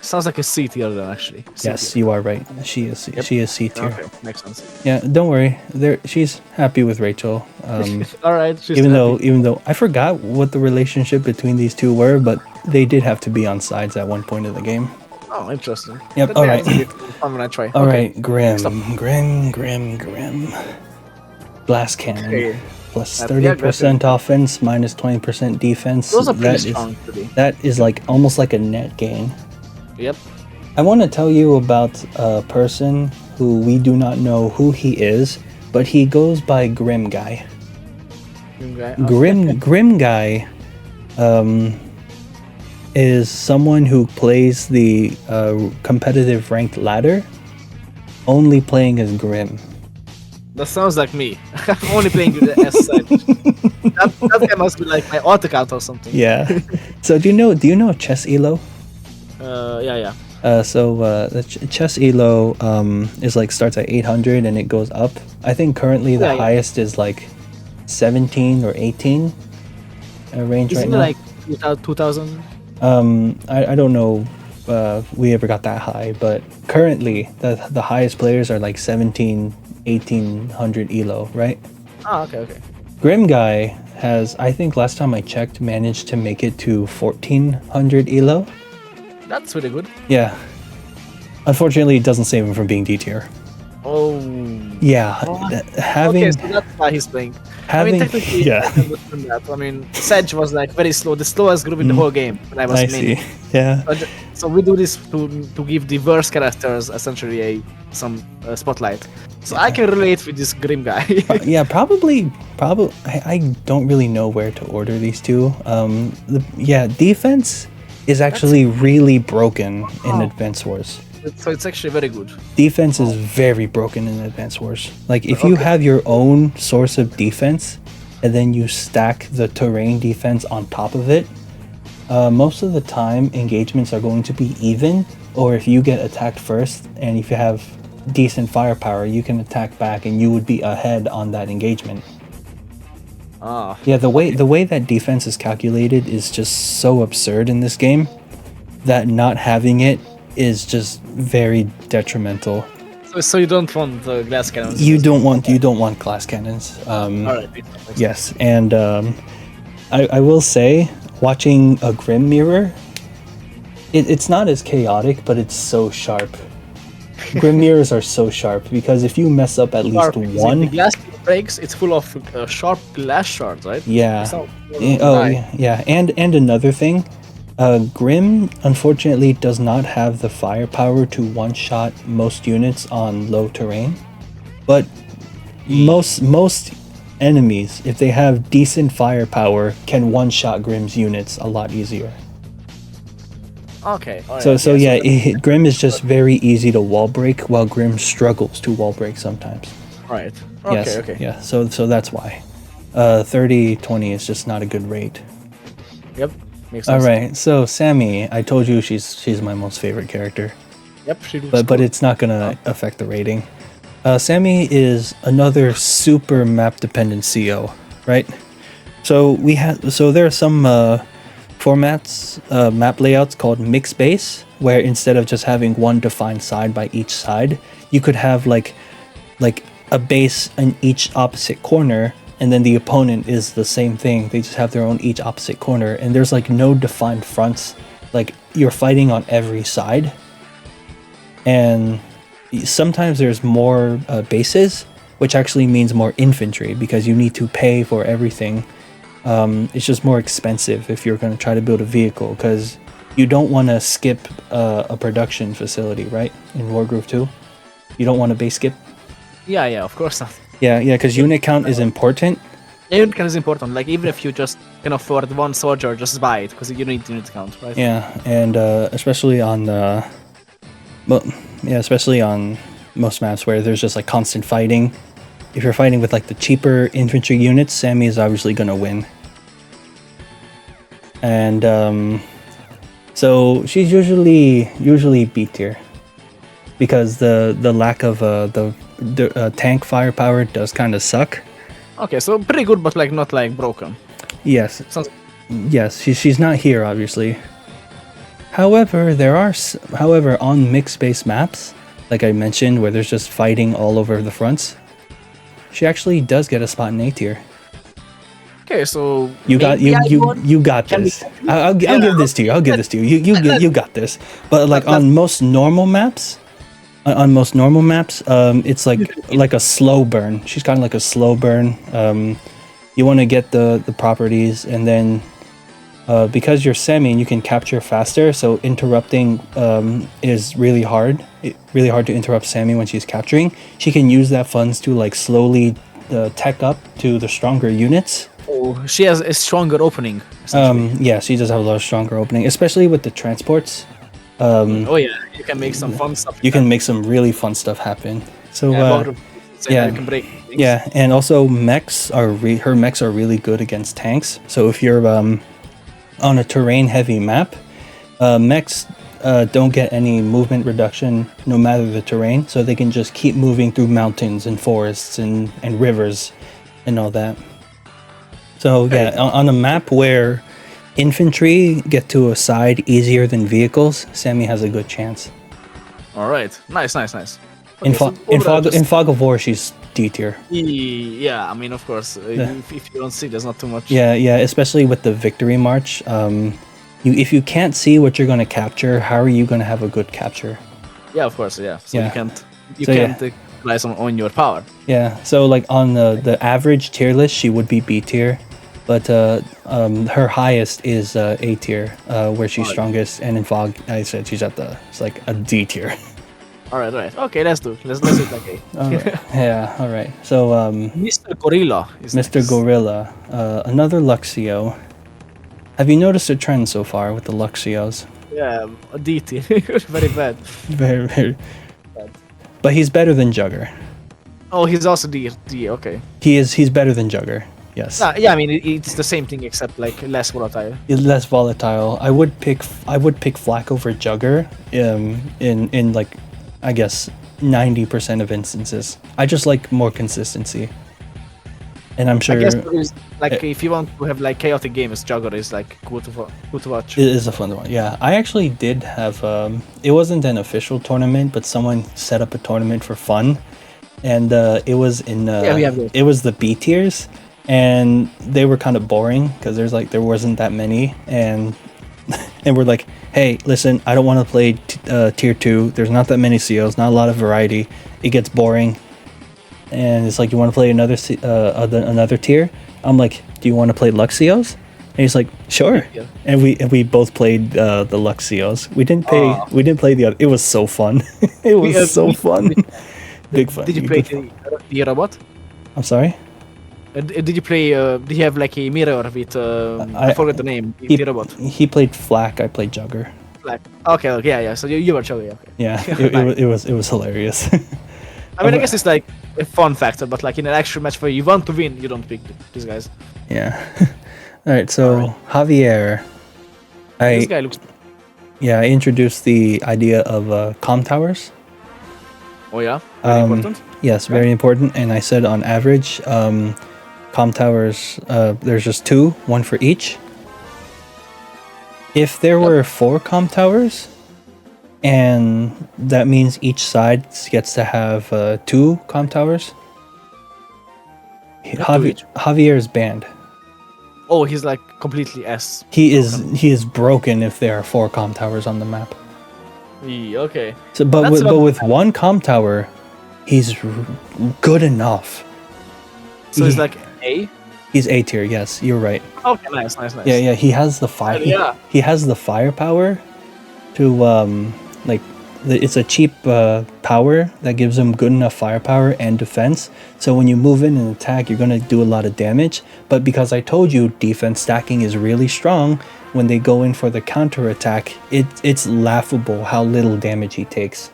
Sounds like a C tier then, actually. Yes, you are right. She is C tier. Okay, makes sense. Yeah, don't worry. She's happy with Rachel. All right. Even though I forgot what the relationship between these two were, but they did have to be on sides at one point of the game. Oh, interesting. Yep. All right. I'm gonna try. All right. Grimm. Blast cannon. Okay. Plus 30% offense, minus 20% defense. Those are pretty strong. That is like almost like a net gain. Yep. I want to tell you about a person who we do not know who he is, but he goes by Grimm Guy. Grimm Guy is someone who plays the competitive ranked ladder, only playing as Grimm. That sounds like me. I'm only playing with the S side. That guy must be like my auto count or something. Yeah. So do you know chess elo? Yeah. So the chess elo is like starts at 800 and it goes up. I think currently the highest is like 17 or 18 range right now. Like 2000? I don't know we ever got that high, but currently the highest players are like 1800 elo, right? Oh, okay. Grimm Guy has, I think last time I checked, managed to make it to 1400 elo. That's really good. Yeah. Unfortunately, it doesn't save him from being D tier. Oh. Yeah. Okay, so that's why he's playing. Technically, yeah. I understand that. I mean, Sedge was like very slow, the slowest group in the whole game when I was see. Yeah. So we do this to give the worst characters essentially some spotlight. So I can relate with this Grimm Guy. Yeah, probably. I don't really know where to order these two. Defense is actually really broken in Advance Wars. So it's actually very good. Defense is very broken in Advance Wars. Like if you have your own source of defense and then you stack the terrain defense on top of it, Most of the time, engagements are going to be even, or if you get attacked first, and if you have decent firepower, you can attack back, and you would be ahead on that engagement. Ah. Yeah, the way that defense is calculated is just so absurd in this game that not having it is just very detrimental. So you don't want the glass cannons? You don't want glass cannons. Alright. Yes, and I will say, watching a Grimm mirror, it's not as chaotic, but it's so sharp. Grimm mirrors are so sharp because if you mess up at least one, the glass breaks, it's full of sharp glass shards, right? yeah. Yeah. And another thing, Grimm unfortunately does not have the firepower to one-shot most units on low terrain, but most enemies, if they have decent firepower, can one-shot Grimm's units a lot easier. Okay. Grimm is just very easy to wall break, while Grimm struggles to wall break sometimes. Right. Yes, Okay. Yeah. So that's why. 30-20 is just not a good rate. Yep. Makes All sense. right. So Sami, I told you she's my most favorite character, Yep. She looks but cool. it's not gonna affect the rating. Sami is another super map dependent CO, right? So there are some formats, map layouts called mixed base, where instead of just having one defined side by each side, you could have like a base in each opposite corner, and then the opponent is the same thing. They just have their own each opposite corner, and there's like no defined fronts. Like you're fighting on every side, and sometimes there's more bases, which actually means more infantry because you need to pay for everything. It's just more expensive if you're going to try to build a vehicle, because you don't want to skip a production facility, right? In Wargroove 2, you don't want to base skip. Yeah, of course not. Yeah, because unit count is important. Yeah, unit count is important. Like even if you just can afford one soldier, just buy it because you need unit count, right? Yeah, and especially on especially on most maps where there's just like constant fighting. If you're fighting with like the cheaper infantry units, Sami is obviously gonna win. And so she's usually B tier because the lack of the tank firepower does kind of suck. Okay, so pretty good, but like not like broken. Yes. Sounds- Yes, she's not here, obviously. However, however, on mixed-base maps, like I mentioned, where there's just fighting all over the fronts, she actually does get a spot in A tier. Okay, so You got Can this. we- I'll give this to you. I'll give this to you. You got this. But like on most normal maps, it's like a slow burn. She's kind of like a slow burn. You want to get the properties, and then because you're Sami and you can capture faster, so interrupting is really hard. Really hard to interrupt Sami when she's capturing. She can use that funds to like slowly tech up to the stronger units. Oh, she has a stronger opening. essentially. Yeah, she does have a lot of stronger opening, especially with the transports. Oh yeah, you can make some fun stuff. You can make some really fun stuff happen. So You can break things. yeah, and also mechs her mechs are really good against tanks. So if you're on a terrain heavy map, mechs don't get any movement reduction no matter the terrain, so they can just keep moving through mountains and forests and rivers and all that. So yeah, on a map where infantry get to a side easier than vehicles, Sami has a good chance. All right, nice. In Okay, Fog of War, she's D tier. Yeah, I mean, of course, if you don't see, there's not too much. Yeah, especially with the Victory March. If you can't see what you're going to capture, how are you going to have a good capture? Yeah, of course, yeah. So Yeah. you So, can't rely on your power. Yeah, so like on the average tier list, she would be B tier, but her highest is A tier, where she's strongest. And in Fog, I said she's it's like a D tier. All right. Okay, let's do it. Let's do it like A. All right. Yeah, all right. So Mr. Gorilla is Mr. next. Gorilla, another Luxio. Have you noticed a trend so far with the Luxios? Yeah, a D tier. Very bad. Very, very. But he's better than Jugger. Oh, he's also D. Okay. He's better than Jugger. Yes. Yeah, I mean it's the same thing except like less volatile. It's less volatile. I would pick Flak over Jugger. In like, I guess 90% of instances. I just like more consistency. And I'm sure I guess it's like if you want to have like chaotic games, Jugger is like cool to watch. it is a fun one. Yeah, I actually did have. It wasn't an official tournament, but someone set up a tournament for fun, and it was in. We have those. It was the B tiers, and they were kind of boring because there wasn't that many, and we're like, hey, listen, I don't want to play tier 2. There's not that many COs, not a lot of variety. It gets boring. And it's like, you want to play another tier? I'm like, do you want to play Lux COs? And he's like, sure. Yeah. And we both played the Lux COs. We didn't play the other. It was so fun. It was so fun. Big fun. Did you play the robot? I'm sorry? Did you play? Did you have like a mirror with? I forgot the name. The robot. He played Flak. I played Jugger. Like okay, yeah. So you were Joey. Okay. Yeah, it was hilarious. I mean, I guess it's like a fun factor, but like in an actual match where you want to win, you don't pick these guys. Yeah. All right. So Javier, This guy looks. I introduced the idea of comm towers. Oh yeah, very important. Yes, very important. And I said on average, comm towers, there's just 2, 1 for each. If there were 4 comm towers, and that means each side gets to have 2 comm towers, Javier is banned. Oh, he's like completely S. He is broken if there are 4 comm towers on the map. Okay. So, but with 1 comm tower, he's good enough. So he's like A. He's A tier. Yes, you're right. Okay, nice. Yeah. He has the fire. He has the firepower to it's a cheap power that gives him good enough firepower and defense. So when you move in and attack, you're gonna do a lot of damage. But because I told you defense stacking is really strong, when they go in for the counter attack, it's laughable how little damage he takes.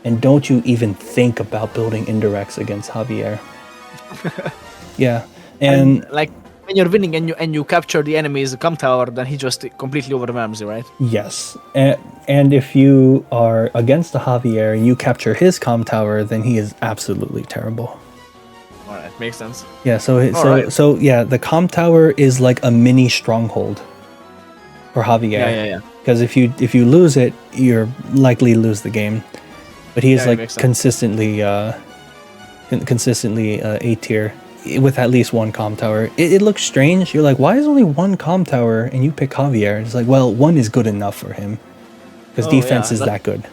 And don't you even think about building indirects against Javier. Yeah, and like when you're winning and you capture the enemy's comm tower, then he just completely overwhelms you, right? yes, and if you are against the Javier and you capture his comm tower, then he is absolutely terrible. All right, makes sense. Yeah, so the comm tower is like a mini stronghold for Javier. Yeah. Because if you lose it, you're likely to lose the game. But he is like consistently A tier with at least 1 comm tower. It looks strange. You're like, why is only 1 comm tower and you pick Javier? It's like, well, 1 is good enough for him because defense is that good.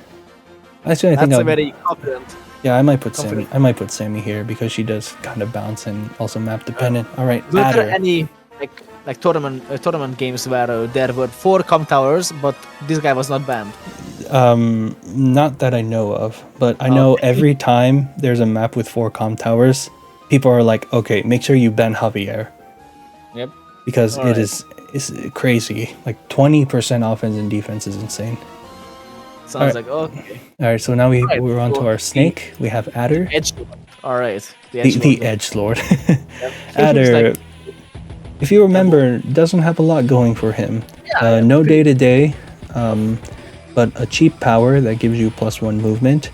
Actually, I think that's very confident. Yeah, I might put Sami. I might put Sami here because she does kind of bounce and also map dependent. All right, were there any like tournament games where there were 4 comm towers, but this guy was not banned? Not that I know of, but I know every time there's a map with 4 comm towers, people are like, okay, make sure you ban Javier. Yep. Because it's crazy. Like 20% offense and defense is insane. Sounds like okay. All right, so now we're on to our snake. We have Adder. All right. The Edgelord. Adder, if you remember, doesn't have a lot going for him. No day-to-day, but a cheap power that gives you +1 movement,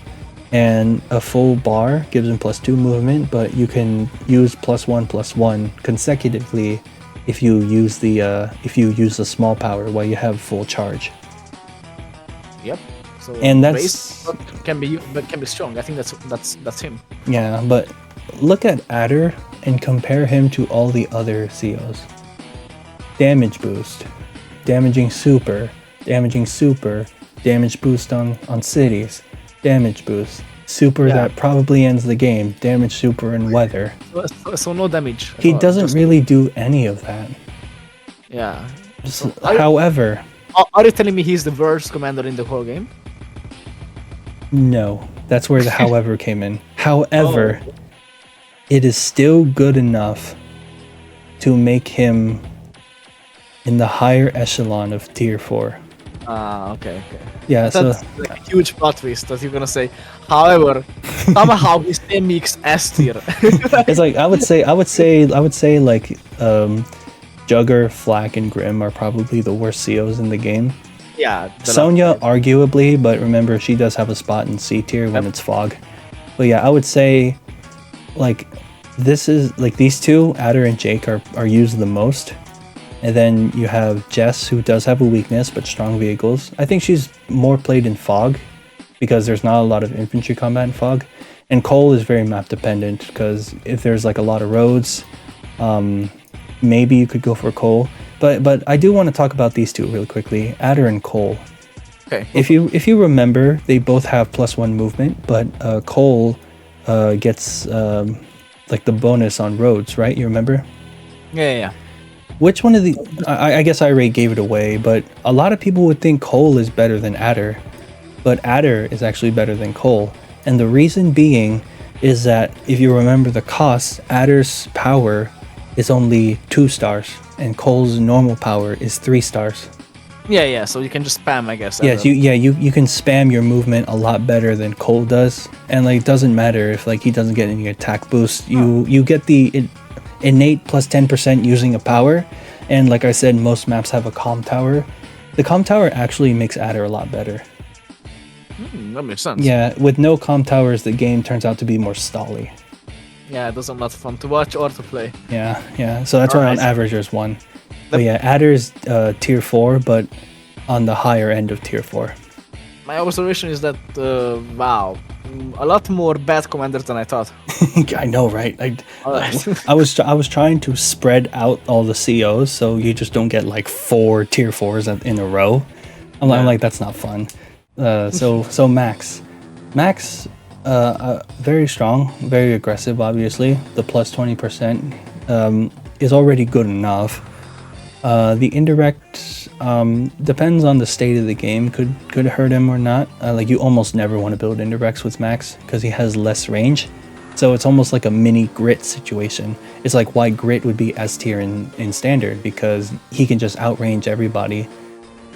and a full bar gives him +2 movement, but you can use +1/+1 consecutively if you use the small power while you have full charge. Yep. So and that's can be strong. I think that's him. Yeah, but look at Adder and compare him to all the other COs. Damage boost, damaging super, damage boost on cities, damage boost, super that probably ends the game, damage super and weather. So no damage. He doesn't really do any of that. Yeah. However, are you telling me he's the worst commander in the whole game? No, that's where the however came in. However, it is still good enough to make him in the higher echelon of tier 4. Okay. Yeah, so That's like a huge plot twist that you're gonna say. However, somehow his MX S tier. it's like I would say like Jugger, Flak, and Grimm are probably the worst COs in the game. Yeah. Sonja, arguably, but remember she does have a spot in C tier when it's fog. But yeah, I would say like this is like these two, Adder and Jake, are used the most. And then you have Jess, who does have a weakness, but strong vehicles. I think she's more played in fog because there's not a lot of infantry combat in fog. And Koal is very map dependent because if there's like a lot of roads, maybe you could go for Koal. But I do want to talk about these two really quickly, Adder and Koal. Okay. If you remember, they both have +1 movement, but Koal gets like the bonus on roads, right? You remember? Yeah. Which one of the... I guess I already gave it away, but a lot of people would think Koal is better than Adder. But Adder is actually better than Koal. And the reason being is that if you remember the cost, Adder's power is only 2 stars, and Koal's normal power is 3 stars. Yeah, so you can just spam, I guess. Yes, you can spam your movement a lot better than Koal does. And like, it doesn't matter if like he doesn't get any attack boost. You get the... innate plus 10% using a power, and like I said, most maps have a comm tower. The comm tower actually makes Adder a lot better. That makes sense. Yeah, with no comm towers, the game turns out to be more stally. Yeah, it doesn't lot fun to watch or to play. Yeah. So that's why on average there's 1. But yeah, Adder's tier 4, but on the higher end of tier 4. My observation is that wow, a lot more bad commanders than I thought. I know, right? I was trying to spread out all the COs so you just don't get like 4 tier 4s in a row. I'm like that's not fun. So Max, very strong, very aggressive. Obviously, the plus 20% is already good enough. The indirect depends on the state of the game, could hurt him or not. Like you almost never want to build indirects with Max because he has less range. So it's almost like a mini Grit situation. It's like why Grit would be S tier in standard, because he can just outrange everybody.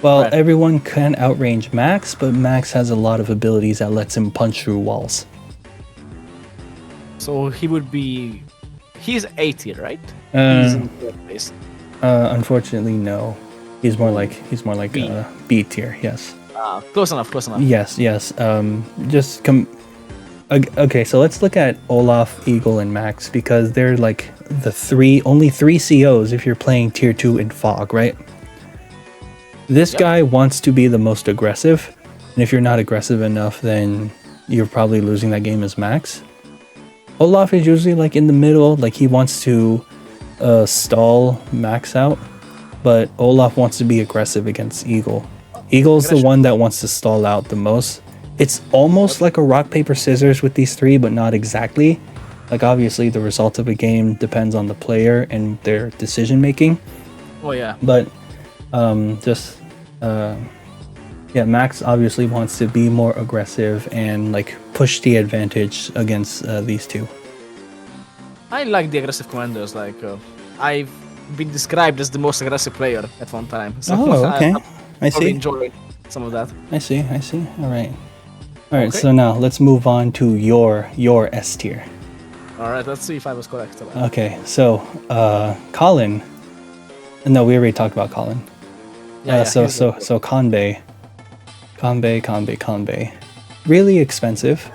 Well, right. Everyone can outrange Max, but Max has a lot of abilities that lets him punch through walls. So he would be... He's A tier, right? He's in third place. Unfortunately, no. He's more like B. B tier. Yes. Close enough. Yes. Just come. Okay, so let's look at Olaf, Eagle, and Max because they're like the only three COs if you're playing tier 2 in Fog, right? This guy wants to be the most aggressive, and if you're not aggressive enough, then you're probably losing that game as Max. Olaf is usually like in the middle, like he wants to stall Max out, but Olaf wants to be aggressive against Eagle. Eagle's the one that wants to stall out the most. It's almost like a rock, paper, scissors with these three, but not exactly. Like obviously the result of a game depends on the player and their decision making. Oh yeah. But Max obviously wants to be more aggressive and like push the advantage against these two. I like the aggressive commanders. Like I've been described as the most aggressive player at one time. So okay. I see. Enjoy some of that. I see. All right. Okay. So now let's move on to your S tier. All right. Let's see if I was correct. Okay. So Colin. No, we already talked about Colin. So Kanbei. Really expensive,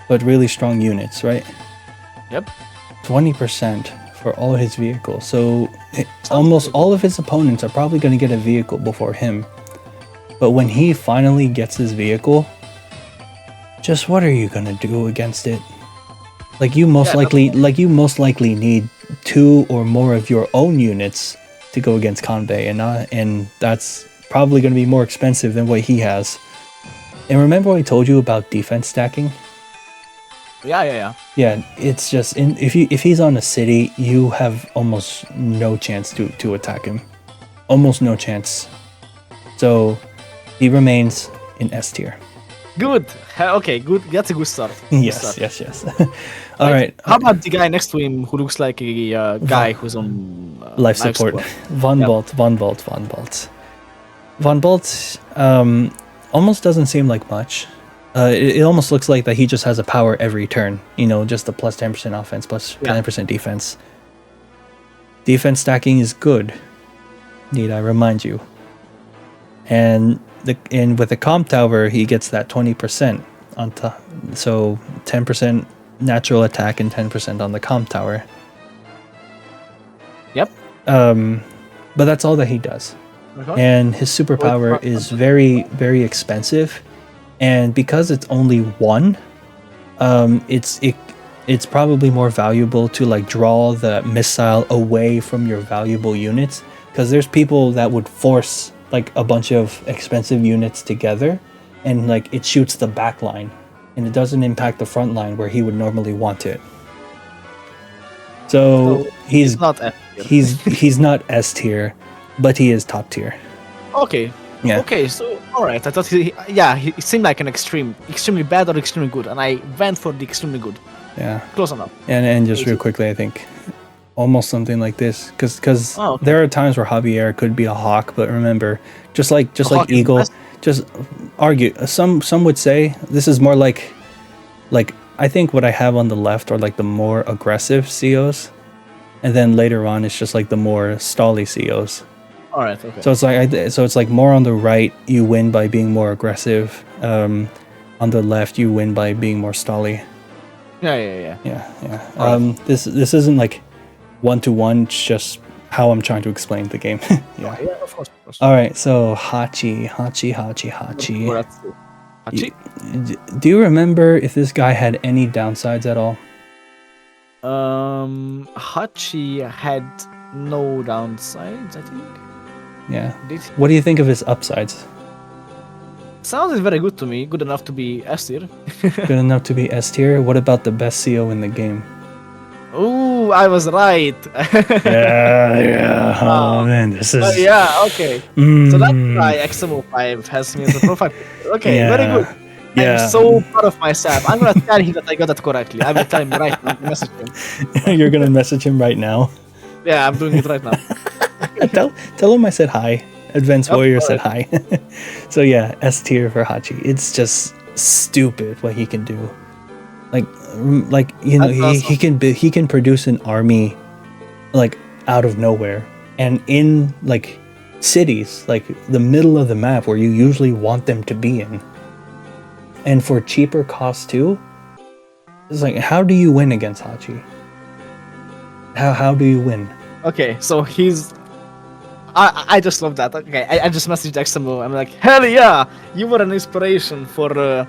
but really strong units, right? Yep. 20% for all his vehicles. So almost all of his opponents are probably going to get a vehicle before him. But when he finally gets his vehicle, just what are you going to do against it? Like you most likely need 2 or more of your own units to go against Kanbei, and that's probably going to be more expensive than what he has. And remember what I told you about defense stacking? Yeah. Yeah, it's just if he's on a city, you have almost no chance to attack him. Almost no chance. So he remains in S tier. Good. Okay, good. That's a good start. Yes. All right. How about the guy next to him who looks like a guy who's on life support? Von Bolt. Von Bolt almost doesn't seem like much. It almost looks like that he just has a power every turn. You know, just a plus 10% offense, plus 10% defense. Defense stacking is good. Need I remind you? And with the comp tower, he gets that 20% on top. So 10% natural attack and 10% on the comp tower. Yep. But that's all that he does. And his superpower is very, very expensive. And because it's only one, it's probably more valuable to like draw the missile away from your valuable units. Because there's people that would force like a bunch of expensive units together, and like it shoots the back line, and it doesn't impact the front line where he would normally want it. So he's not S tier. he's not S tier, but he is top tier. Okay. Yeah. Okay, so alright, I thought he seemed like an extremely bad or extremely good, and I went for the extremely good. Yeah. Close enough. And just real quickly, I think almost something like this, because there are times where Javier could be a Hawke, but remember, just like Eagle, just argue. Some would say this is more like I think what I have on the left are like the more aggressive COs, and then later on it's just like the more stally COs. All right. Okay. So it's like more on the right you win by being more aggressive. On the left you win by being more stally. Yeah. This isn't like 1-to-1. It's just how I'm trying to explain the game. Yeah, of course. All right. So Hachi. Do you remember if this guy had any downsides at all? Hachi had no downsides, I think. Yeah. What do you think of his upsides? Sounds very good to me. Good enough to be S tier. Good enough to be S tier? What about the best CO in the game? Ooh, I was right. Yeah. Oh man, this is. Yeah, okay. So that's why XMO5 has me as a profile picture. Okay, very good. Yeah. I'm so proud of myself. I'm gonna tell him that I got that correctly. I will tell him right now. Message him. You're gonna message him right now? Yeah, I'm doing it right now. Tell him I said hi. Advanced Warrior said hi. So yeah, S tier for Hachi. It's just stupid what he can do. Like you know, awesome. he can produce an army like out of nowhere, and in like cities, like the middle of the map where you usually want them to be in, and for cheaper cost too. It's like, how do you win against Hachi? How do you win? Okay, so I just love that. Okay, I just messaged XMO. I'm like, hell yeah, you were an inspiration for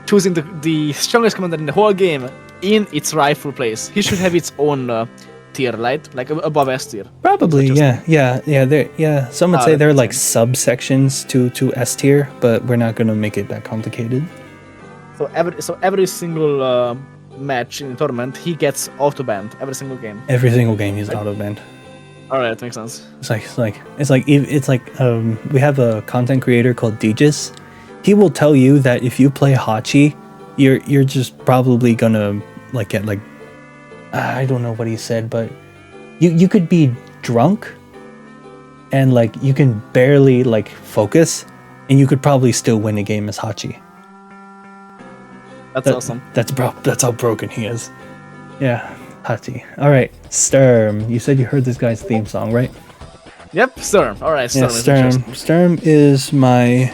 choosing the strongest commander in the whole game in its rightful place. He should have its own tier, right? Like above S tier. Probably, yeah. Some would say they're like subsections to S tier, but we're not gonna make it that complicated. So every single match in the tournament, he gets auto banned every single game. Every single game he's auto banned. All right, that makes sense. It's like we have a content creator called Degis. He will tell you that if you play Hachi, you're just probably gonna like get like I don't know what he said, but you could be drunk and like you can barely like focus, and you could probably still win a game as Hachi. That's awesome. That's how broken he is. Yeah. Hachi. All right, Sturm. You said you heard this guy's theme song, right? Yep, Sturm. All right, Sturm. Yeah, Sturm is my.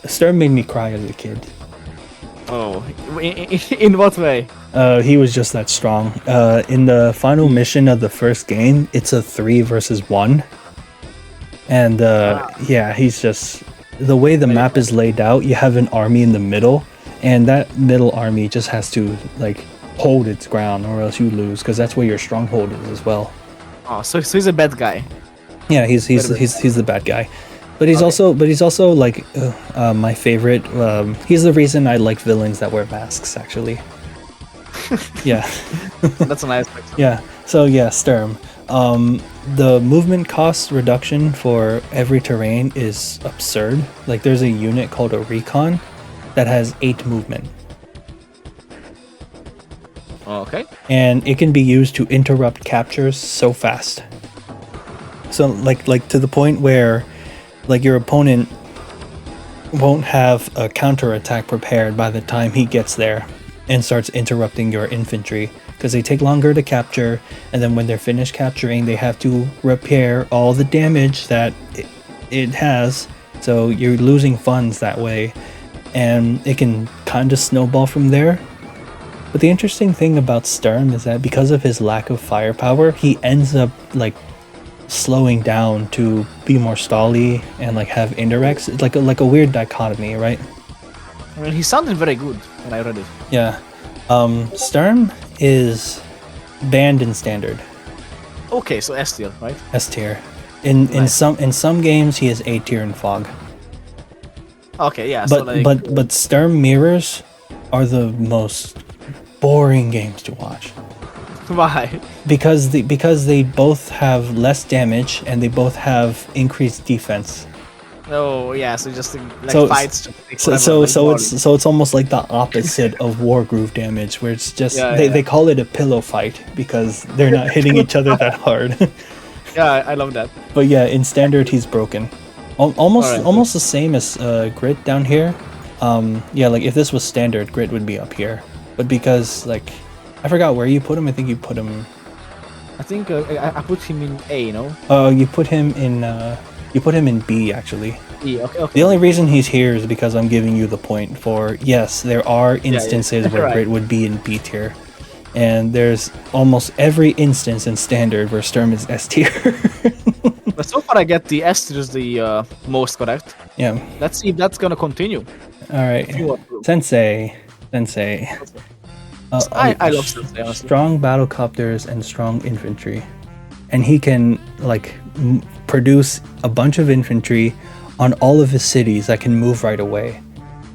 Sturm made me cry as a kid. Oh, in what way? He was just that strong. In the final mission of the first game, it's a 3 versus 1, and he's just the way the map is laid out. You have an army in the middle, and that middle army just has to like hold its ground, or else you lose, because that's where your stronghold is as well. Oh, so he's a bad guy. Yeah, he's the bad guy, but he's also like my favorite. He's the reason I like villains that wear masks, actually. Yeah, that's a nice picture. Yeah, so yeah, Sturm. The movement cost reduction for every terrain is absurd. Like there's a unit called a recon that has 8 movement. Okay. And it can be used to interrupt captures so fast. So like to the point where like your opponent won't have a counterattack prepared by the time he gets there and starts interrupting your infantry, because they take longer to capture, and then when they're finished capturing, they have to repair all the damage that it has, so you're losing funds that way, and it can kind of snowball from there. But the interesting thing about Sturm is that because of his lack of firepower, he ends up like slowing down to be more stally and like have indirects. It's like a weird dichotomy, right? I mean, he sounded very good when I read it. Yeah. Sturm is banned in standard. Okay, so S tier, right? S tier. In some games he is A tier in fog. Okay, yeah. But Sturm mirrors are the most boring games to watch. Why? Because they both have less damage and they both have increased defense. Oh yeah, so just like So- fights. So it's almost like the opposite of Wargroove damage, where it's just Yeah, they yeah. call it a pillow fight because they're not hitting each other that hard. Yeah, I love that. But yeah, in standard he's broken. Almost Alright. the same as Grit down here. Yeah, like if this was standard, Grit would be up here. But because like I forgot where you put him. I think you put him. I think I put him in A, no? You put him in B actually. E. Okay. The only reason he's here is because I'm giving you the point for yes, there are instances where Right. Grit would be in B tier. And there's almost every instance in standard where Sturm is S tier. But so far I get the S tier is the most correct. Yeah. Let's see if that's gonna continue. Alright. Sensei. I love Sensei, honestly. Strong battlecopters and strong infantry. And he can like produce a bunch of infantry on all of his cities that can move right away.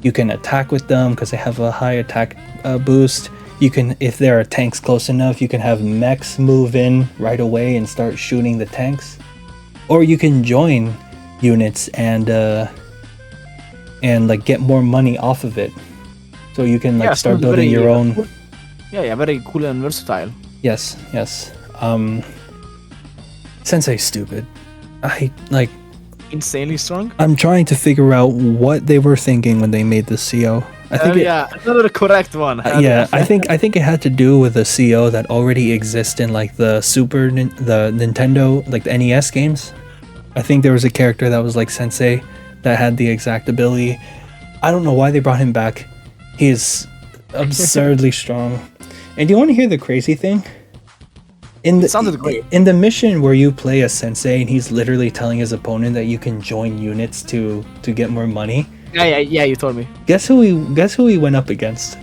You can attack with them because they have a high attack boost. You can, if there are tanks close enough, you can have mechs move in right away and start shooting the tanks. Or you can join units and like get more money off of it. So you can like Yeah, start sounds building very, your own. Yeah, very cool and versatile. Yes. Sensei's stupid. Insanely strong. I'm trying to figure out what they were thinking when they made this CO. I think Yeah, another correct one. yeah, I think it had to do with a CO that already exists in like the the Nintendo, like the NES games. I think there was a character that was like Sensei that had the exact ability. I don't know why they brought him back. He is absurdly strong. And do you want to hear the crazy thing? It sounded great. In the mission where you play a Sensei and he's literally telling his opponent that you can join units to get more money. Yeah, you told me. Guess who he went up against?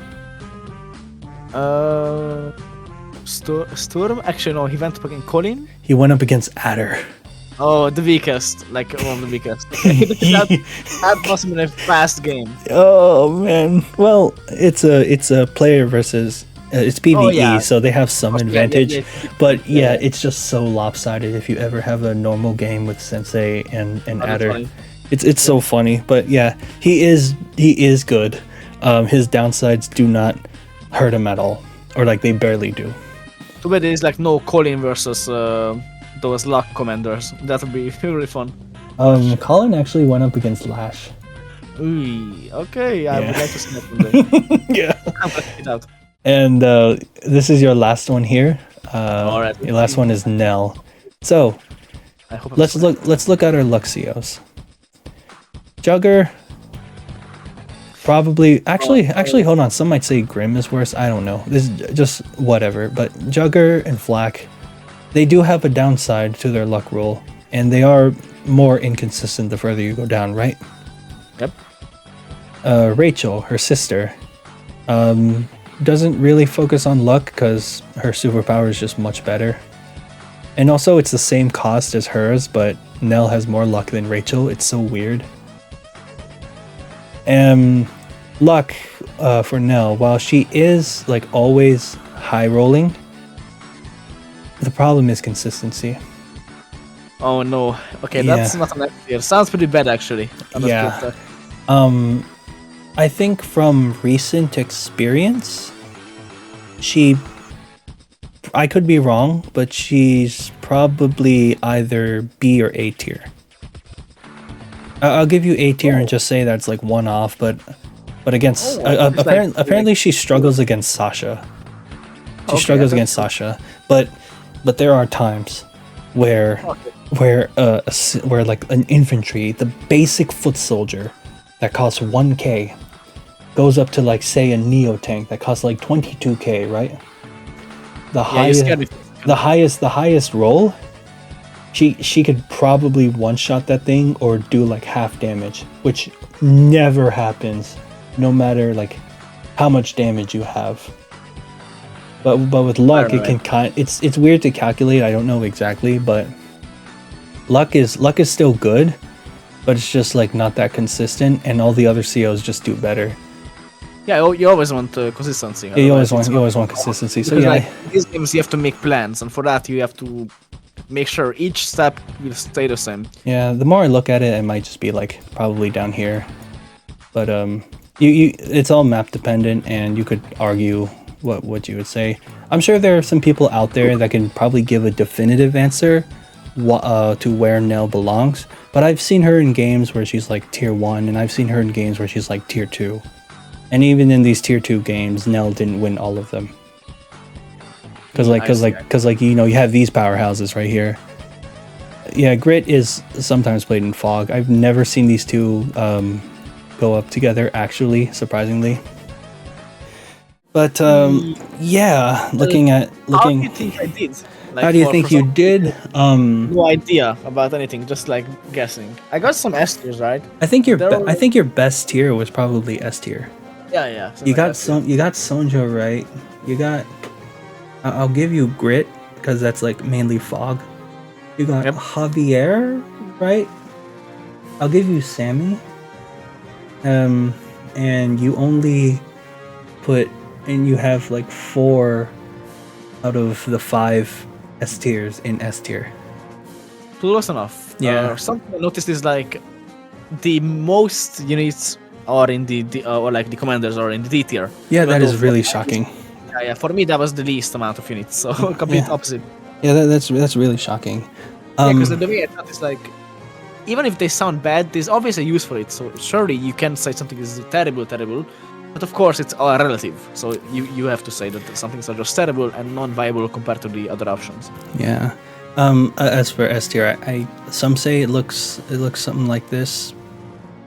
Sturm? Actually, no, he went fucking Colin. He went up against Adder. Oh, the weakest. Like, one of the weakest. that must have been a fast game. Oh man. Well, it's a player versus it's PvE, Oh, yeah. so they have some Yeah, advantage. yeah. But yeah, it's just so lopsided if you ever have a normal game with Sensei and that's Adder. funny. It's so funny. But yeah, he is good. His downsides do not hurt him at all, or like they barely do. Too bad there's like no Colin versus those luck commanders. That would be really fun. Colin actually went up against Lash. Ooh, okay, I Yeah. would like to see that one day. Yeah. I'm gonna check it out. And this is your last one here. Alright, Your last one is Nell. So I hope I'm let's look at our Luxios. Jugger. Probably actually hold on, some might say Grimm is worse. I don't know. This is just whatever. But Jugger and Flak, they do have a downside to their luck roll, and they are more inconsistent the further you go down, right? Yep. Rachel, her sister, doesn't really focus on luck because her superpower is just much better. And also it's the same cost as hers, but Nell has more luck than Rachel. It's so weird. Luck for Nell, while she is like always high rolling, the problem is consistency. Oh no. Okay, Yeah. that's not an idea. Sounds pretty bad actually. Yeah. I think from recent experience, I could be wrong, but she's probably either B or A tier. I'll give you A tier and just say that's like one off, but against apparently she struggles against Sasha. She struggles against Sasha, but there are times where where like an infantry, the basic foot soldier that costs 1k goes up to like say a neo tank that costs like 22k, right? The highest roll, she could probably one shot that thing or do like half damage, which never happens, no matter like how much damage you have. But with luck, it can it's weird to calculate. I don't know exactly, but luck is still good, but it's just like not that consistent, and all the other COs just do better. Yeah, you always want consistency. Yeah, you always want consistency. So yeah, like these games you have to make plans, and for that you have to make sure each step will stay the same. Yeah, the more I look at it, it might just be like probably down here, but it's all map dependent, and you could argue what you would say. I'm sure there are some people out there that can probably give a definitive answer to where Nell belongs, but I've seen her in games where she's like tier 1, and I've seen her in games where she's like tier 2. And even in these tier 2 games, Nell didn't win all of them. Cause you know, you have these powerhouses right here. Yeah, Grit is sometimes played in Fog. I've never seen these two go up together, actually, surprisingly. But yeah, looking. How do you think I did? Like, how do you think you did? No idea about anything, just like guessing. I got some S tiers, right? I think your best tier was probably S tier. Yeah. You got Sonja right. You got. I'll give you Grit because that's like mainly Fog. You got Javier right. I'll give you Sami. And you only put. And you have like 4 out of the 5 S tiers in S tier. Close enough. Yeah. Something I noticed is like the most units are in the or like the commanders are in the D tier. Yeah, that is really shocking. Yeah. For me, that was the least amount of units. So complete opposite. Yeah, that's really shocking. Because the way I thought is like, even if they sound bad, there's always a use for it. So surely you can say something is terrible. But of course, it's all relative, so you have to say that some things are just terrible and non-viable compared to the other options. Yeah. As for S tier, some say it looks something like this.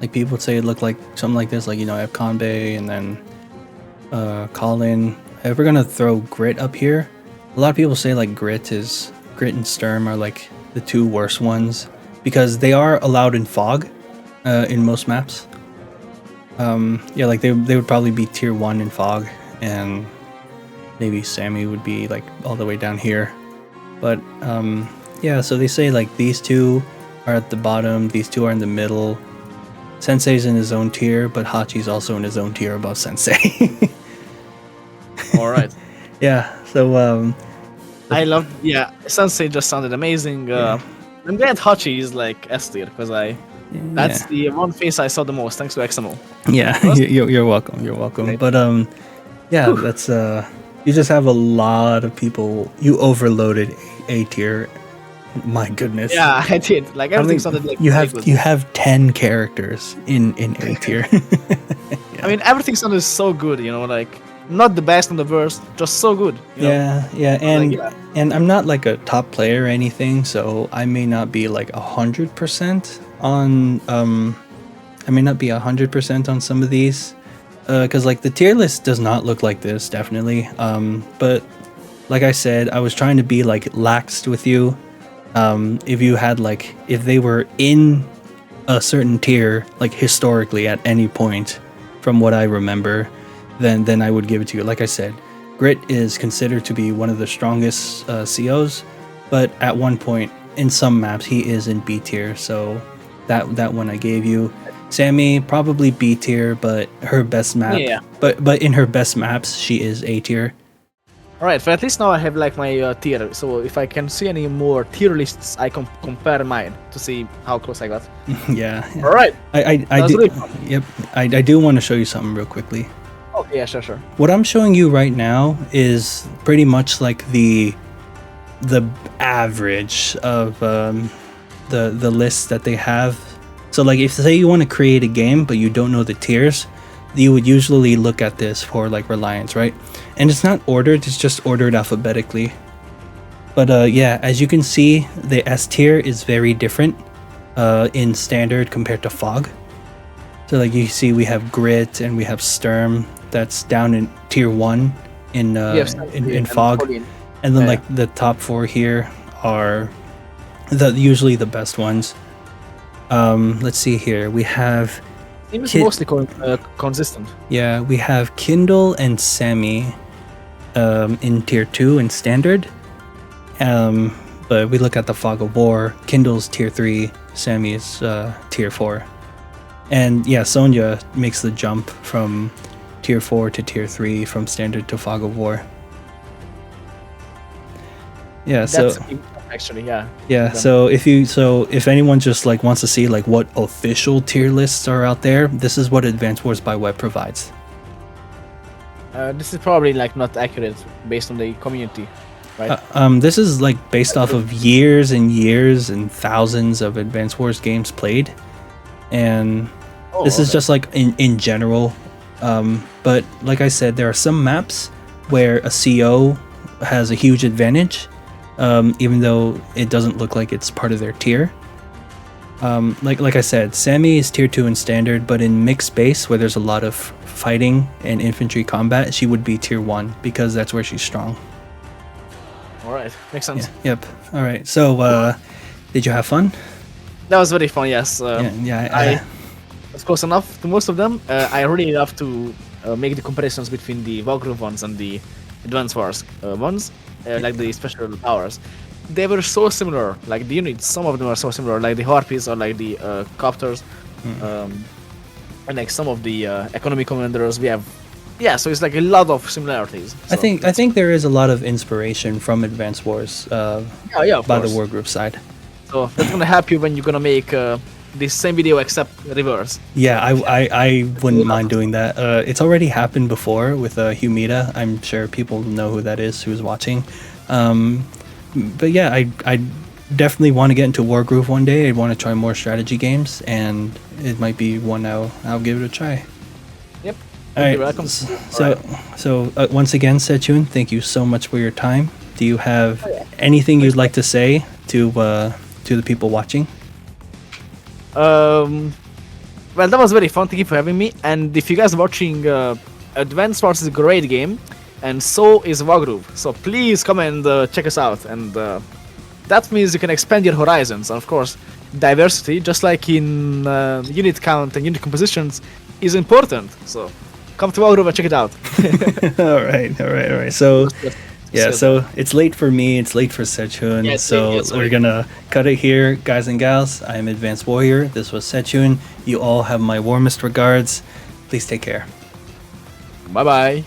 Like people would say it looked like something like this. Like, you know, I have Kanbei and then Colin. If we're gonna throw Grit up here, a lot of people say like Grit and Sturm are like the 2 worst ones because they are allowed in Fog in most maps. Yeah, like they would probably be tier 1 in Fog, and maybe Sami would be like all the way down here. But yeah, so they say like these 2 are at the bottom, these 2 are in the middle. Sensei's in his own tier, but Hachi's also in his own tier above Sensei. All right. Yeah. So I love. Yeah, Sensei just sounded amazing. I'm glad Hachi is like S tier because that's the one face I saw the most, thanks to XMO. Yeah, you're welcome. You're welcome. Okay. But yeah, that's you just have a lot of people. You overloaded A tier. My goodness. Yeah, I did. Like everything sounded like you have 10 characters in A tier. I mean, everything sounded so good. You know, like not the best on the worst, just so good. You know? And I'm not like a top player or anything, so I may not be like 100% on I may not be 100% on some of these because like the tier list does not look like this, definitely, but like I said, I was trying to be like laxed with you. If you had like, if they were in a certain tier like historically at any point from what I remember, then I would give it to you. Like I said, Grit is considered to be one of the strongest COs, but at one point in some maps he is in B tier, so that one I gave you. Sami probably B tier, but her best map. Yeah. But in her best maps, she is A tier. All right, but at least now I have like my tier. So if I can see any more tier lists, I can compare mine to see how close I got. Yeah. All right. I do. Really yep. I do want to show you something real quickly. Okay. Yeah. Sure. What I'm showing you right now is pretty much like the average of the lists that they have. So So like if say you want to create a game but you don't know the tiers, you would usually look at this for like Reliance, right? And it's not ordered, it's just ordered alphabetically. But yeah, as you can see, the S tier is very different in standard compared to Fog. So like you see we have Grit and we have Sturm that's down in tier 1 in Fog. And then like the top 4 here are usually the best ones. Let's see here. We have Seems mostly consistent. Yeah, we have Kindle and Sami in tier 2 in standard. But we look at the Fog of War. Kindle's tier 3, Sami is tier 4. And yeah, Sonja makes the jump from tier 4 to tier 3 from standard to Fog of War. Yeah, that's actually so if anyone just like wants to see like what official tier lists are out there, this is what Advance Wars by Web provides. This is probably like not accurate based on the community, right? This is like based off of years and years and thousands of Advance Wars games played, and this is just like in general. But like I said, there are some maps where a CO has a huge advantage. Even though it doesn't look like it's part of their tier. Like I said, Sami is tier 2 in standard, but in mixed space where there's a lot of fighting and infantry combat, she would be tier 1 because that's where she's strong. Alright, makes sense. Yeah, yep. Alright, so did you have fun? That was very fun, yes. I was close enough to most of them. I really love to make the comparisons between the Wargroove ones and the Advance Wars ones. Like the special powers, they were so similar. Like the units, some of them are so similar, like the Harpies or like the Copters, and like some of the economy commanders. We have, so it's like a lot of similarities. So I think there is a lot of inspiration from Advance Wars. By the Wargroove side. So that's gonna help you when you're gonna make the same video except reverse. Yeah, I wouldn't mind doing that. It's already happened before with Humida. I'm sure people know who that is who's watching. But yeah, I definitely want to get into Wargroove one day. I want to try more strategy games, and it might be one I'll give it a try. Yep. All right. You're welcome. So once again, Sedgehun, thank you so much for your time. Do you have anything you'd like to say to the people watching? Well, that was very fun. Thank you for having me. And if you guys are watching, Advance Wars is a great game, and so is Wargroove. So please come and check us out. And that means you can expand your horizons. And of course, diversity, just like in unit count and unit compositions, is important. So come to Wargroove and check it out. All right. So. Yeah, so it's late for me, it's late for Sedgehun, we're gonna cut it here. Guys and gals, I am Advanced Warrior, this was Sedgehun. You all have my warmest regards. Please take care. Bye-bye.